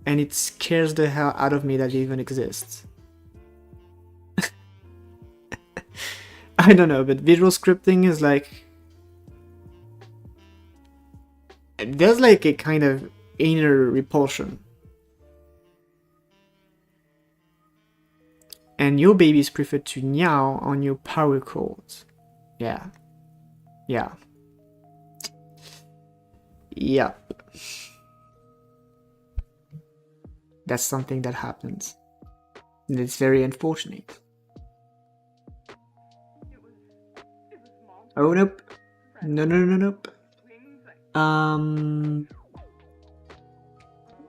and it scares the hell out of me that it even exists. I don't know, but visual scripting is like... there's like a kind of inner repulsion. And your babies prefer to meow on your power chords. Yeah. Yeah. Yep. That's something that happens. And it's very unfortunate. Oh, nope. No, no, no, nope.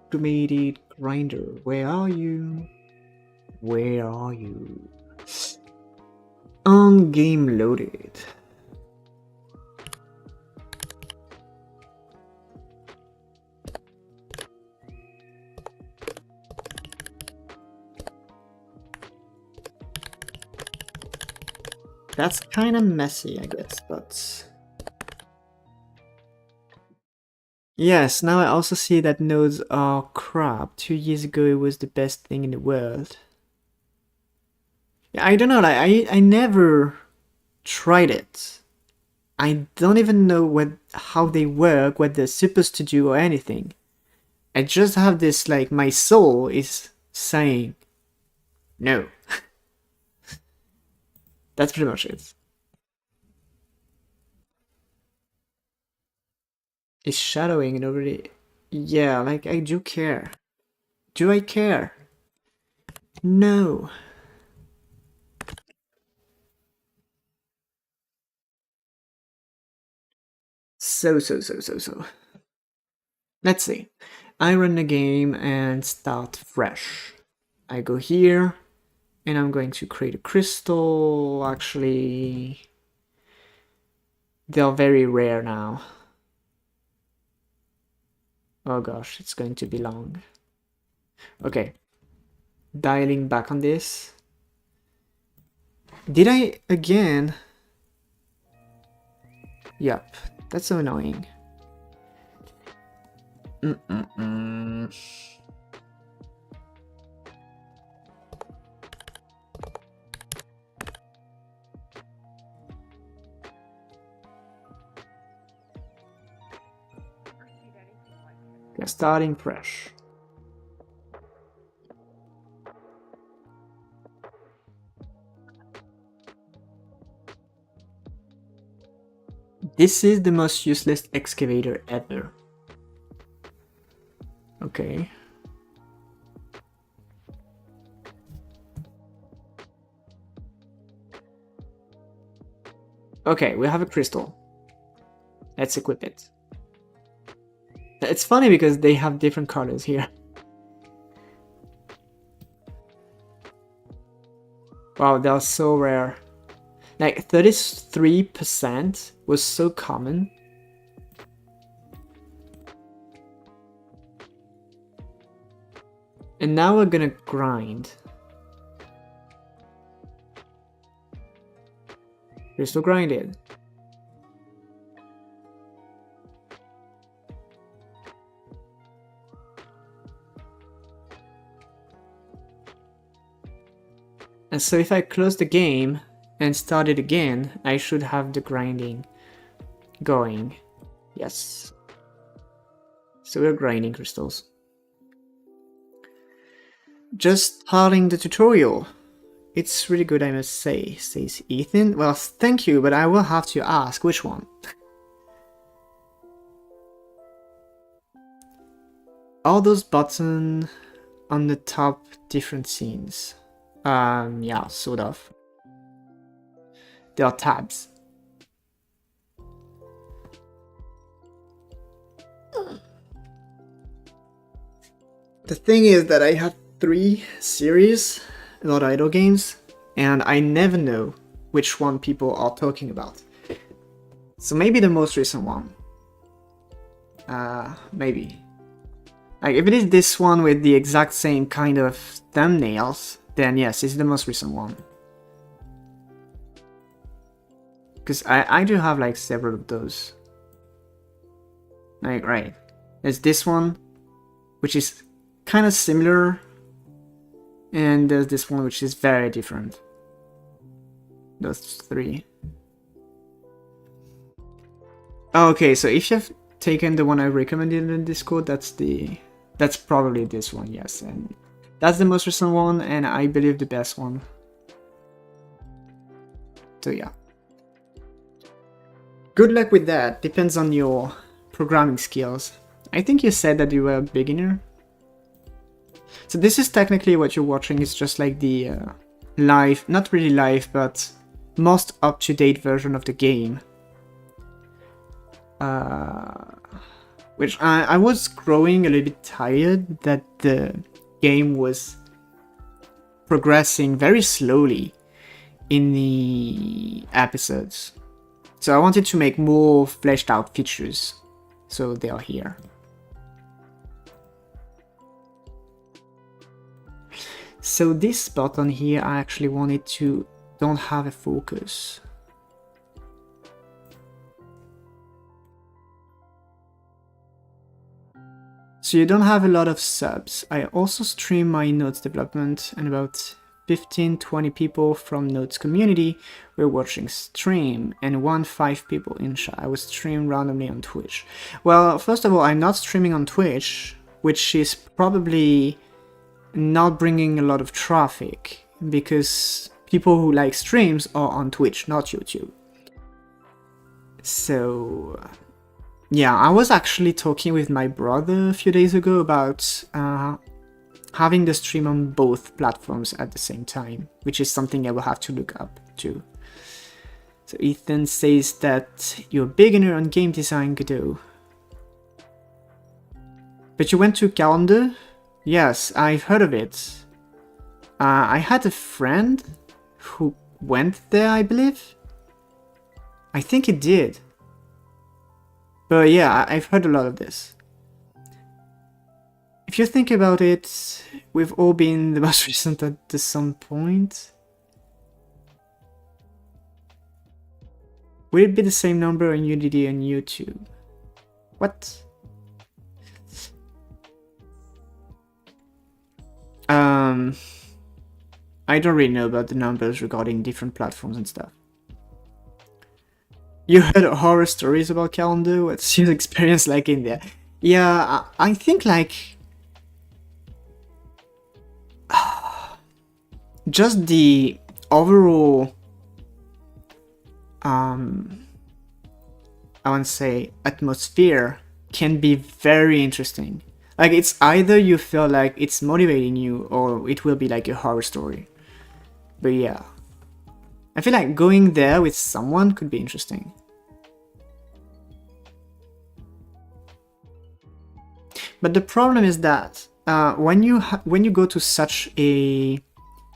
Automated grinder. Where are you? Where are you? On game loaded. That's kind of messy, I guess, but... yes, now I also see that nodes are crap. 2 years ago it was the best thing in the world. Yeah, I don't know, like, I never tried it. I don't even know how they work, what they're supposed to do or anything. I just have this, like, my soul is saying no. That's pretty much it. It's shadowing and already... yeah, like, I do care. Do I care? No. So. Let's see. I run the game and start fresh. I go here, and I'm going to create a crystal. Actually, they're very rare now. Oh gosh, it's going to be long. Okay. Dialing back on this. Did I again? Yep, that's so annoying. Okay, starting fresh. This is the most useless excavator ever. Okay. Okay, we have a crystal. Let's equip it. It's funny because they have different colors here. Wow, they are so rare. Like 33% was so common. And now we're gonna grind. We're still grinding. And so if I close the game and start it again, I should have the grinding going. Yes. So we're grinding crystals. Just starting the tutorial. It's really good, I must say, says Ethan. Well, thank you, but I will have to ask which one. All those buttons on the top, different scenes. Yeah, sort of. They are tabs. The thing is that I have 3 series, not idle games, and I never know which one people are talking about. So maybe the most recent one. Maybe. Like, if it is this one with the exact same kind of thumbnails, then yes, it's the most recent one. Because I do have like several of those. Like, right. There's this one, which is kind of similar, and there's this one which is very different. Those 3. Okay, so if you've taken the one I recommended in Discord, that's probably this one, yes, and that's the most recent one, and I believe the best one. So yeah. Good luck with that, depends on your programming skills. I think you said that you were a beginner. So this is technically what you're watching, it's just like the live, not really live, but most up-to-date version of the game. Which I was growing a little bit tired that the game was progressing very slowly in the episodes. So I wanted to make more fleshed out features, so they are here. So this button here, I actually wanted to don't have a focus. So you don't have a lot of subs. I also stream my nodes development, and about 15-20 people from nodes community were watching stream, and 1-5 people in chat. I was streaming randomly on Twitch. Well, first of all, I'm not streaming on Twitch, which is probably not bringing a lot of traffic, because people who like streams are on Twitch, not YouTube. So yeah, I was actually talking with my brother a few days ago about having the stream on both platforms at the same time, which is something I will have to look up too. So Ethan says that you're a beginner on game design, Godot. But you went to Calendar? Yes, I've heard of it. I had a friend who went there, I believe. I think he did. But yeah, I've heard a lot of this. If you think about it, we've all been the most recent at some point. Will it be the same number on Unity and YouTube? What? I don't really know about the numbers regarding different platforms and stuff. You heard horror stories about Calendar? What's your experience like in there? Yeah, I think like just the overall I want to say atmosphere can be very interesting. Like, it's either you feel like it's motivating you, or it will be like a horror story. But yeah, I feel like going there with someone could be interesting. But the problem is that when you go to such a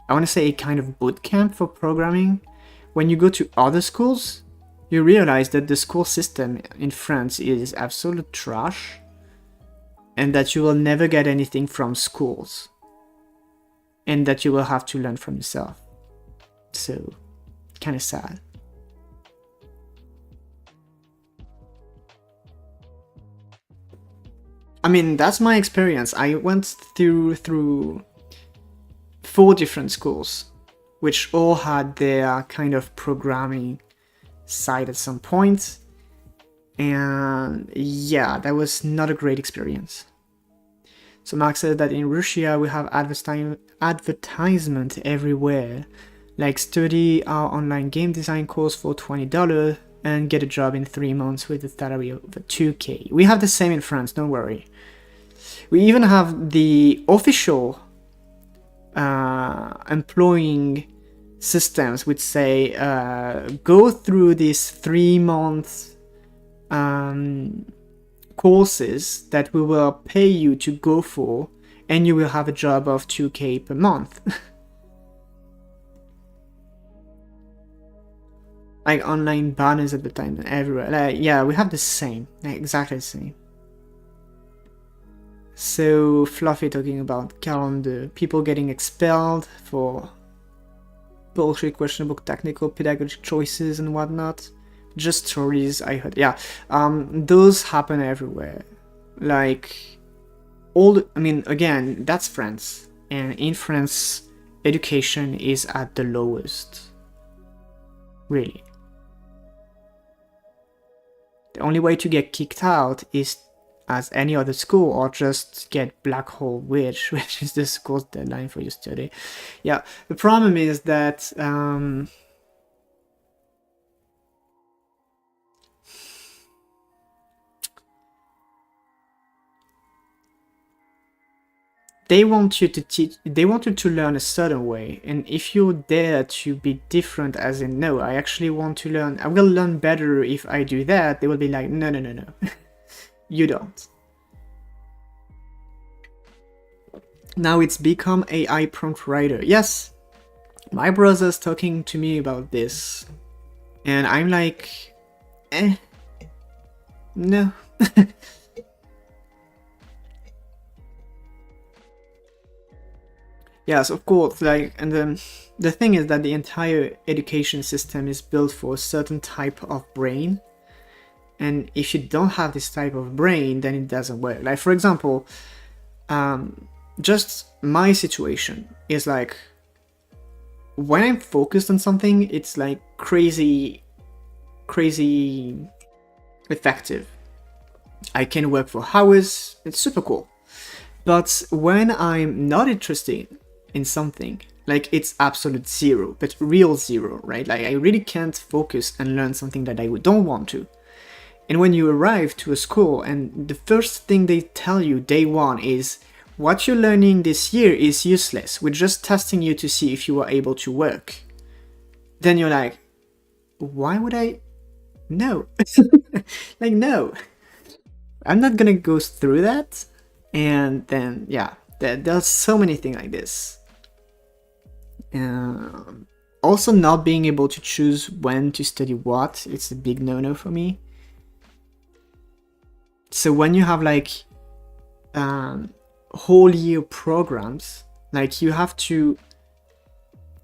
I want to say a kind of boot camp for programming. When you go to other schools, you realize that the school system in France is absolute trash and that you will never get anything from schools and that you will have to learn from yourself. So, kind of sad. I mean, that's my experience. I went through 4 different schools, which all had their kind of programming side at some point. And yeah, that was not a great experience. So Mark said that in Russia we have advertisement everywhere, like study our online game design course for $20 and get a job in 3 months with a salary of $2K. We have the same in France, don't worry. We even have the official employing systems which say go through these 3-month courses that we will pay you to go for, and you will have a job of $2K per month. Like online banners at the time everywhere. Like, yeah, we have the same, like, exactly the same. So Fluffy talking about calendar, people getting expelled for bullshit, questionable technical pedagogic choices and whatnot. Just stories I heard. Yeah, those happen everywhere. Like, I mean, again, that's France. And in France, education is at the lowest. Really. The only way to get kicked out is as any other school, or just get black hole which is the school's deadline for your study. Yeah, the problem is that they want you to teach, they want you to learn a certain way, and if you dare to be different, as in, no, I actually want to learn, I will learn better if I do that, they will be like, no, you don't. Now it's become AI prompt writer. Yes, my brother's talking to me about this, and I'm like, no. Yes, of course, like, and the thing is that the entire education system is built for a certain type of brain, and if you don't have this type of brain, then it doesn't work. Like, for example, just my situation is like, when I'm focused on something, it's like crazy effective. I can work for hours, it's super cool. But when I'm not interested in something, like, it's absolute zero, but real zero, right? Like, I really can't focus and learn something that I don't want to. And when you arrive to a school and the first thing they tell you day one is, what you're learning this year is useless, we're just testing you to see if you are able to work. Then you're like, why would I? No. Like, no. I'm not gonna go through that. And then, yeah, there's so many things like this. Also, not being able to choose when to study what, it's a big no-no for me. So when you have like whole year programs, like, you have to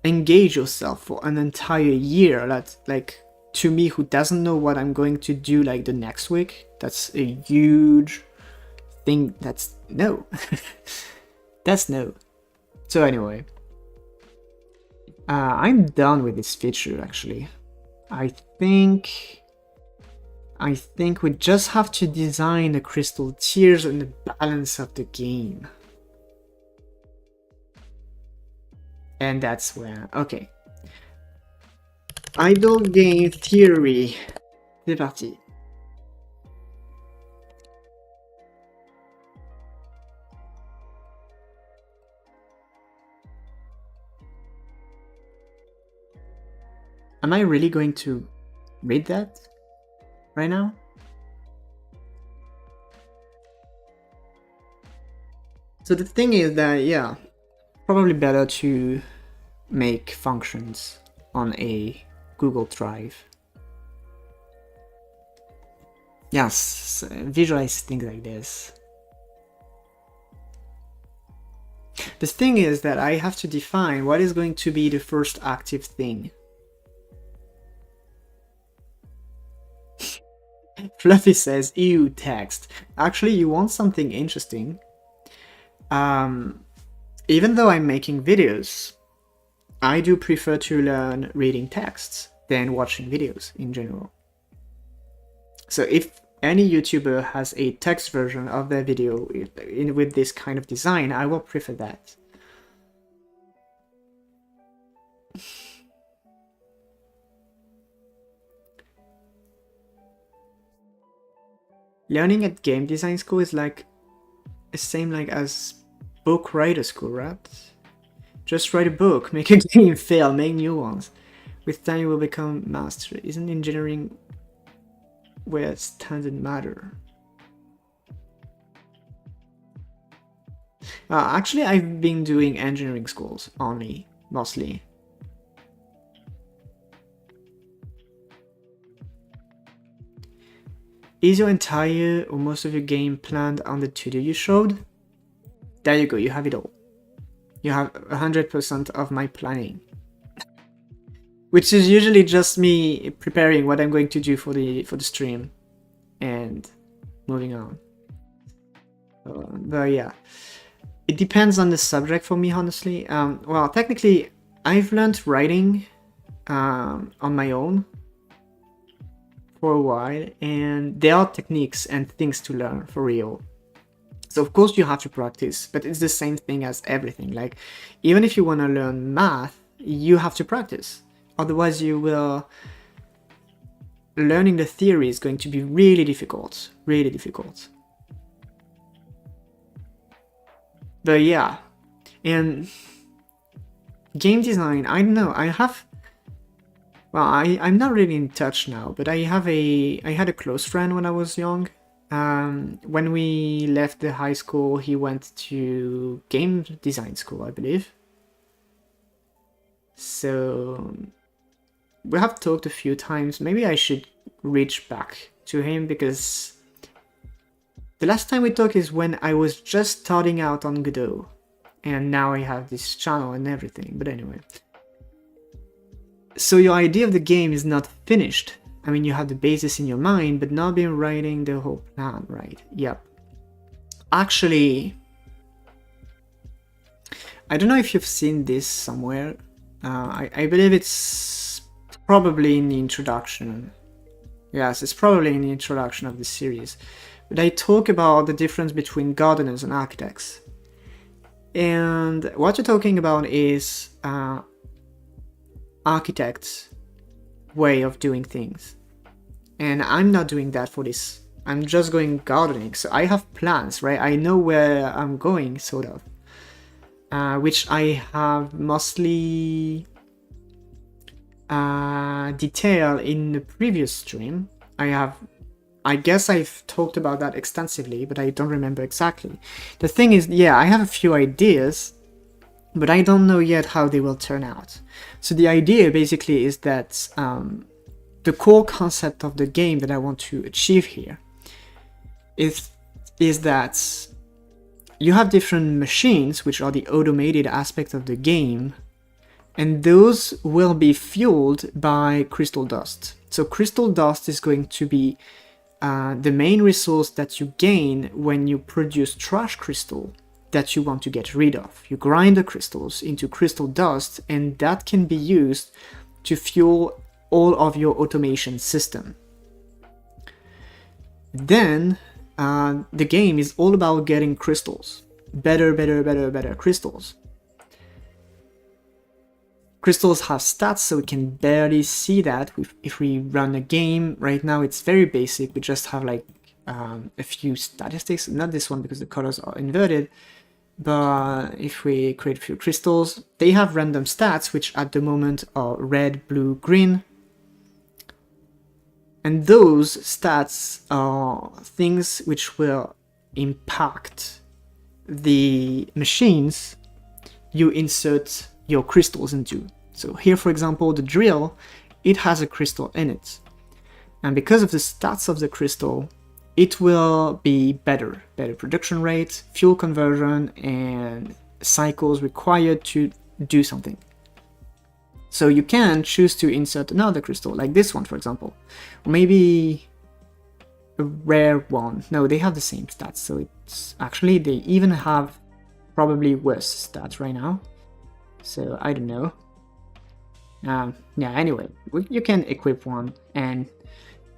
engage yourself for an entire year. That's like, to me, who doesn't know what I'm going to do like the next week, that's a huge thing. That's no. That's no. So anyway, I'm done with this feature actually. I think we just have to design the crystal tiers and the balance of the game. And that's where, okay. Idle game theory. C'est parti. Am I really going to read that right now? So the thing is that, yeah, probably better to make functions on a Google Drive. Yes, visualize things like this. The thing is that I have to define what is going to be the first active thing. Fluffy says, ew, text. Actually, you want something interesting. Even though I'm making videos, I do prefer to learn reading texts than watching videos in general. So if any YouTuber has a text version of their video with this kind of design, I will prefer that. Learning at game design school is like the same like as book writer school, right? Just write a book, make a game, fail, make new ones. With time you will become master. Isn't engineering where standard matter? Actually, I've been doing engineering schools only, mostly. Is your entire or most of your game planned on the to-do you showed? There you go, you have it all. You have 100% of my planning. Which is usually just me preparing what I'm going to do for the stream and moving on. But yeah, it depends on the subject for me, honestly. Well, technically, I've learned writing on my own for a while, and there are techniques and things to learn for real. So of course you have to practice, but it's the same thing as everything. Like, even if you want to learn math, you have to practice. Otherwise you will... Learning the theory is going to be really difficult. Really difficult. But yeah. And game design, I don't know, I have... Well, I'm not really in touch now, but I had a close friend when I was young. When we left the high school, he went to game design school, I believe. So we have talked a few times. Maybe I should reach back to him, because the last time we talked is when I was just starting out on Godot, and now I have this channel and everything. But anyway. So your idea of the game is not finished. I mean, you have the basis in your mind, but not been writing the whole plan, right? Yep. Actually, I don't know if you've seen this somewhere. I believe it's probably in the introduction. Yes, it's probably in the introduction of the series. But I talk about the difference between gardeners and architects. And what you're talking about is architect's way of doing things, and I'm not doing that for this. I'm just going gardening, so I have plans, right? I know where I'm going, sort of, which I have mostly detailed in the previous stream. I guess I've talked about that extensively, but I don't remember exactly. The thing is, yeah, I have a few ideas, but I don't know yet how they will turn out. So the idea basically is that the core concept of the game that I want to achieve here is that you have different machines, which are the automated aspect of the game, and those will be fueled by crystal dust. So crystal dust is going to be the main resource that you gain when you produce trash crystal that you want to get rid of. You grind the crystals into crystal dust, and that can be used to fuel all of your automation system. Then the game is all about getting crystals. Better crystals. Crystals have stats, so we can barely see that if we run a game. Right now it's very basic, we just have like a few statistics, not this one because the colors are inverted. But if we create a few crystals, they have random stats, which at the moment are red, blue, green. And those stats are things which will impact the machines you insert your crystals into. So here, for example, the drill, it has a crystal in it. And because of the stats of the crystal, it will be better production rate, fuel conversion, and cycles required to do something. So you can choose to insert another crystal, like this one, for example. Or maybe a rare one. No, they have the same stats, so it's actually, they even have probably worse stats right now. So I don't know. Yeah, anyway, you can equip one, and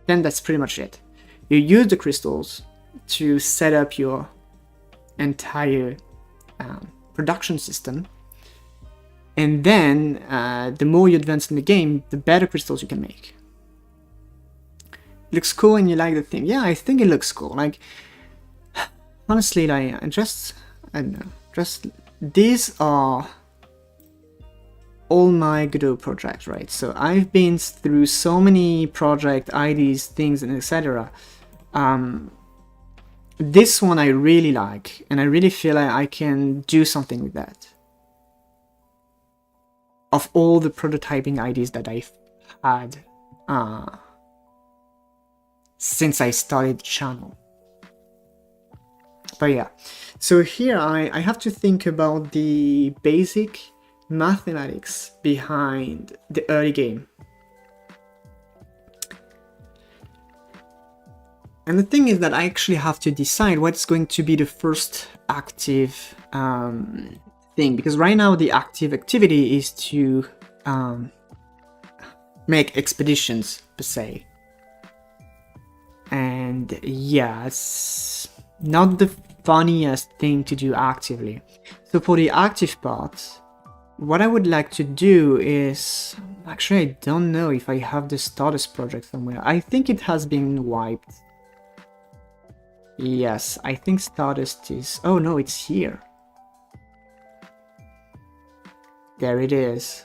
then that's pretty much it. You use the crystals to set up your entire production system, and then the more you advance in the game, the better crystals you can make. It looks cool and you like the theme. Yeah, I think it looks cool. Like, honestly, like, I don't know, just these are all my Godot projects, right? So I've been through so many project IDs, things, and etc. This one I really like, and I really feel like I can do something with that. Of all the prototyping IDs that I've had since I started the channel. But yeah, so here I have to think about the basic mathematics behind the early game. And the thing is that I actually have to decide what's going to be the first active thing, because right now the active activity is to make expeditions per se. And yeah, it's not the funniest thing to do actively. So for the active part, what I would like to do is, actually I don't know if I have the Stardust project somewhere. I think it has been wiped. Yes, I think Stardust is, oh no, it's here. There it is.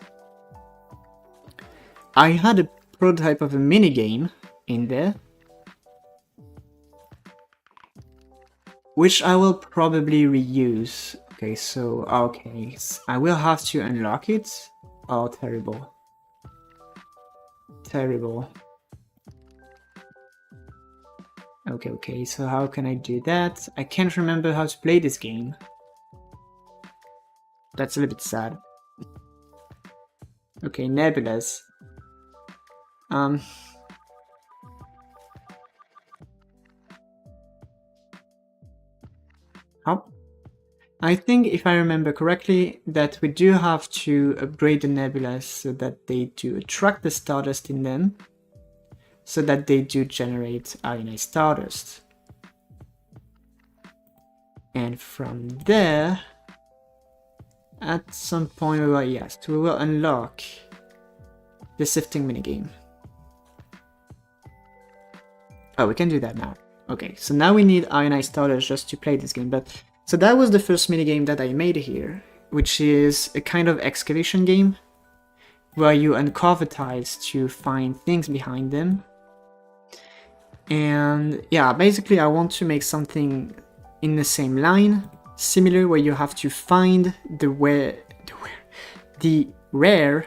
I had a prototype of a minigame in there, which I will probably reuse. Okay, so, okay, I will have to unlock it. Oh, terrible. Terrible. Okay, so how can I do that? I can't remember how to play this game. That's a little bit sad. Okay, nebulas. How? I think, if I remember correctly, that we do have to upgrade the nebulas so that they do attract the stardust in them, so that they do generate ionized stardust. And from there, at some point, we will unlock the sifting minigame. Oh, we can do that now. Okay, so now we need ionized stardust just to play this game. But so that was the first minigame that I made here, which is a kind of excavation game where you uncover tiles to find things behind them. And yeah, basically I want to make something in the same line, similar, where you have to find the rare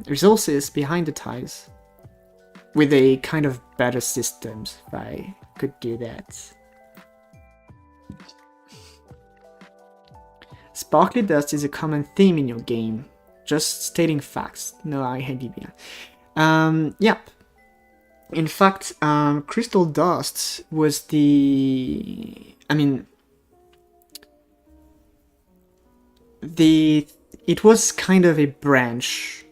resources behind the tiles with a kind of better systems, if I could do that. Sparkly dust is a common theme in your game. Just stating facts. No, I hate DBA. Yep. In fact, crystal dust was the... it was kind of a branch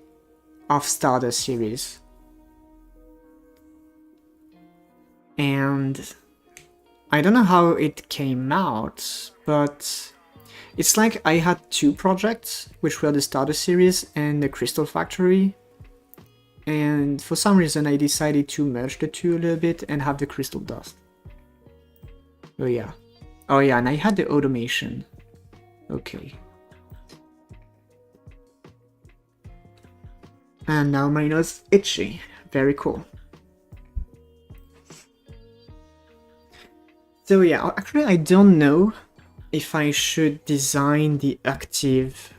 of Stardust series. And I don't know how it came out, but it's like I had two projects, which were the Stardust series and the Crystal Factory. And for some reason I decided to merge the two a little bit and have the crystal dust. Oh yeah, and I had the automation. Okay. And now my nose itchy. Very cool. So yeah, actually I don't know if I should design the active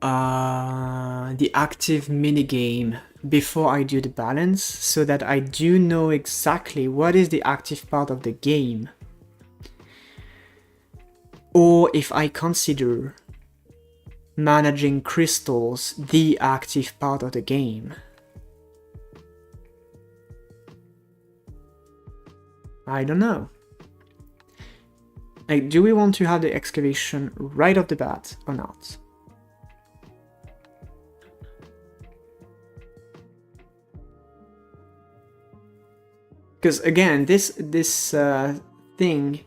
the active minigame before I do the balance, so that I do know exactly what is the active part of the game. Or if I consider managing crystals the active part of the game. I don't know. Like, do we want to have the excavation right off the bat or not? Because again, this thing,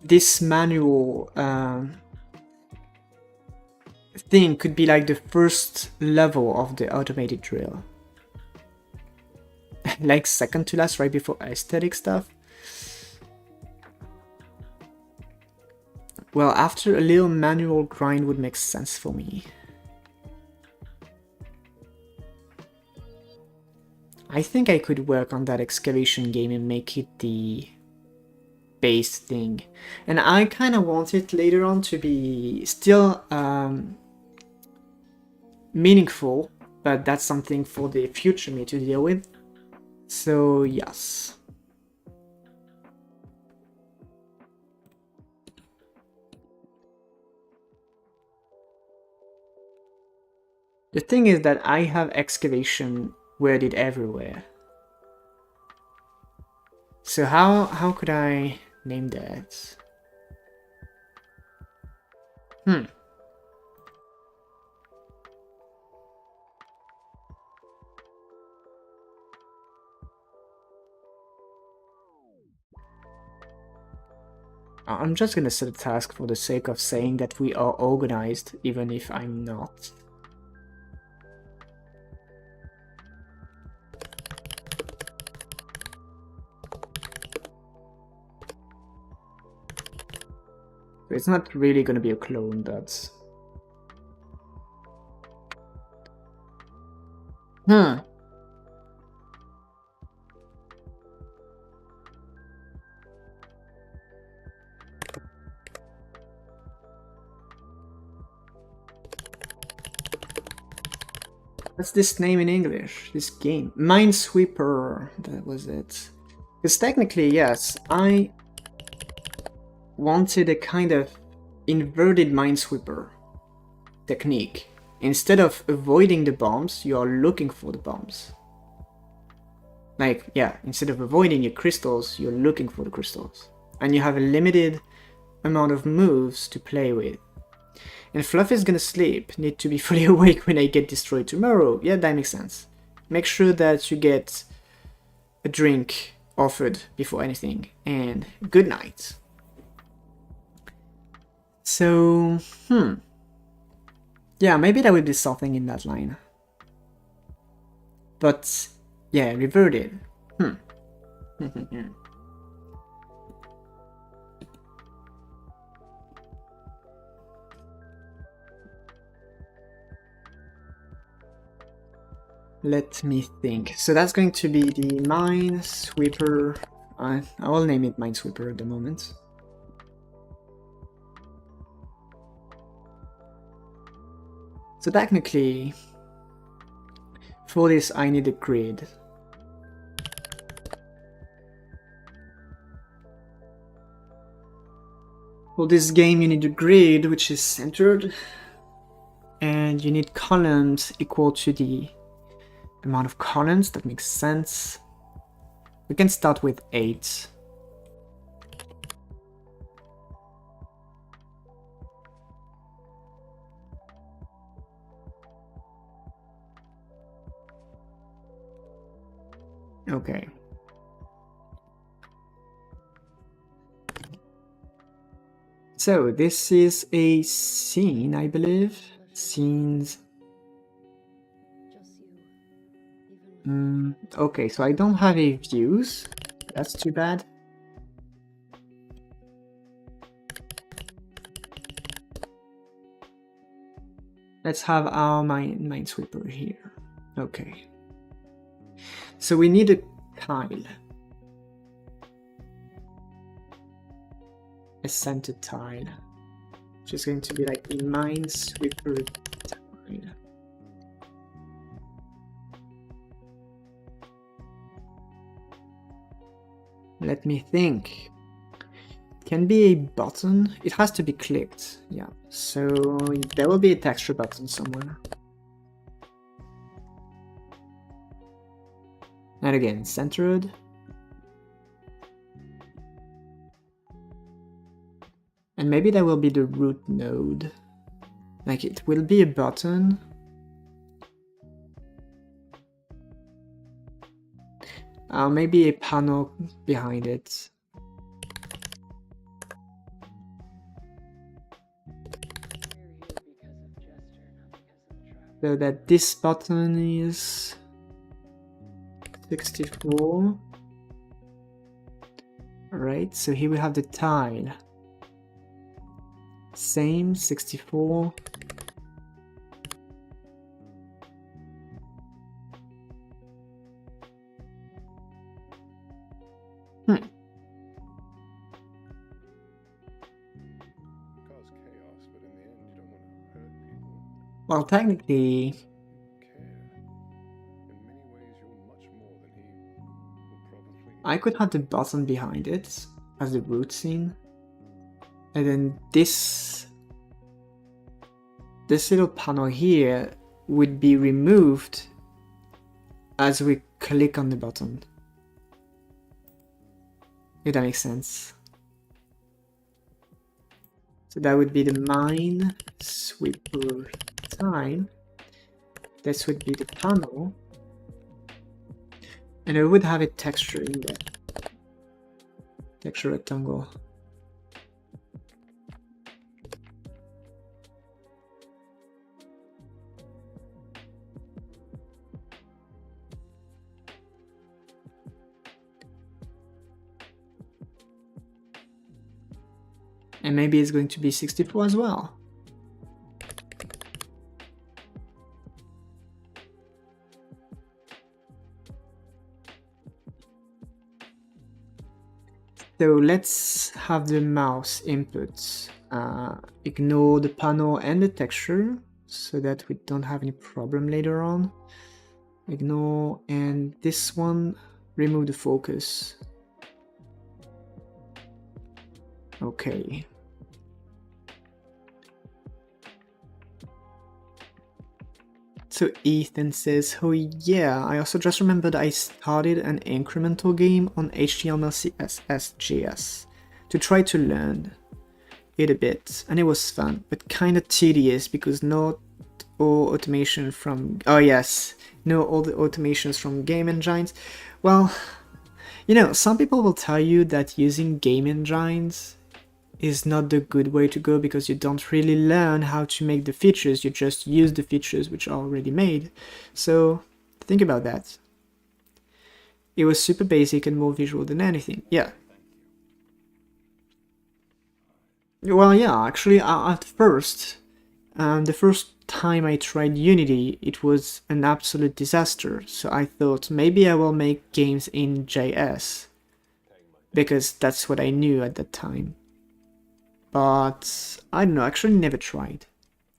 this manual thing could be like the first level of the automated drill. Like second to last, right before aesthetic stuff. Well, after a little manual grind would make sense for me. I think I could work on that excavation game and make it the base thing. And I kind of want it later on to be still meaningful, but that's something for the future me to deal with. So yes. The thing is that I have excavation worded everywhere. So how could I name that? I'm just gonna set a task for the sake of saying that we are organized, even if I'm not. It's not really gonna be a clone, but... What's this name in English? This game? Minesweeper. That was it. Because technically, yes, I wanted a kind of inverted Minesweeper technique. Instead of avoiding the bombs, you are looking for the bombs. Like, yeah, instead of avoiding your crystals, you're looking for the crystals. And you have a limited amount of moves to play with. And Fluffy's gonna sleep, need to be fully awake when I get destroyed tomorrow. Yeah, that makes sense. Make sure that you get a drink offered before anything. And good night. So, yeah, maybe that would be something in that line. But, yeah, reverted. Let me think. So that's going to be the Minesweeper. I will name it Minesweeper at the moment. So technically, for this I need a grid. For this game you need a grid which is centered, and you need columns equal to the amount of columns. That makes sense. We can start with 8. Okay. So this is a scene, I believe. Scenes. Okay, so I don't have a views. That's too bad. Let's have our Minesweeper here. Okay. So we need a tile. A centered tile. which is going to be like Minesweeper tile. Let me think. It can be a button. It has to be clicked. Yeah. So there will be a texture button somewhere. And again, centered. And maybe that will be the root node. Like it will be a button. Maybe a panel behind it. So that this button is 64. Alright, so here we have the tile. Same, 64. Cause chaos, but in the end, you don't want to hurt people. Well, technically, Care. In many ways, you're much more than he will probably. I could have the button behind it as the root scene. And then this little panel here would be removed as we click on the button. If that makes sense. So that would be the Minesweeper tile. This would be the panel. And it would have a texture in there. Texture rectangle. And maybe it's going to be 64 as well. So let's have the mouse inputs. Ignore the panel and the texture so that we don't have any problem later on. Ignore, and this one, remove the focus. Okay. So Ethan says, oh yeah, I also just remembered I started an incremental game on HTML, CSS, JS to try to learn it a bit, and it was fun, but kind of tedious because not all automation from, oh yes, no all the automations from game engines. Well, you know, some people will tell you that using game engines is not the good way to go because you don't really learn how to make the features, you just use the features which are already made. So think about that. It was super basic and more visual than anything. Yeah. Well, yeah, actually at first, the first time I tried Unity, it was an absolute disaster. So I thought maybe I will make games in JS because that's what I knew at that time. But I don't know, actually never tried.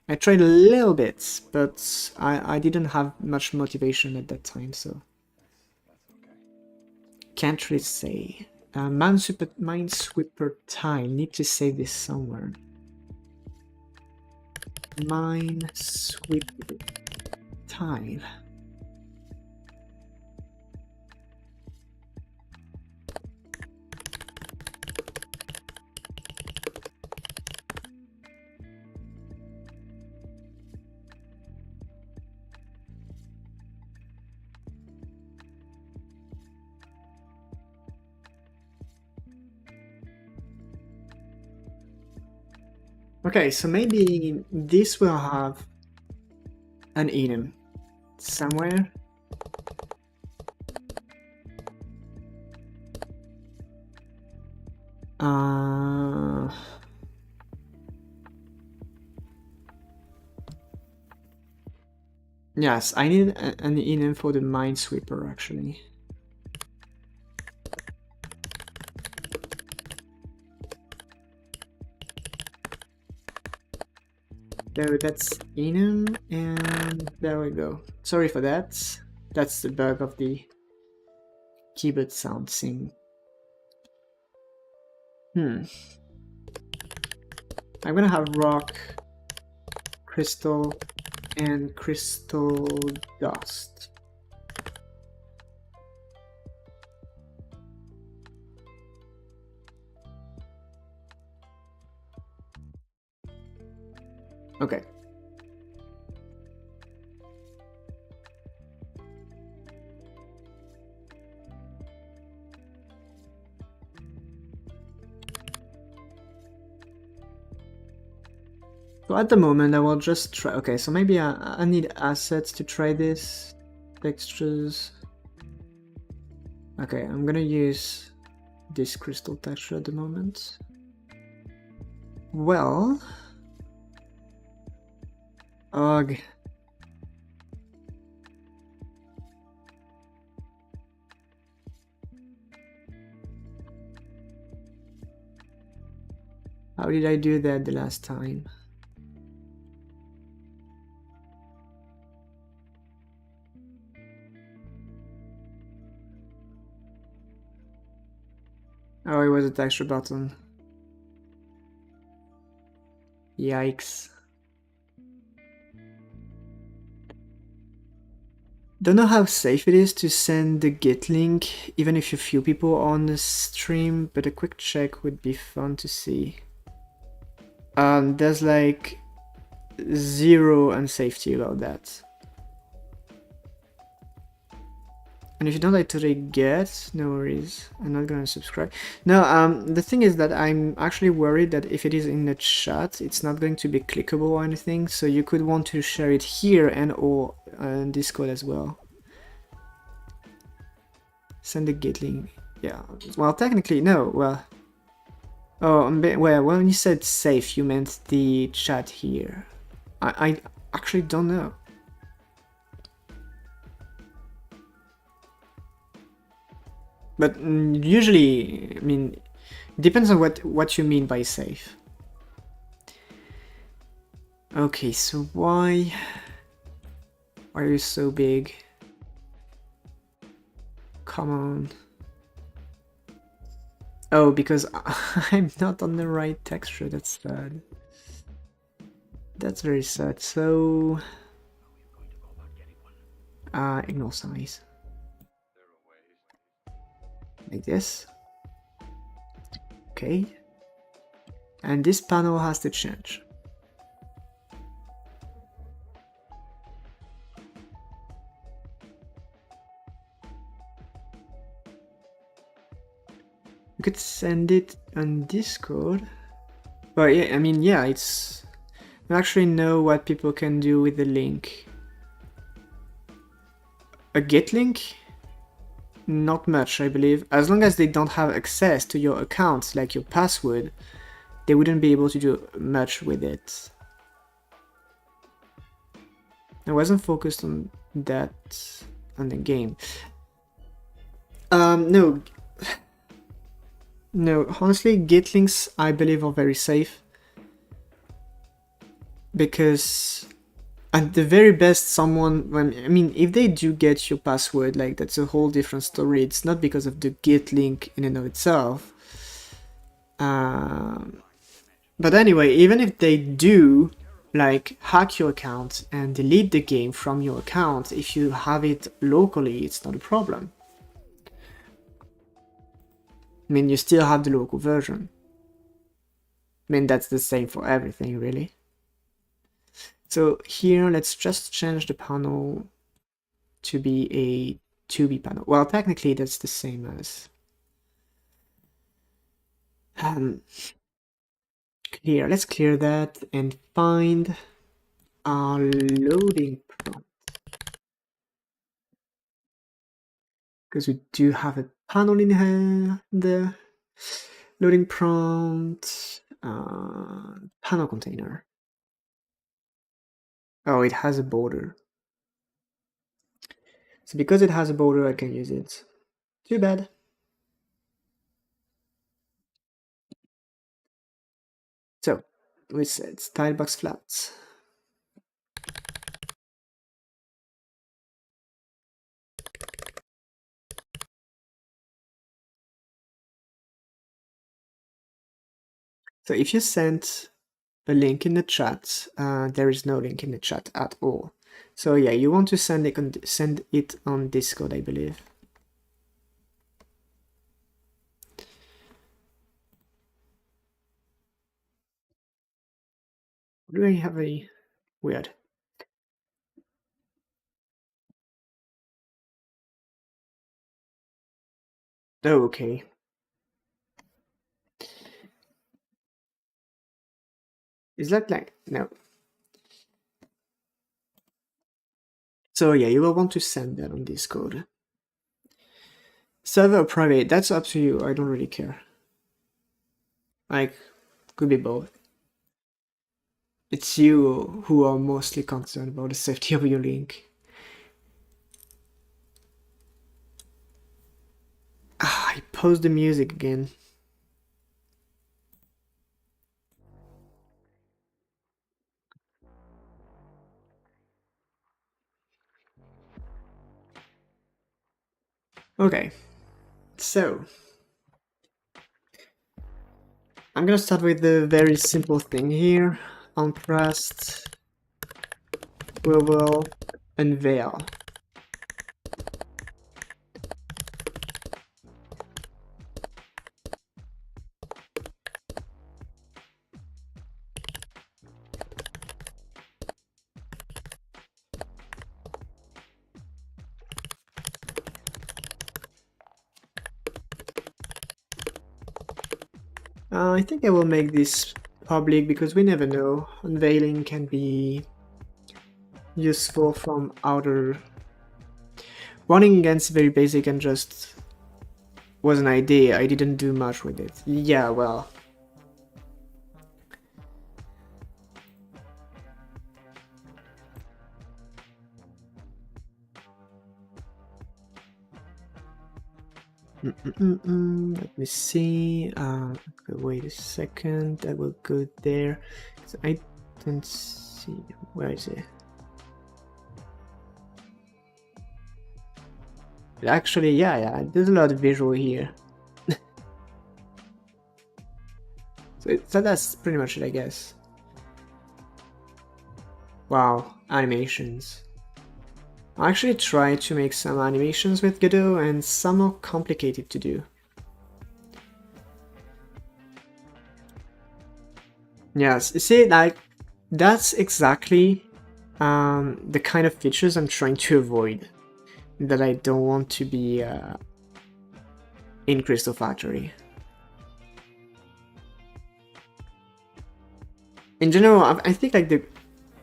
I tried a little bit, but I didn't have much motivation at that time, so can't really say. Minesweeper tile, need to save this somewhere. Minesweeper tile. Okay, so maybe this will have an enum somewhere. Yes, I need an enum for the Minesweeper actually. So that's enum, and there we go. Sorry for that. That's the bug of the keyboard sound thing. I'm gonna have rock, crystal, and crystal dust. Okay. So at the moment I will just try, okay, so maybe I need assets to try this, textures. Okay, I'm gonna use this crystal texture at the moment. Well, ugh. How did I do that the last time? Oh, it was a texture button. Yikes. Don't know how safe it is to send the Git link, even if a few people on the stream, but a quick check would be fun to see. There's like zero unsafety about that. And if you don't like totally get, no worries. I'm not gonna subscribe. No, the thing is that I'm actually worried that if it is in the chat, it's not going to be clickable or anything. So you could want to share it here and or Discord as well. Send the Git link. Yeah. Well, technically, no. Well. Oh, well, when you said safe, you meant the chat here. I actually don't know. But usually, I mean, it depends on what you mean by safe. Okay, so why are you so big? Come on. Oh, because I'm not on the right texture, that's sad. That's very sad, so... ignore size. Like this. Okay. And this panel has to change. You could send it on Discord. Well, yeah, I mean, yeah, it's... I don't actually know what people can do with the link. A Git link? Not much, I believe. As long as they don't have access to your account, like your password, they wouldn't be able to do much with it. I wasn't focused on that on the game. No. No, honestly, Git links, I believe, are very safe. Because at the very best, someone, I mean, if they do get your password, like, that's a whole different story. It's not because of the Git link in and of itself. But anyway, even if they do, like, hack your account and delete the game from your account, if you have it locally, it's not a problem. I mean, you still have the local version. I mean, that's the same for everything, really. So here, let's just change the panel to be a 2B panel. Well, technically, that's the same as... Clear. Let's clear that and find our loading prompt. Because we do have a panel in here, the loading prompt, panel container. Oh, it has a border. So because it has a border, I can use it. Too bad. So we said style box flat. So if you send a link in the chat, there is no link in the chat at all. So yeah, you want to send it on Discord, I believe. Do I have a weird? Oh, okay. Is that like no? So yeah, you will want to send that on Discord. Server or private, that's up to you. I don't really care. Like, could be both. It's you who are mostly concerned about the safety of your link. Ah, I paused the music again. Okay, so I'm gonna start with the very simple thing here. Unpressed, we will unveil. I think I will make this public because we never know. Unveiling can be useful from outer. Running against very basic and just was an idea. I didn't do much with it. Yeah, well. Let me see. Okay, wait a second. I will go there. So I don't see. Where is it? Actually, yeah. There's a lot of visual here. So that's pretty much it, I guess. Wow, animations. I actually tried to make some animations with Godot, and some are complicated to do. Yes, you see, like, that's exactly the kind of features I'm trying to avoid, that I don't want to be in Crystal Factory. In general, I think like the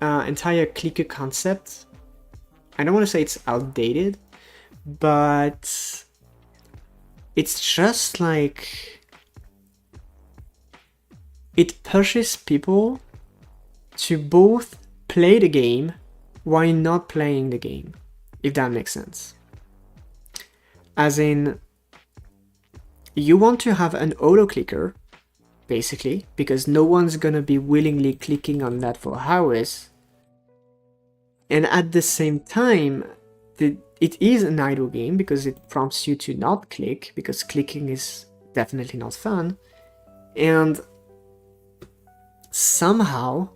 entire clicker concept, I don't want to say it's outdated, but it's just like it pushes people to both play the game while not playing the game, if that makes sense. As in, you want to have an auto clicker, basically, because no one's gonna be willingly clicking on that for hours. And at the same time, it is an idle game because it prompts you to not click, because clicking is definitely not fun. And somehow,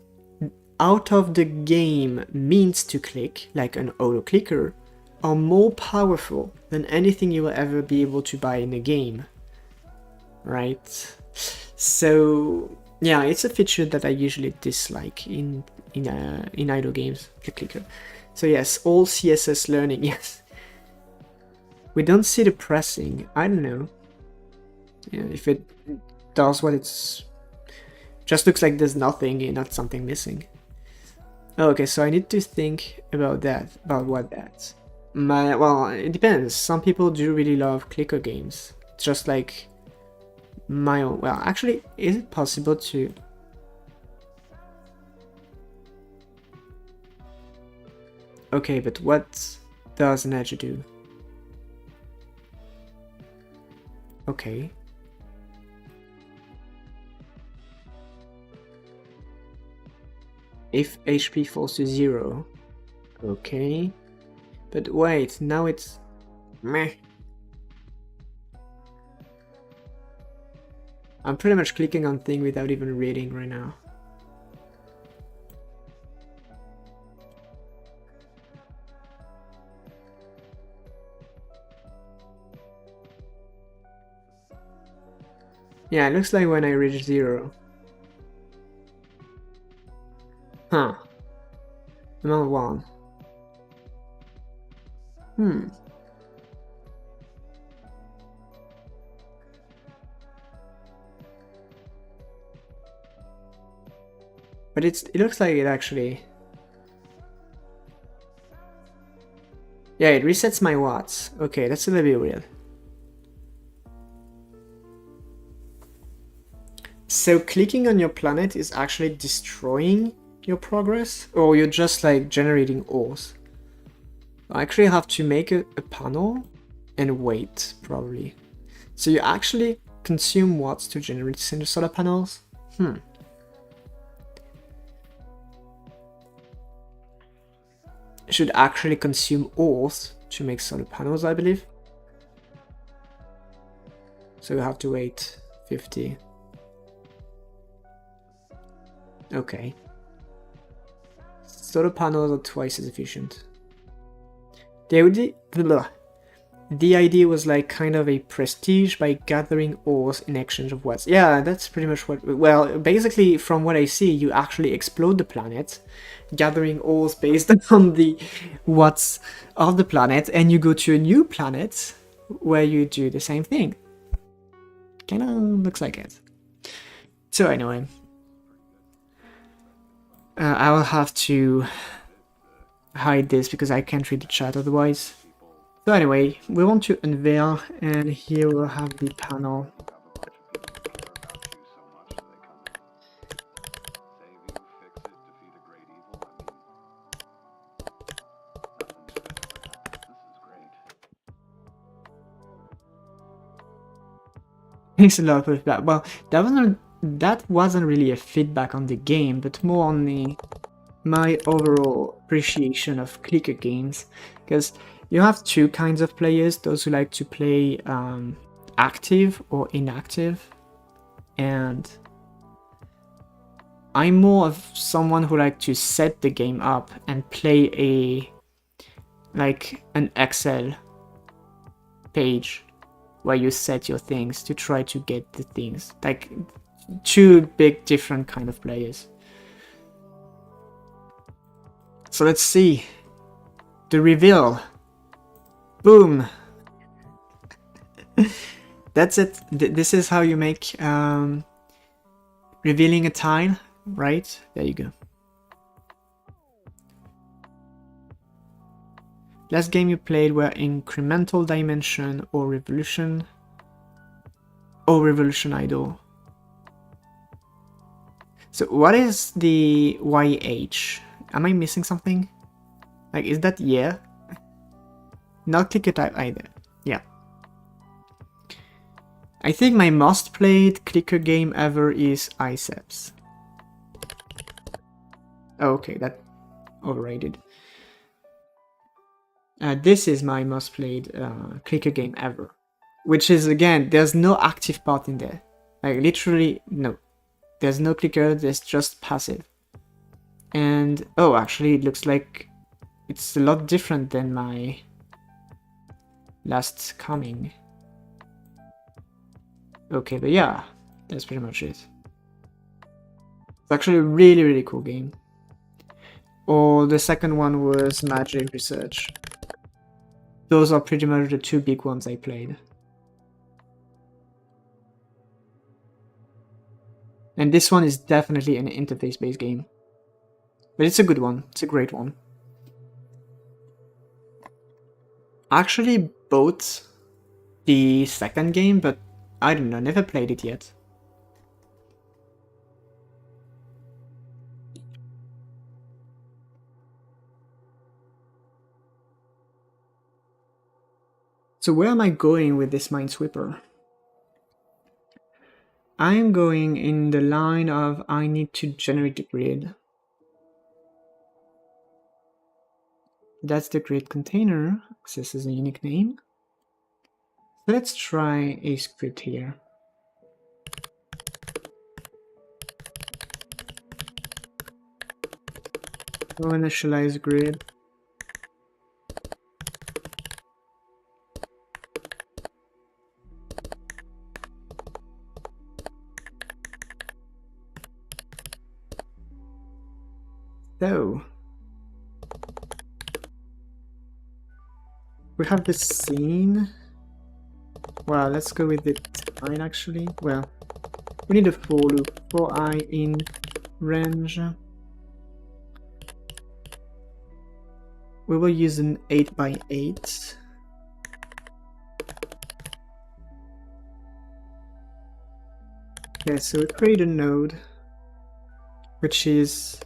out of the game means to click, like an auto clicker, are more powerful than anything you will ever be able to buy in a game. Right? So yeah, it's a feature that I usually dislike in idle games, the clicker. So yes, all CSS learning, yes. We don't see the pressing. I don't know. Yeah, if it does what it's... Just looks like there's nothing and not something missing. Okay, so I need to think about that. About what that's. Well, it depends. Some people do really love clicker games. It's just like my own... Well, actually, is it possible to... Okay, but what does an edge do? Okay. If HP falls to 0. Okay. But wait, now it's... Meh. I'm pretty much clicking on things without even reading right now. Yeah, it looks like when I reach 0. Huh. I'm on 1. But it looks like it actually... Yeah, it resets my watts. Okay, that's a little bit weird. So clicking on your planet is actually destroying your progress? Or you're just like generating ores? I actually have to make a panel and wait, probably. So you actually consume watts to generate solar panels? Should actually consume ores to make solar panels, I believe. So you have to wait 50. Okay. Solar panels are twice as efficient. The idea was like kind of a prestige by gathering ores in exchange of watts. Yeah, that's pretty much what... Well, basically, from what I see, you actually explode the planet, gathering ores based on the watts of the planet, and you go to a new planet where you do the same thing. Kinda looks like it. So anyway, I will have to hide this because I can't read the chat otherwise. So anyway, we want to unveil, and here we'll have the panel. Thanks a lot for that. Well, that wasn't really a feedback on the game, but more on my overall appreciation of clicker games, because you have two kinds of players: those who like to play active or inactive, and I'm more of someone who like to set the game up and play an Excel page where you set your things to try to get the things. Like two big different kind of players. So let's see. The reveal. Boom. That's it. This is how you make revealing a tile, right? There you go. Last game you played were Incremental Dimension or Revolution. Or Revolution Idol. So what is the YH? Am I missing something? Like, is that yeah? Not clicker type either. Yeah. I think my most played clicker game ever is Iceps. Oh, okay, that overrated. This is my most played clicker game ever. Which is, again, there's no active part in there. Like, literally, no. There's no clicker, there's just passive. And, oh, actually, it looks like it's a lot different than my last coming. Okay, but yeah, that's pretty much it. It's actually a really, really cool game. Or the second one was Magic Research. Those are pretty much the two big ones I played. And this one is definitely an interface-based game. But it's a good one. It's a great one. I actually bought the second game, but I don't know, never played it yet. So where am I going with this Minesweeper? I'm going in the line of I need to generate the grid. That's the grid container. This is a unique name. Let's try a script here. initialize grid. So we have the scene. Well, let's go with the time actually. Well, we need a for loop for I in range. We will use an 8x8. Okay, so we create a node which is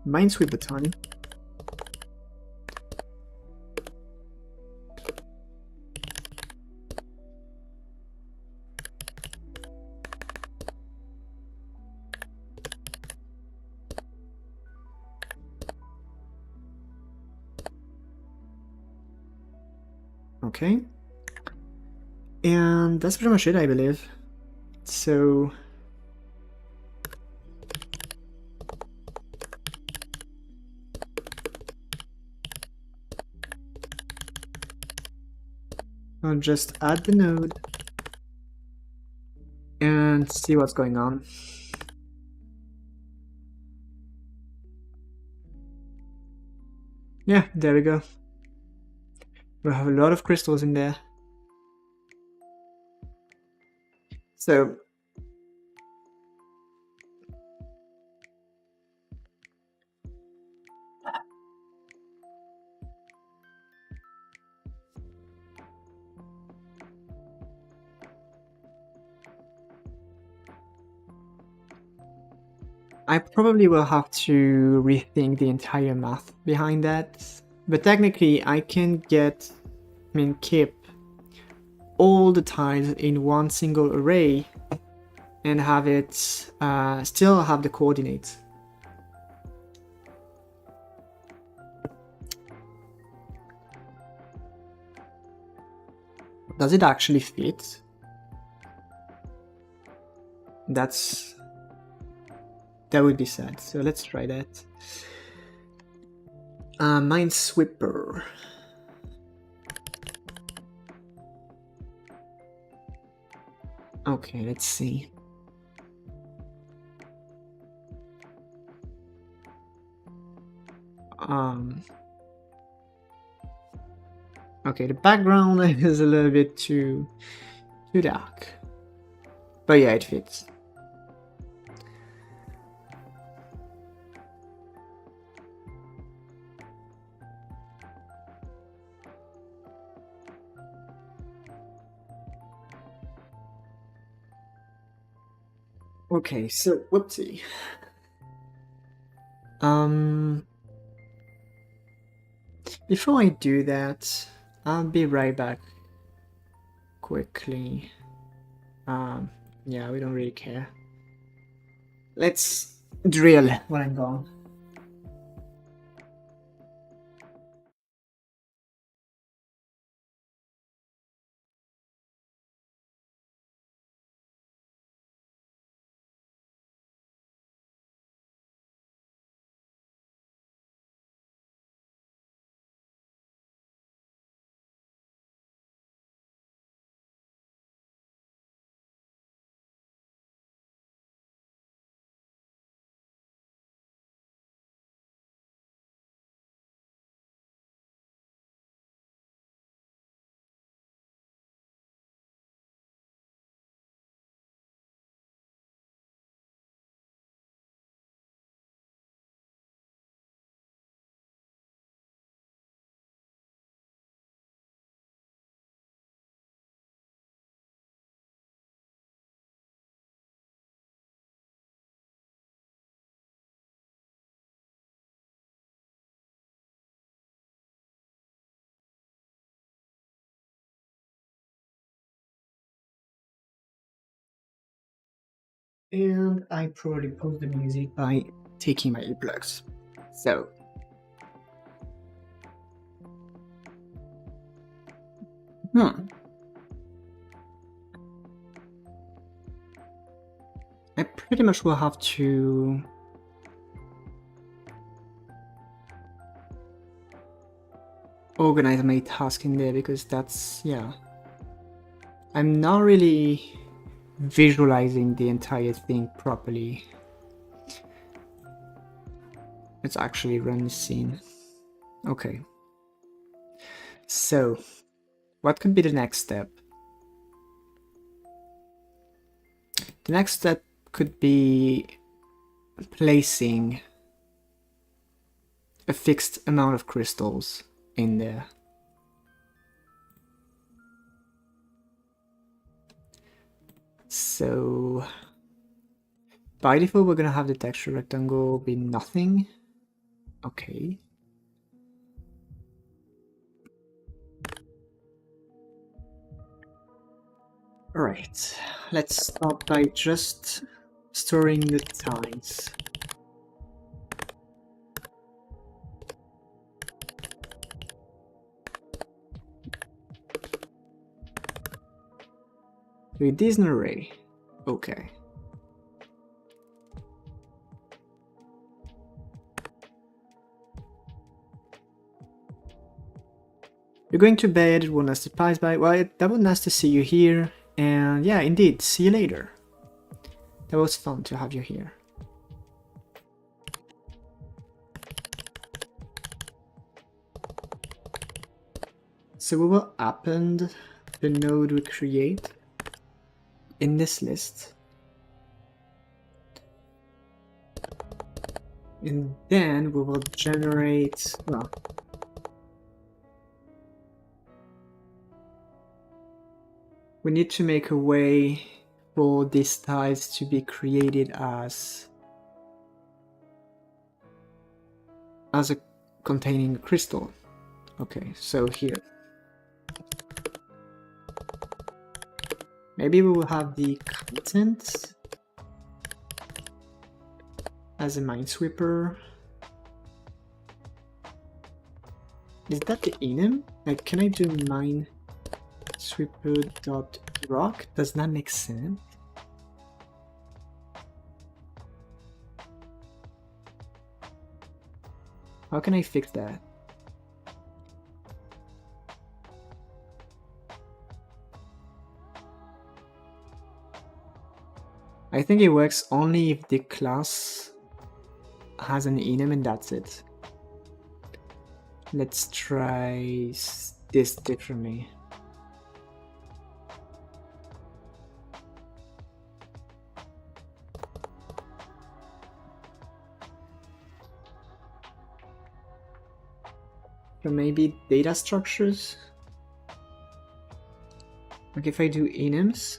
Minesweeper time. Okay. And that's pretty much it, I believe. So I'll just add the node and see what's going on. Yeah, there we go. We have a lot of crystals in there. So I probably will have to rethink the entire math behind that. But technically I can keep all the tiles in one single array and have it still have the coordinates. Does it actually fit? That would be sad. So let's try that. Minesweeper. Okay, let's see. Okay, the background is a little bit too dark. But yeah, it fits. Okay, so whoopsie. Before I do that, I'll be right back quickly. Yeah, we don't really care. Let's drill when I'm gone. And I probably pause the music by taking my earplugs. So I pretty much will have to organize my task in there because that's, yeah. I'm not really visualizing the entire thing properly. Let's actually run the scene. Okay. So, what could be the next step? The next step could be placing a fixed amount of crystals in there. So, by default, we're gonna have the texture rectangle be nothing. Okay. Alright, let's start by just storing the tiles. So it is an array. Okay. You're going to bed, it will nasty pies by. Well, that was nice to see you here. And yeah, indeed, see you later. That was fun to have you here. So we will append the node we create in this list. And then we will generate, well, we need to make a way for these tiles to be created as a containing a crystal. Okay, so here. Maybe we will have the content as a Minesweeper. Is that the enum? Like, can I do Minesweeper.rock? Does that make sense? How can I fix that? I think it works only if the class has an enum and that's it. Let's try this differently. So maybe data structures? Like if I do enums,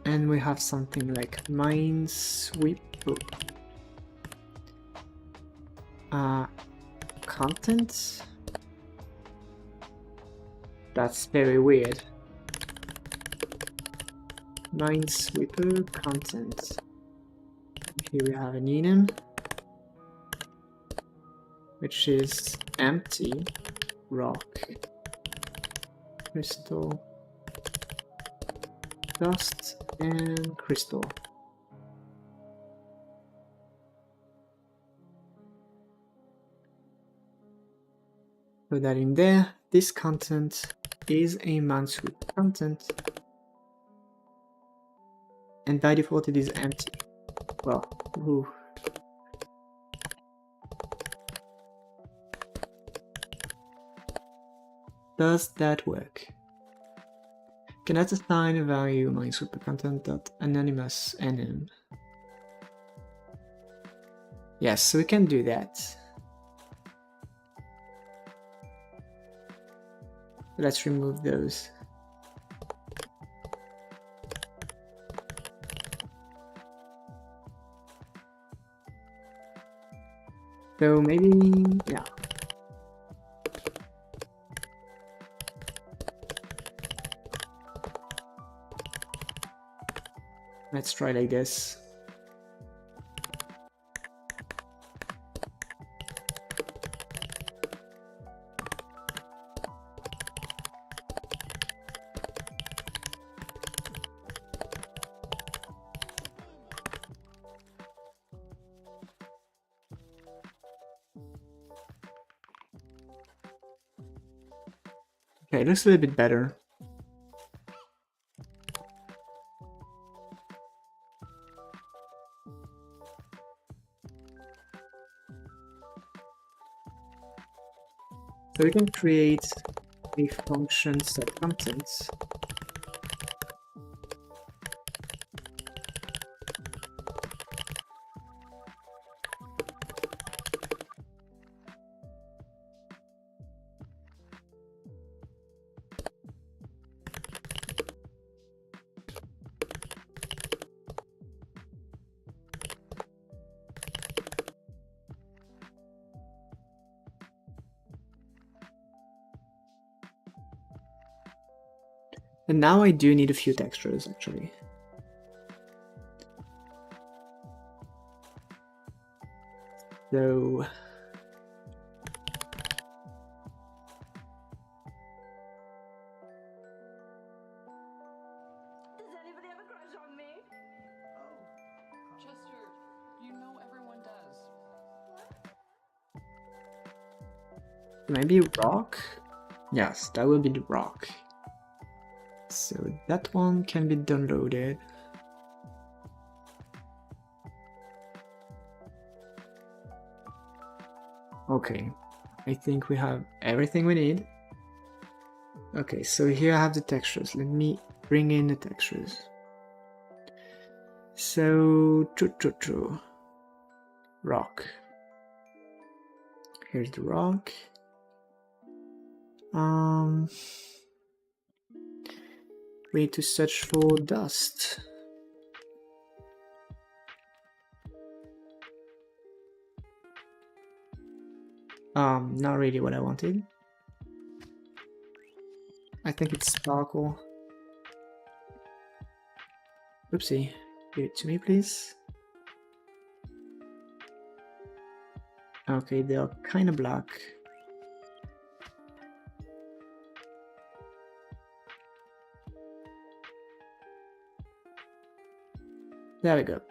and we have something like Minesweeper content. That's very weird. Minesweeper content. Here we have an enum, which is empty, rock, crystal, dust, and crystal. Put that in there. This content is a Minesweeper content, and by default it is empty. Well, ooh. Does that work? Can I assign a value Minesweeper content.anonymous enum? Yes, so we can do that. Let's remove those. So maybe, yeah. Let's try like this. Okay, it looks a little bit better. So we can create a function set contents. And now I do need a few textures actually. So Does anybody have a crush on me? Chester, you know everyone does. maybe rock? Yes, that will be the rock. So that one can be downloaded. Okay, I think we have everything we need. Okay, so here I have the textures. Let me bring in the textures. So, rock. Here's the rock. We need to search for dust. Not really what I wanted. I think it's sparkle. Oopsie. Give it to me, please. Okay, they are kind of black. There we go.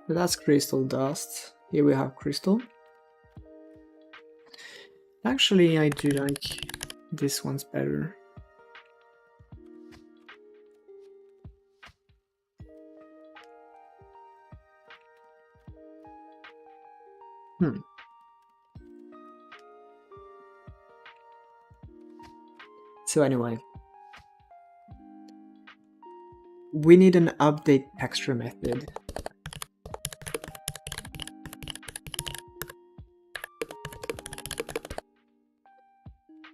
So that's crystal dust. Here we have crystal. Actually, I do like this one's better. So anyway, we need an update texture method.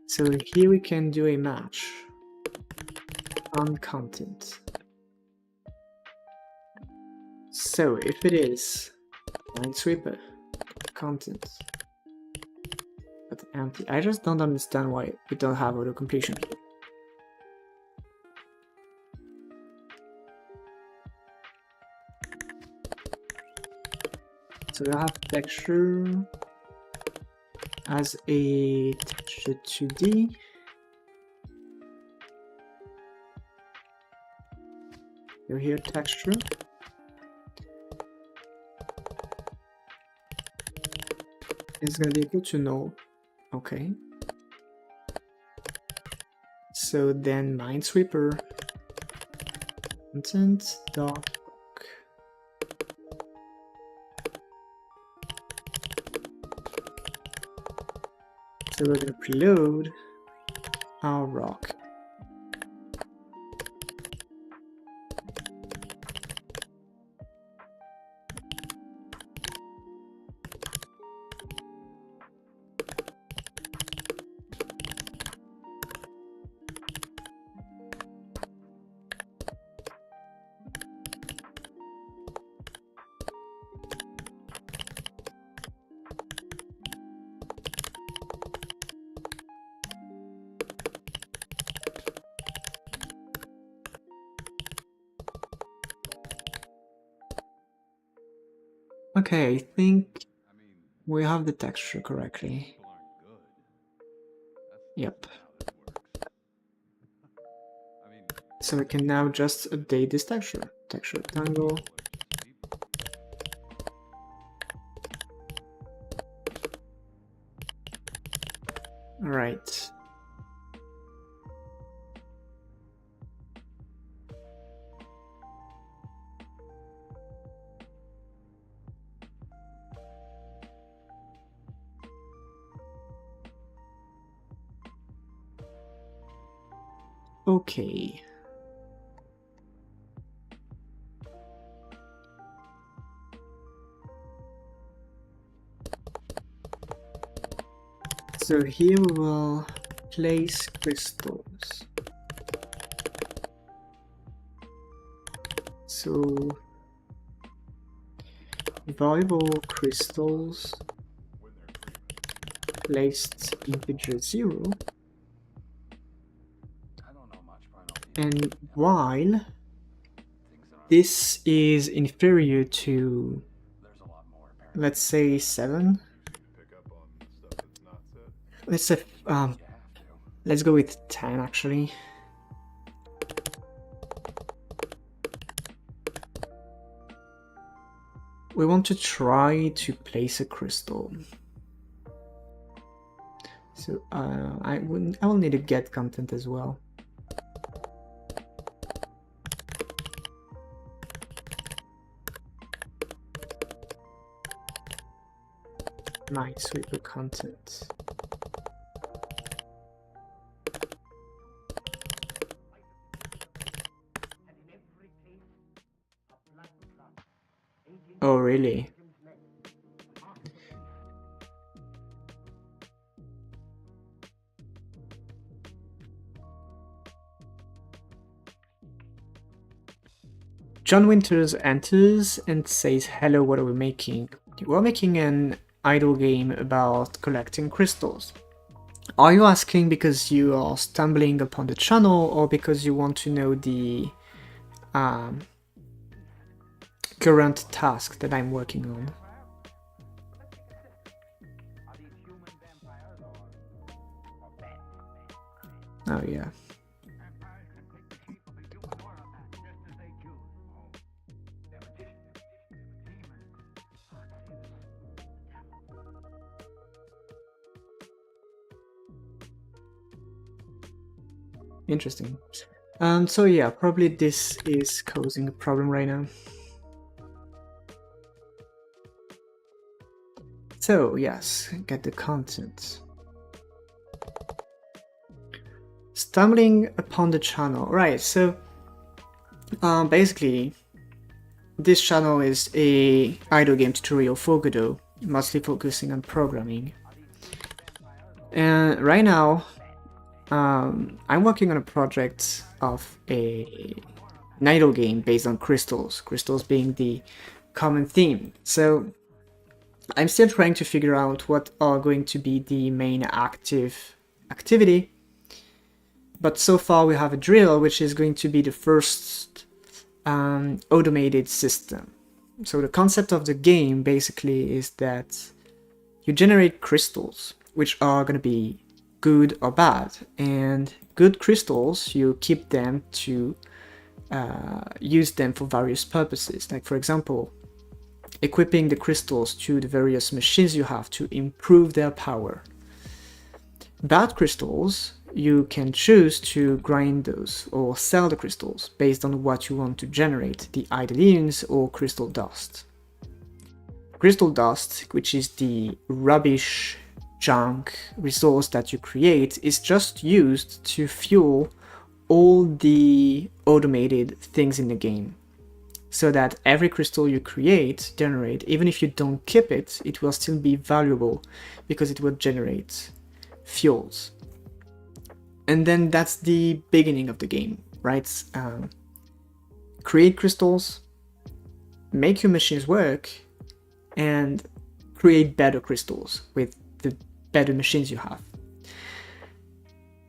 So here we can do a match on content. So if it is Minesweeper content but empty, I just don't understand why we don't have auto completion. So we have texture as a texture 2D. So here texture. Is going to be equal to null. Okay. So then Minesweeper content dot rock. So we're going to preload our rock. Okay, I think we have the texture correctly. Yep. So we can now just update this texture. Texture rectangle. Right. Okay. So here we will place crystals. So valuable crystals placed integer 0, I don't know much, but I know and while this is inferior to, there's a lot more apparently. let's say 7, Pick up on stuff that's not said. let's say You have to. let's go with 10 actually. We want to try to place a crystal. So I will need to get content as well. Minesweeper content. Oh really? John Winters enters and says, hello, what are we making? We're making an idle game about collecting crystals. Are you asking because you are stumbling upon the channel or because you want to know the current task that I'm working on? Oh yeah. Interesting. So yeah, probably this is causing a problem right now. So yes, get the content. Stumbling upon the channel. Right, so basically this channel is a idle game tutorial for Godot, mostly focusing on programming. And right now I'm working on a project of an idle game based on crystals, crystals being the common theme. So I'm still trying to figure out what are going to be the main activity. But so far we have a drill, which is going to be the first automated system. So the concept of the game basically is that you generate crystals, which are going to be good or bad. And good crystals, you keep them to use them for various purposes. Like for example, equipping the crystals to the various machines you have to improve their power. Bad crystals, you can choose to grind those or sell the crystals based on what you want to generate, the idolians or crystal dust. Crystal dust, which is the rubbish junk resource that you create, is just used to fuel all the automated things in the game. So that every crystal you generate, even if you don't keep it, it will still be valuable because it will generate fuels. And then that's the beginning of the game, right? Create crystals, make your machines work, and create better crystals with the better machines you have.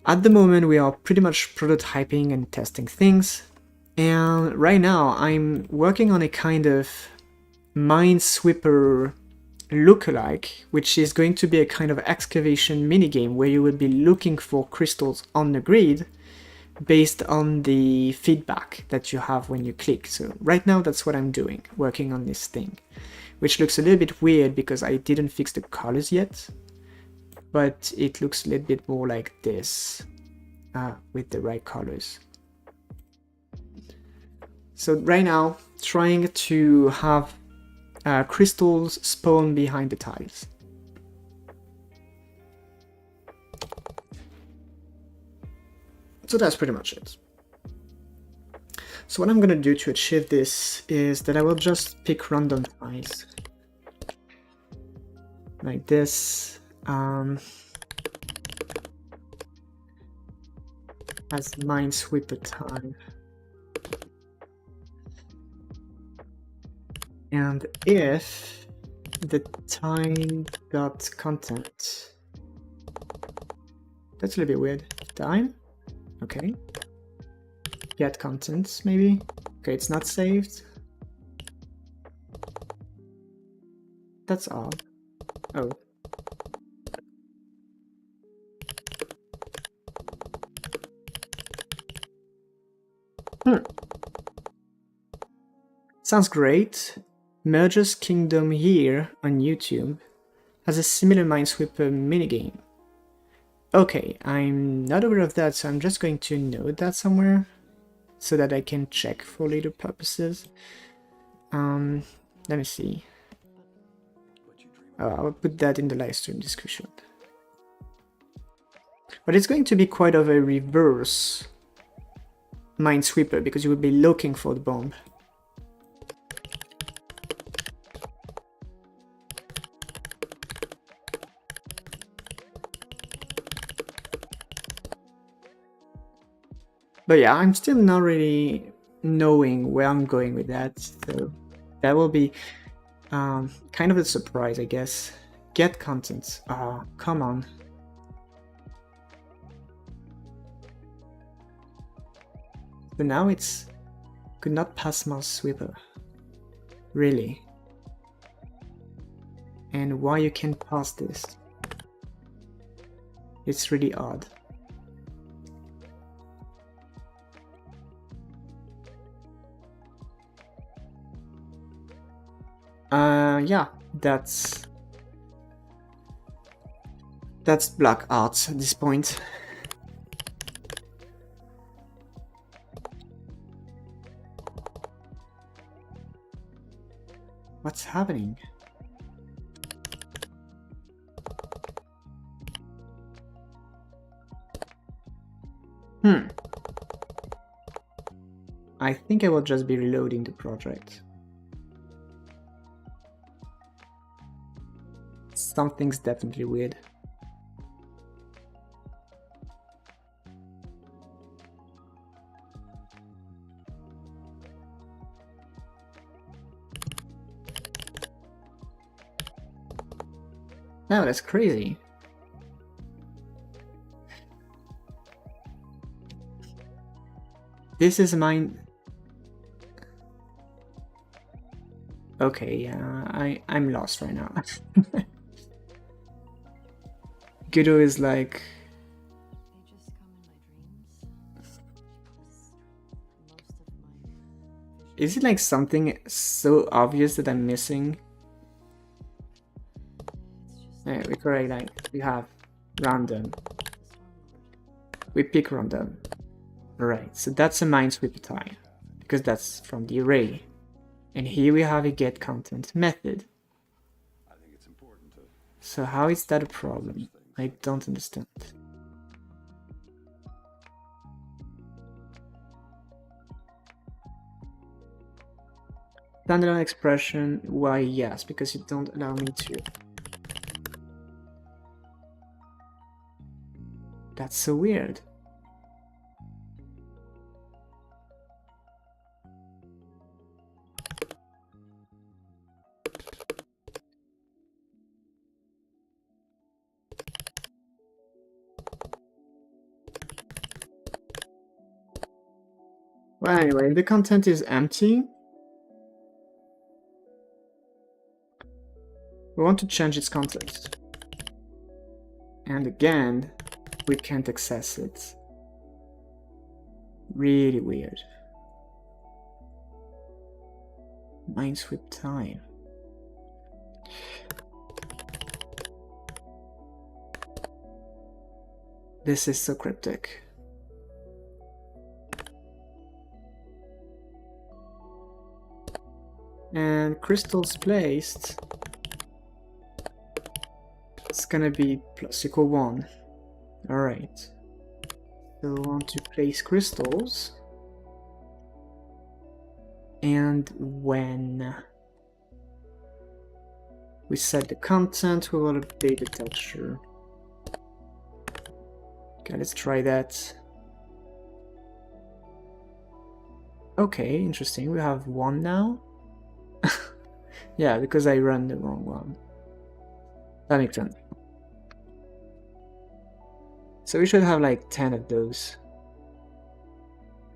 At the moment, we are pretty much prototyping and testing things. And right now, I'm working on a kind of Minesweeper lookalike, which is going to be a kind of excavation minigame where you will be looking for crystals on the grid based on the feedback that you have when you click. So right now, that's what I'm doing, working on this thing, which looks a little bit weird because I didn't fix the colors yet. but it looks a little bit more like this with the right colors. So right now, trying to have crystals spawn behind the tiles. So that's pretty much it. So what I'm gonna do to achieve this is that I will just pick random tiles. Like this. As Minesweeper tile. And if the time got content, that's a little bit weird. Time, okay. Get content, maybe. Okay, it's not saved. That's odd. Oh. Sounds great. Merges Kingdom here on YouTube has a similar Minesweeper minigame. Okay, I'm not aware of that, so I'm just going to note that somewhere so that I can check for later purposes. Let me see. Oh, I'll put that in the live stream description. But it's going to be quite of a reverse Minesweeper because you will be looking for the bomb. But yeah, I'm still not really knowing where I'm going with that, so that will be kind of a surprise, I guess. Get content. Ah, come on. But now it's could not pass Minesweeper. Really? And why you can't pass this? It's really odd. Yeah, that's black art at this point. What's happening? I think I will just be reloading the project. Something's definitely weird. No, that's crazy. This is mine. Okay, yeah, I'm lost right now. Godot is like... They just come in my dreams. Most of my Is it like something so obvious that I'm missing? Yeah, we correct, like, we have random. We pick random. Right, so that's a Minesweeper tile, because that's from the array. And here we have a get content method. I think it's important to So how is that a problem? I don't understand. Standalone expression, why yes, because you don't allow me to. That's so weird. Well, anyway, the content is empty. We want to change its content. And again, we can't access it. Really weird. Minesweeper time. This is so cryptic. And crystals placed, it's gonna be plus equal 1. Alright. So I want to place crystals. And when we set the content, we will update the texture. Okay, let's try that. Okay, interesting. We have 1 now. Yeah, because I ran the wrong one. That makes sense. So we should have like 10 of those.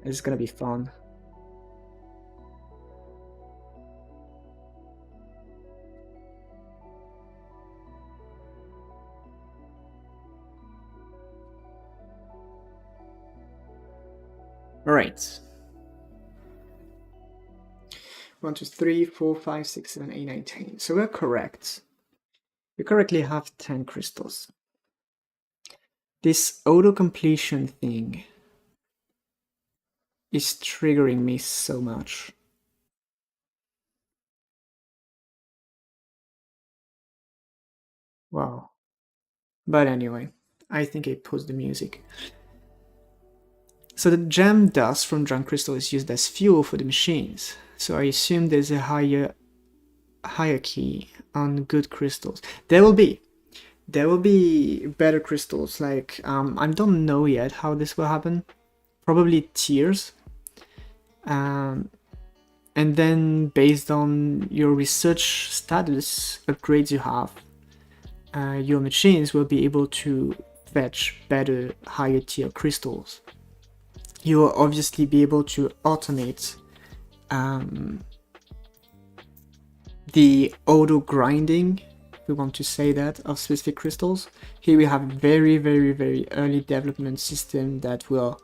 It's gonna be fun. Alright. 1, 2, 3, 4, 5, 6, 7, 8, 9, 10. So we're correct. We correctly have 10 crystals. This auto-completion thing is triggering me so much. Wow. But anyway, I think I paused the music. So the gem dust from drunk crystal is used as fuel for the machines. So I assume there's a hierarchy on good crystals. There will be better crystals. Like I don't know yet how this will happen. Probably tiers. And then based on your research status upgrades you have, your machines will be able to fetch better higher tier crystals. You will obviously be able to automate the auto grinding, if we want to say that, of specific crystals. Here we have a very, very, very early development system that will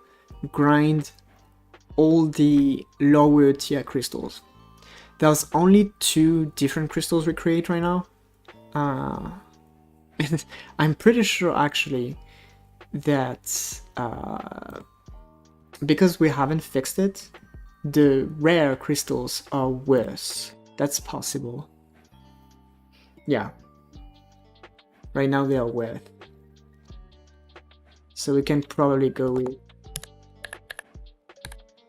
grind all the lower tier crystals. There's only 2 different crystals we create right now. I'm pretty sure actually that because we haven't fixed it, the rare crystals are worse. That's possible. Yeah. Right now they are worth. So we can probably go with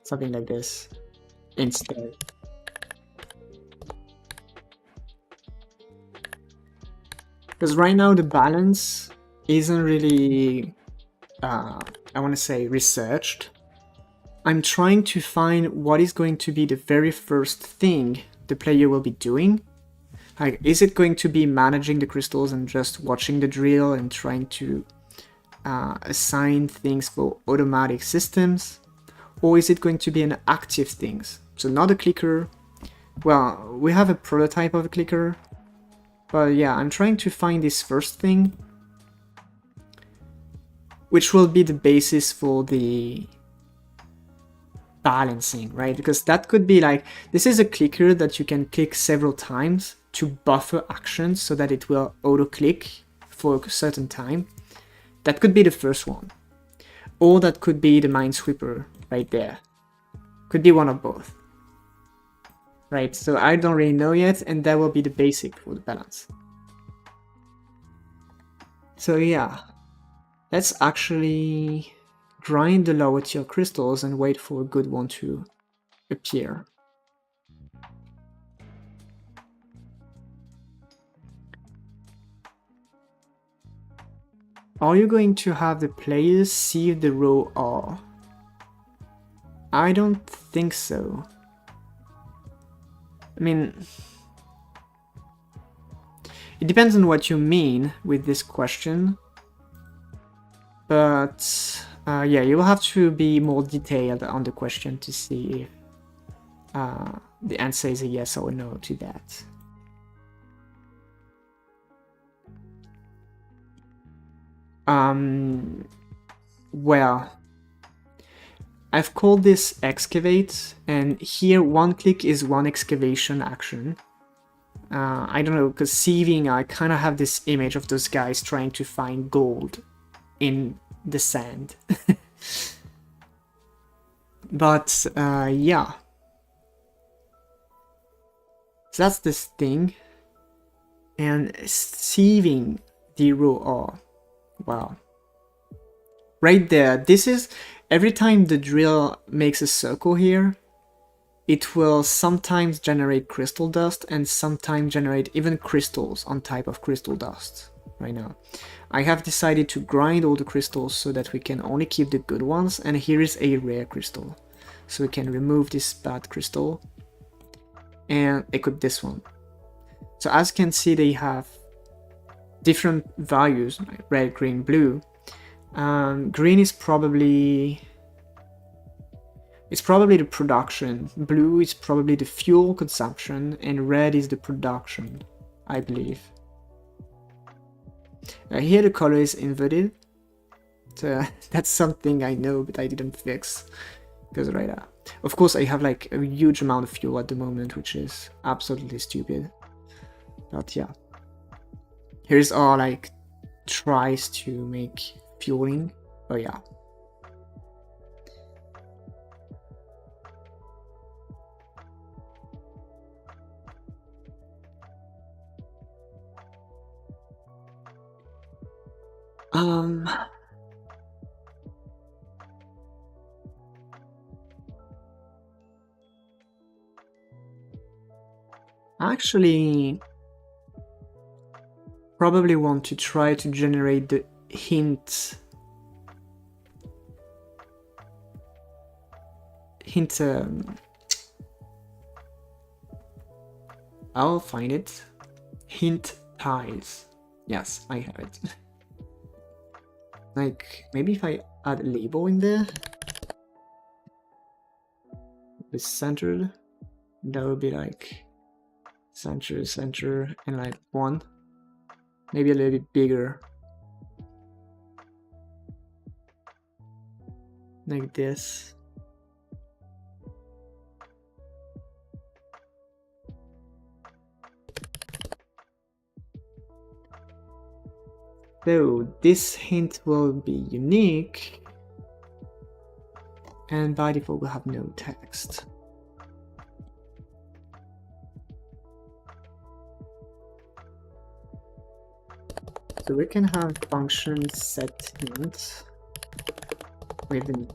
something like this instead. Because right now the balance isn't really, I want to say, researched. I'm trying to find what is going to be the very first thing the player will be doing. Like, is it going to be managing the crystals and just watching the drill and trying to assign things for automatic systems? Or is it going to be an active thing? So not a clicker. Well, we have a prototype of a clicker. But yeah, I'm trying to find this first thing, which will be the basis for the balancing, right? Because that could be like, this is a clicker that you can click several times to buffer actions so that it will auto-click for a certain time. That could be the first one. Or that could be the Minesweeper right there. Could be one of both. Right, so I don't really know yet, and that will be the basic for the balance. So yeah, let's actually grind the lower tier crystals and wait for a good one to appear. Are you going to have the players see the row R? I don't think so. I mean, it depends on what you mean with this question, but yeah, you will have to be more detailed on the question to see if the answer is a yes or no to that. Well, I've called this excavate, and here one click is one excavation action. I don't know, because sieving, I kind of have this image of those guys trying to find gold in the sand. But yeah, so that's this thing. And sieving the raw ore, wow, right there, this is every time the drill makes a circle here, it will sometimes generate crystal dust and sometimes generate even crystals on type of crystal dust. Right now I have decided to grind all the crystals so that we can only keep the good ones, and here is a rare crystal, so we can remove this bad crystal and equip this one. So as you can see, they have different values, like red, green, blue. Green is probably the production, blue is probably the fuel consumption, and red is the production, I believe. Here the color is inverted, so that's something I know but I didn't fix, because right now, of course, I have like a huge amount of fuel at the moment, which is absolutely stupid. But yeah, here's all like tries to make fueling. Oh yeah. Actually, probably want to try to generate the hint I'll find it. Hint ties. Yes, I have it. Like, maybe if I add a label in there, it's centered, that would be like center, center, and like 1. Maybe a little bit bigger. Like this. So this hint will be unique, and by default will have no text. So we can have function set hint with an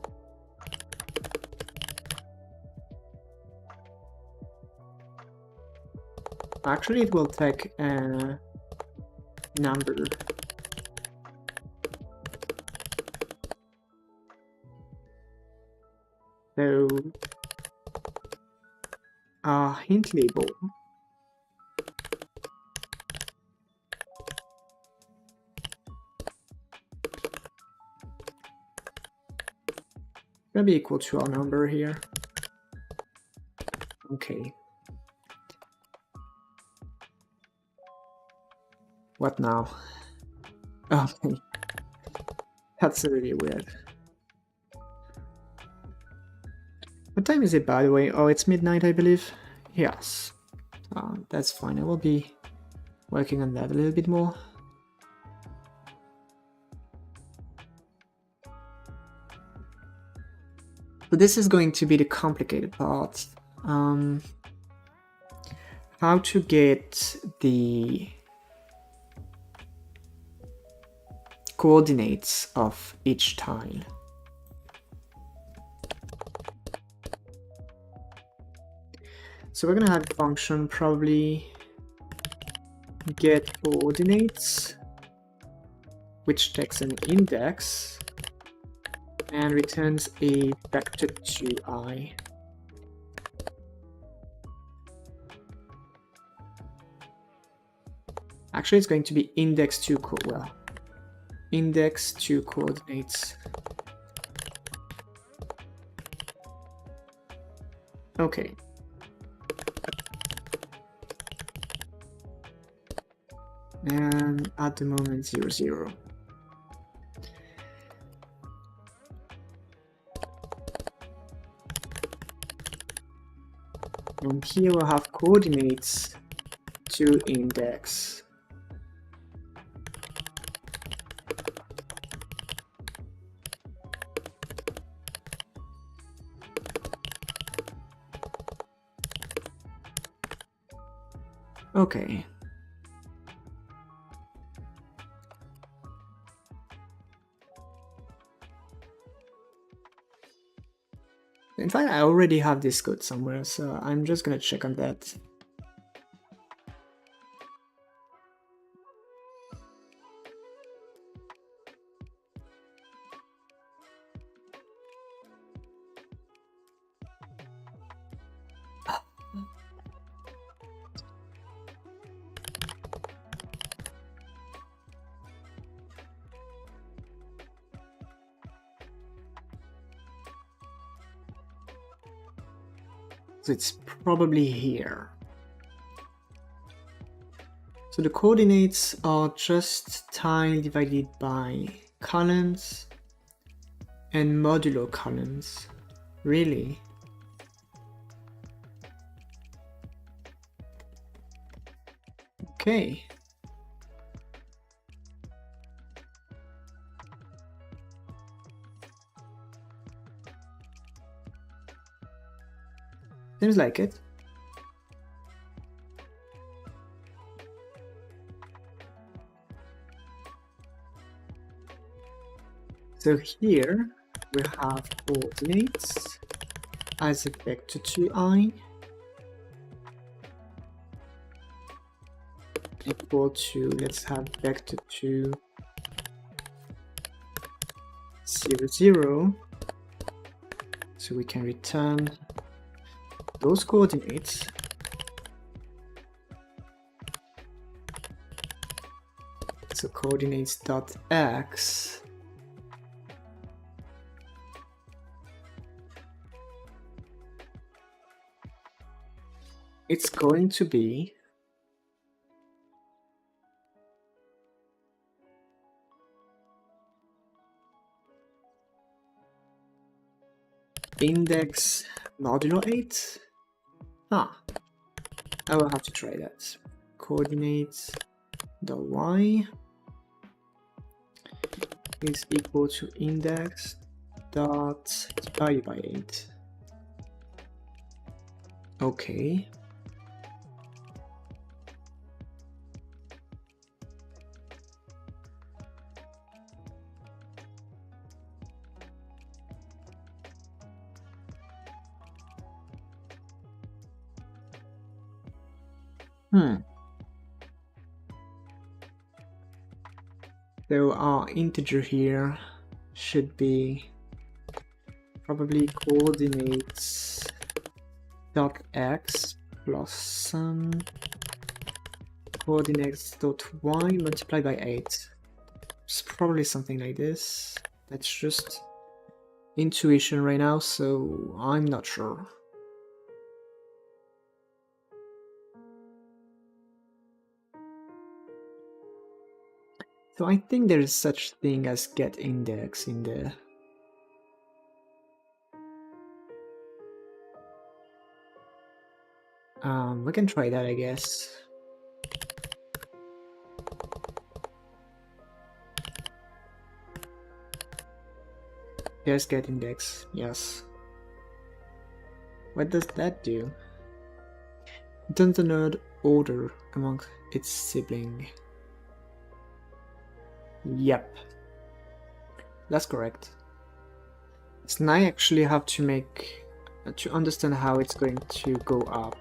actually it will take a number. So hint label. Gonna be equal to our number here. Okay. What now? Okay. That's really weird. What time is it, by the way? Oh, it's midnight, I believe. Yes. That's fine. I will be working on that a little bit more. So this is going to be the complicated part. How to get the coordinates of each tile. So we're gonna have a function probably get coordinates, which takes an index and returns a vector to I. Actually, it's going to be index to index to coordinates. Okay. And at the moment 0, 0. And here we'll have coordinates to index. Okay. In fact, I already have this code somewhere, so I'm just gonna check on that. So it's probably here. So the coordinates are just tile divided by columns and modulo columns. Really? Okay. Seems like it. So here we have coordinates as a vector 2i equal to, let's have vector 2 0 0, so we can return those coordinates. So coordinates dot x it's going to be index modulo 8. I will have to try that. Coordinates dot y is equal to index dot divided by 8. Okay. So our integer here should be probably coordinates dot x plus some coordinates dot y multiplied by 8. It's probably something like this. That's just intuition right now, so I'm not sure. So I think there is such thing as get index in there. We can try that, I guess. Here's get index, yes. What does that do? It does the node order among its sibling. Yep, that's correct. So now I actually have to make to understand how it's going to go up.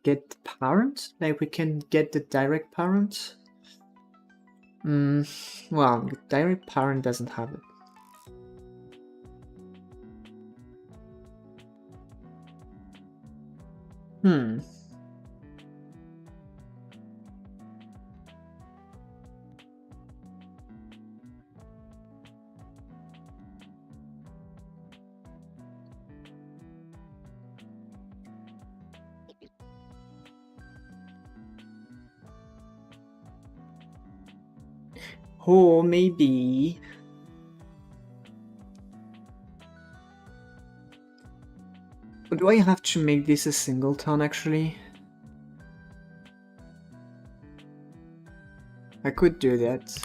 Get parent, like we can get the direct parent. Well, the direct parent doesn't have it. Or maybe do I have to make this a singleton actually? I could do that.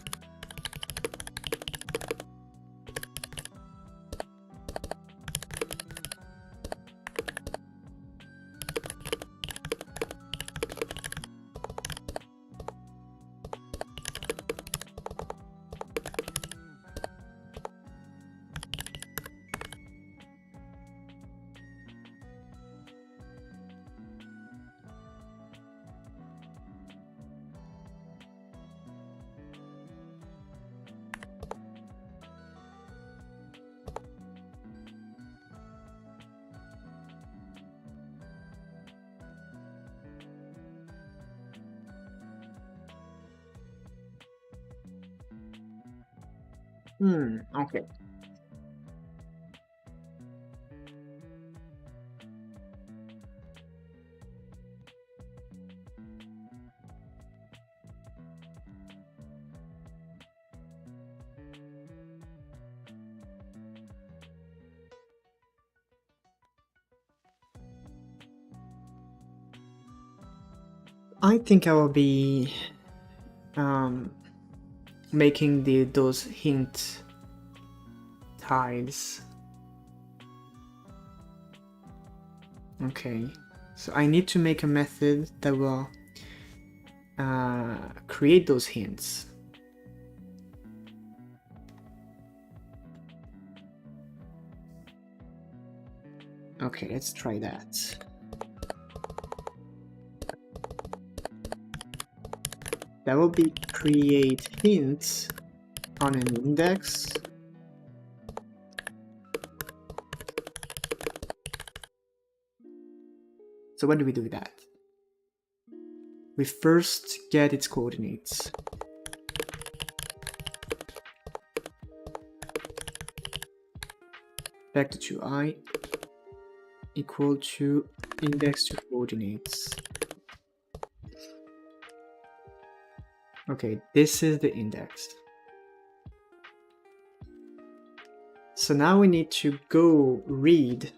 Okay. I think I will be making those hint tiles. Okay, so I need to make a method that will create those hints. Okay, let's try that. That will be create hints on an index. So what do we do with that? We first get its coordinates. Vector to I equal to index to coordinates. Okay, this is the index. So now we need to go read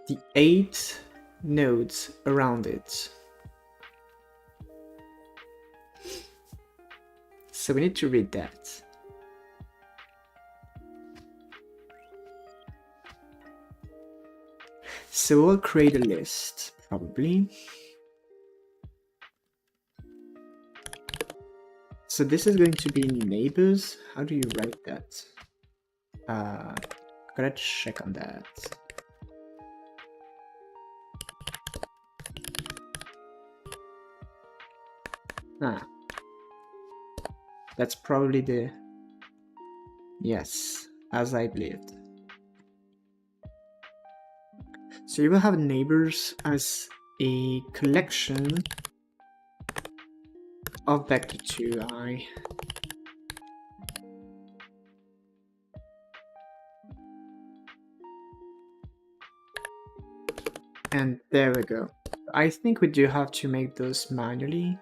the 8 nodes around it. So we need to read that. So we'll create a list, probably. So this is going to be neighbors. How do you write that? Gotta check on that. That's probably the... Yes, as I believed. So you will have neighbors as a collection of vector 2i. And there we go. I think we do have to make those manually.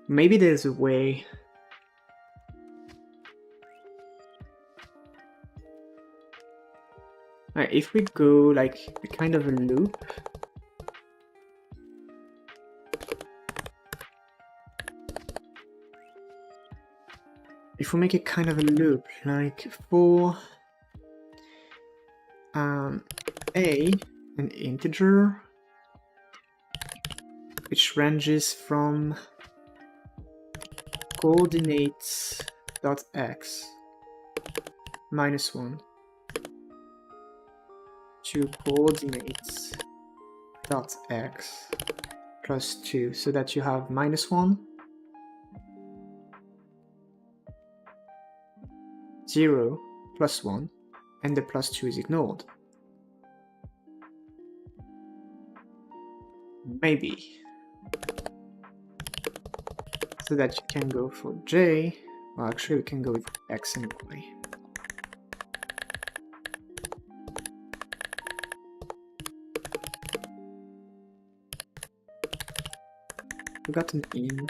Maybe there's a way. Alright, if we go like a kind of a loop. If we make a kind of a loop, like for a, an integer, which ranges from coordinates dot x -1 to coordinates dot x +2, so that you have -1, 0, +1, and the +2 is ignored. Maybe. So that you can go for j. Well, actually we can go with x and y. We got an in.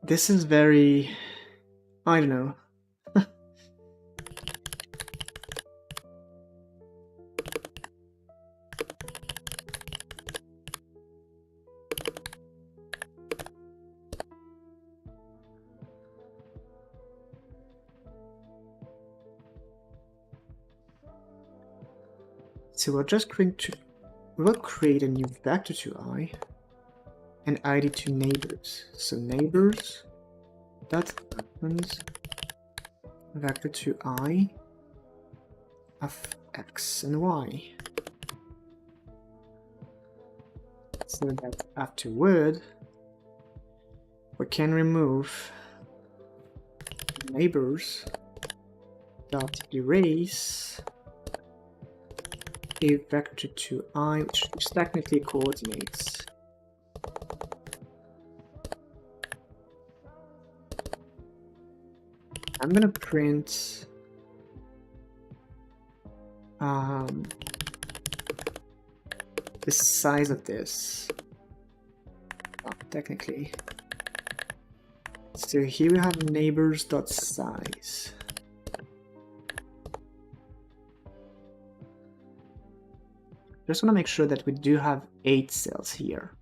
This is very... I don't know. So we're just going to... We'll create a new vector to I and id to neighbors. So neighbors dot happens vector to I of x and y. So that afterward we can remove neighbors dot erase a vector to I, which technically coordinates. I'm gonna print the size of this. Oh, technically. So here we have neighbors.size. Just want to make sure that we do have 8 cells here.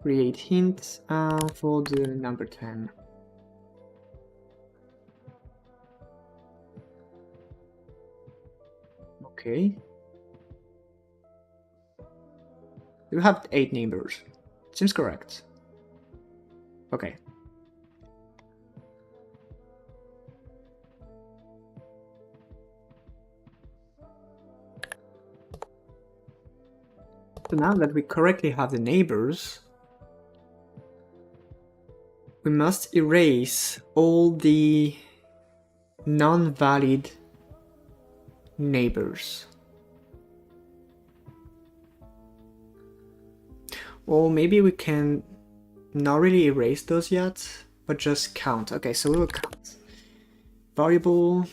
Create hint for the number 10. Okay. We have 8 neighbors. Seems correct. Okay. So now that we correctly have the neighbors, we must erase all the non-valid neighbors. Or maybe we can not really erase those yet, but just count. Okay, so we will count. Variable.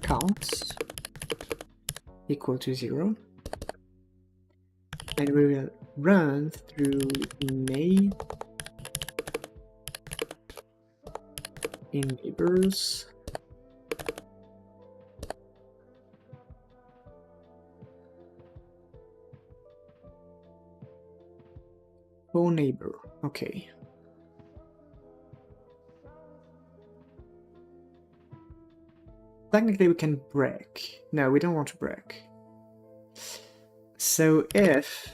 Count equal to 0. And we will run through main in neighbors. For neighbor, okay. Technically we can break. No, we don't want to break. So if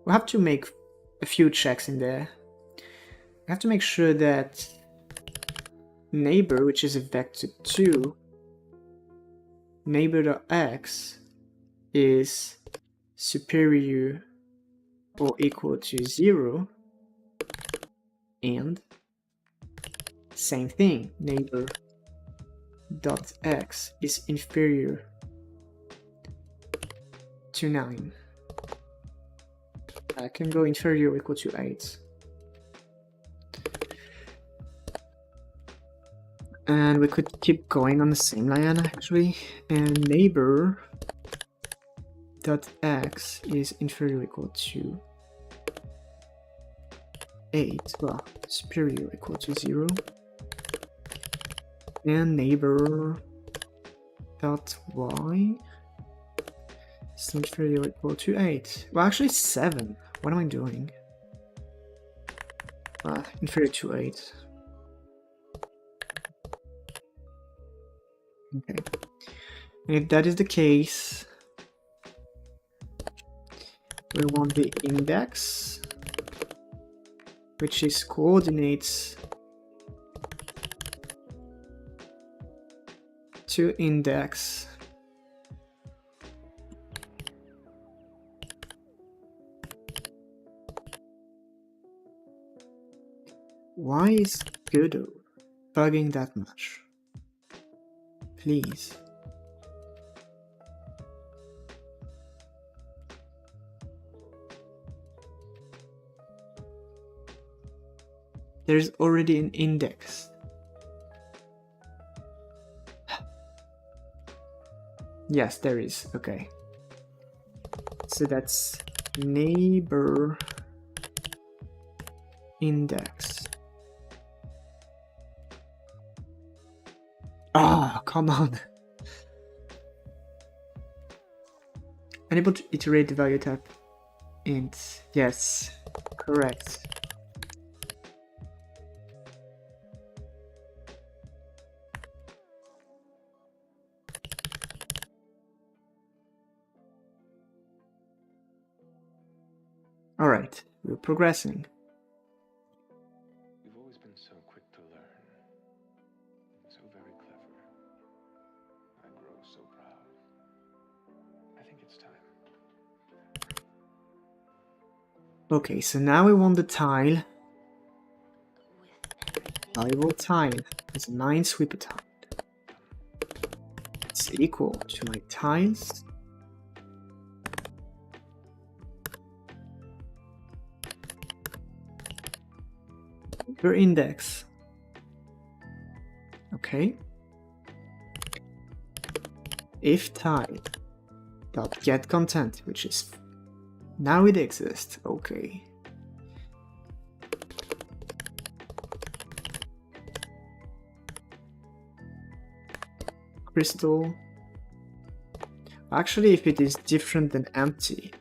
we have to make a few checks in there. We have to make sure that neighbor, which is a vector 2, neighbor.x is superior or equal to 0, and same thing, neighbor.x is inferior to 9. I can go inferior or equal to 8. And we could keep going on the same line actually, and neighbor.x is inferior or equal to 8, well, superior or equal to 0, and neighbor.y is inferior or equal to 8. Well, actually 7. What am I doing? Inferior to 8. Okay. And if that is the case, we want the index, which is coordinates to index Why is Godot bugging that much? Please. There's already an index. Yes, there is. Okay. So that's neighbor index. Ah, come on. Unable to iterate the value type int. Yes, correct. All right, we're progressing. You've always been so quick to learn. Okay, so now we want the tile. Valuable tile is a Minesweeper tile. It's equal to my tiles per index. Okay. If tile dot get content, which is now it exists. Okay. Crystal. Actually, if it is different than empty,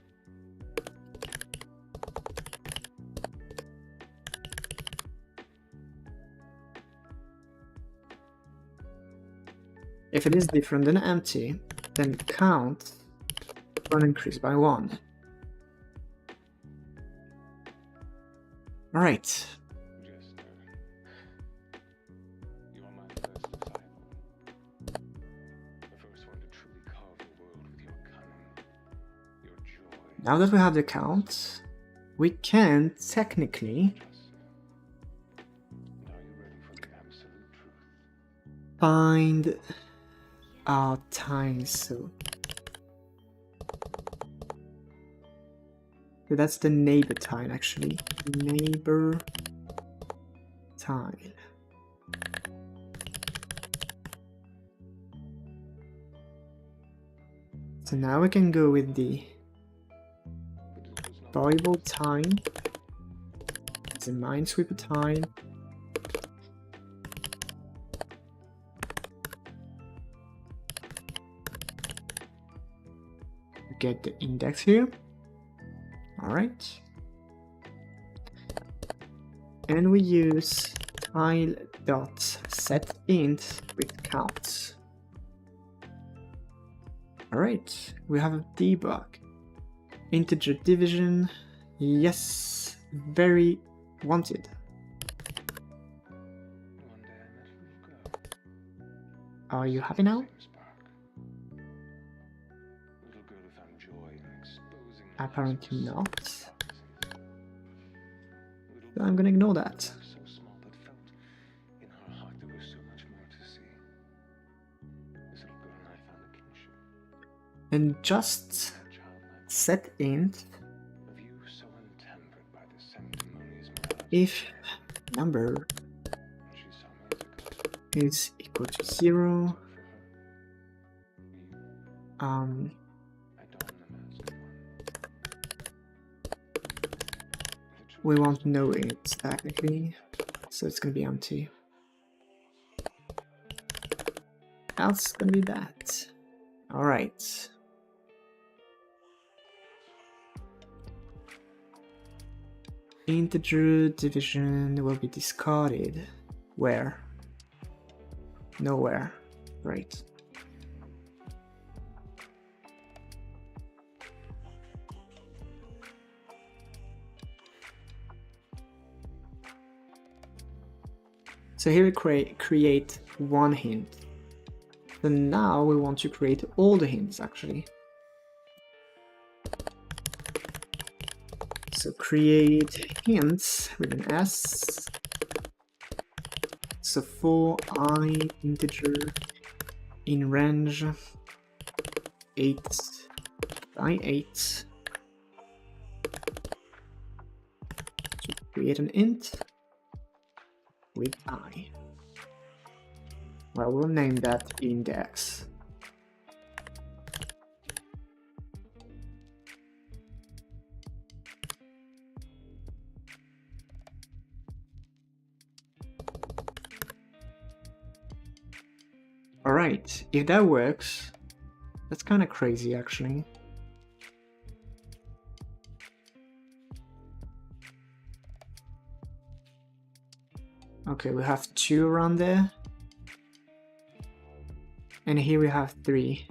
if it is different than empty, then count will increase by 1. Alright. Jester, you are my first disciple. The first one to truly carve the world with your cunning, your joy. Now that we have the count, we can technically Trust me. And are you ready for the absolute truth? find our tiles. So that's the neighbor tile actually. Neighbor tile. So now we can go with the valuable tile. It's a Minesweeper tile. Get the index here. Alright. And we use tile.setInt with count. Alright, we have a debug. Integer division. Yes, very wanted. One day I met a little girl. Are you happy now? Little girl who found joy in exposing Apparently not. little So I'm gonna ignore that. so small but felt in her heart there was so much more to see. This little girl and I found a kinship. And just That childlike set int a view so untempered by the sanctimonious morality. if number And she saw me as a god. is equal to 0. For her, Um, I donned the mask of one. we won't know it technically, so it's gonna be empty. Else gonna be that. Alright. Integer division will be discarded. Where? Nowhere. Right. So here we create one hint. So now we want to create all the hints actually. So create hints with an S. So for I integer in range 8 by 8. To create an int with I. Well, we'll name that index. Alright, if that works, that's kind of crazy actually. Okay, we have 2 around there. And here we have 3.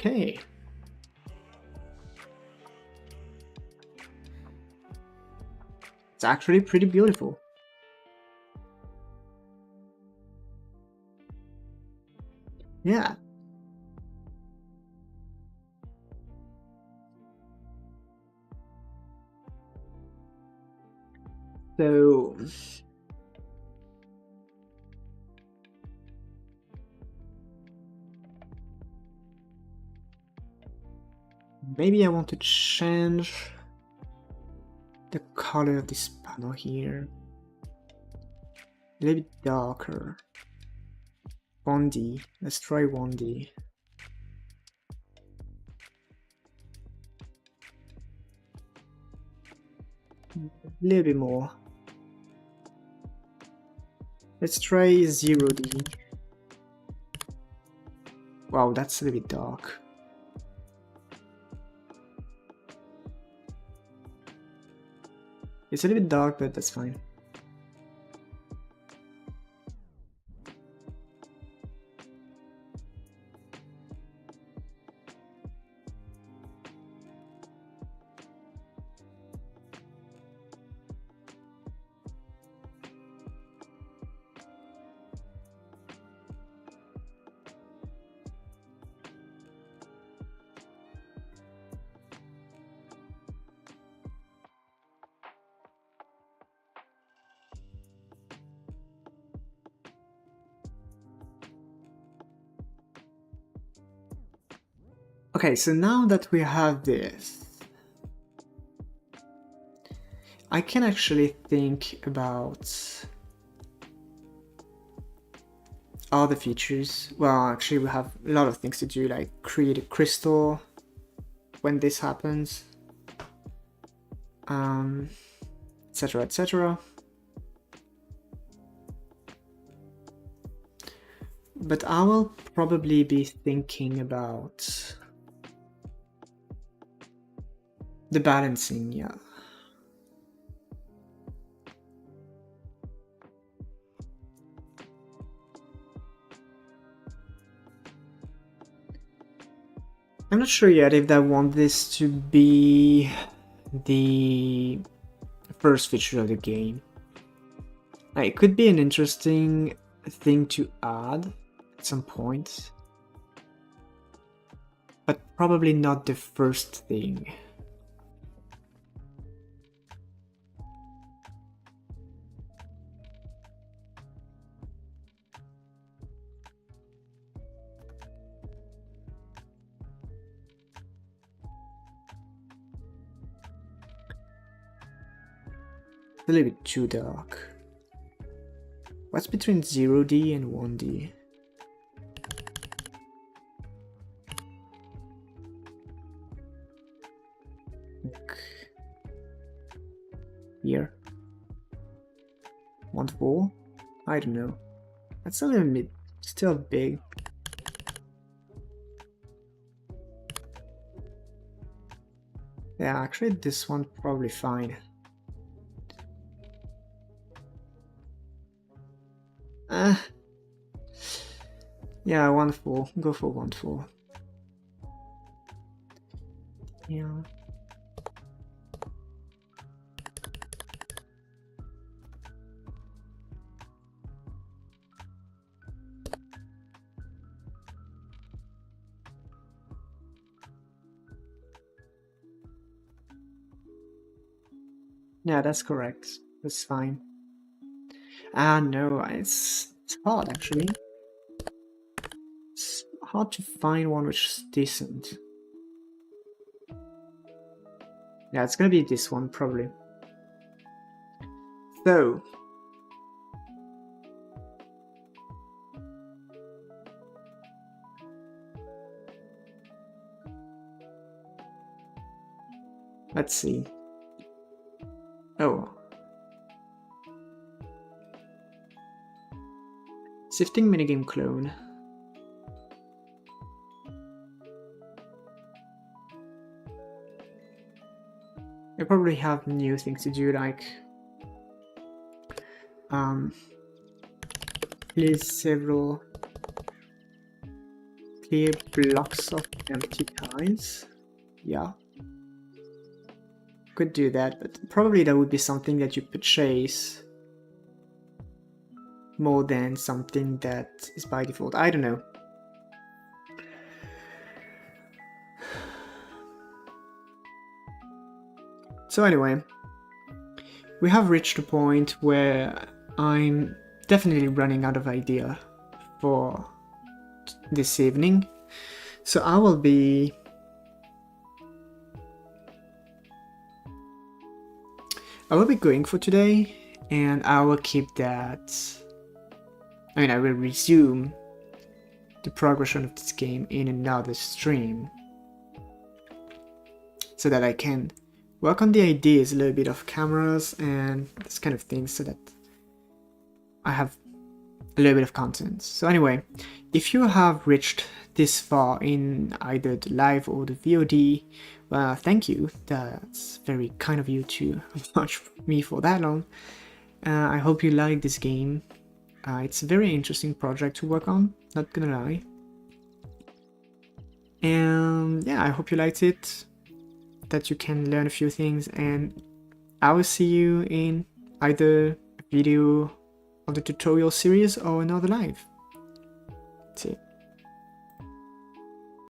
Okay. It's actually pretty beautiful. Yeah. So maybe I want to change the color of this panel here. A little bit darker. 1D. Let's try 1D. A little bit more. Let's try 0D. Wow, that's a little bit dark. It's a little bit dark, but that's fine. Okay, so now that we have this, I can actually think about other features. Well, actually we have a lot of things to do, like create a crystal when this happens, etc, etc. But I will probably be thinking about the balancing, yeah. I'm not sure yet if I want this to be the first feature of the game. It could be an interesting thing to add at some point, but probably not the first thing. A little bit too dark. What's between 0D and 1D? Here. 1.4? I don't know. That's a little bit still big. Yeah, actually this one probably fine. Yeah, 1.4. Go for 1.4. Yeah. Yeah, that's correct. That's fine. No, it's hard actually. It's hard to find one which is decent. Yeah, it's gonna be this one probably. So let's see. Oh. Sifting minigame clone. I probably have new things to do, like place clear blocks of empty tiles. Yeah. Could do that, but probably that would be something that you purchase more than something that is by default. I don't know. So anyway, we have reached a point where I'm definitely running out of idea for this evening. So I will be going for today, and I will keep that. I mean, I will resume the progression of this game in another stream so that I can work on the ideas, a little bit of cameras and this kind of thing, so that I have a little bit of content. So anyway, if you have reached this far in either the live or the VOD, well, thank you. That's very kind of you to watch me for that long. I hope you like this game. It's a very interesting project to work on, not gonna lie. And yeah, I hope you liked it, that you can learn a few things, and I will see you in either a video of the tutorial series or another live. That's it.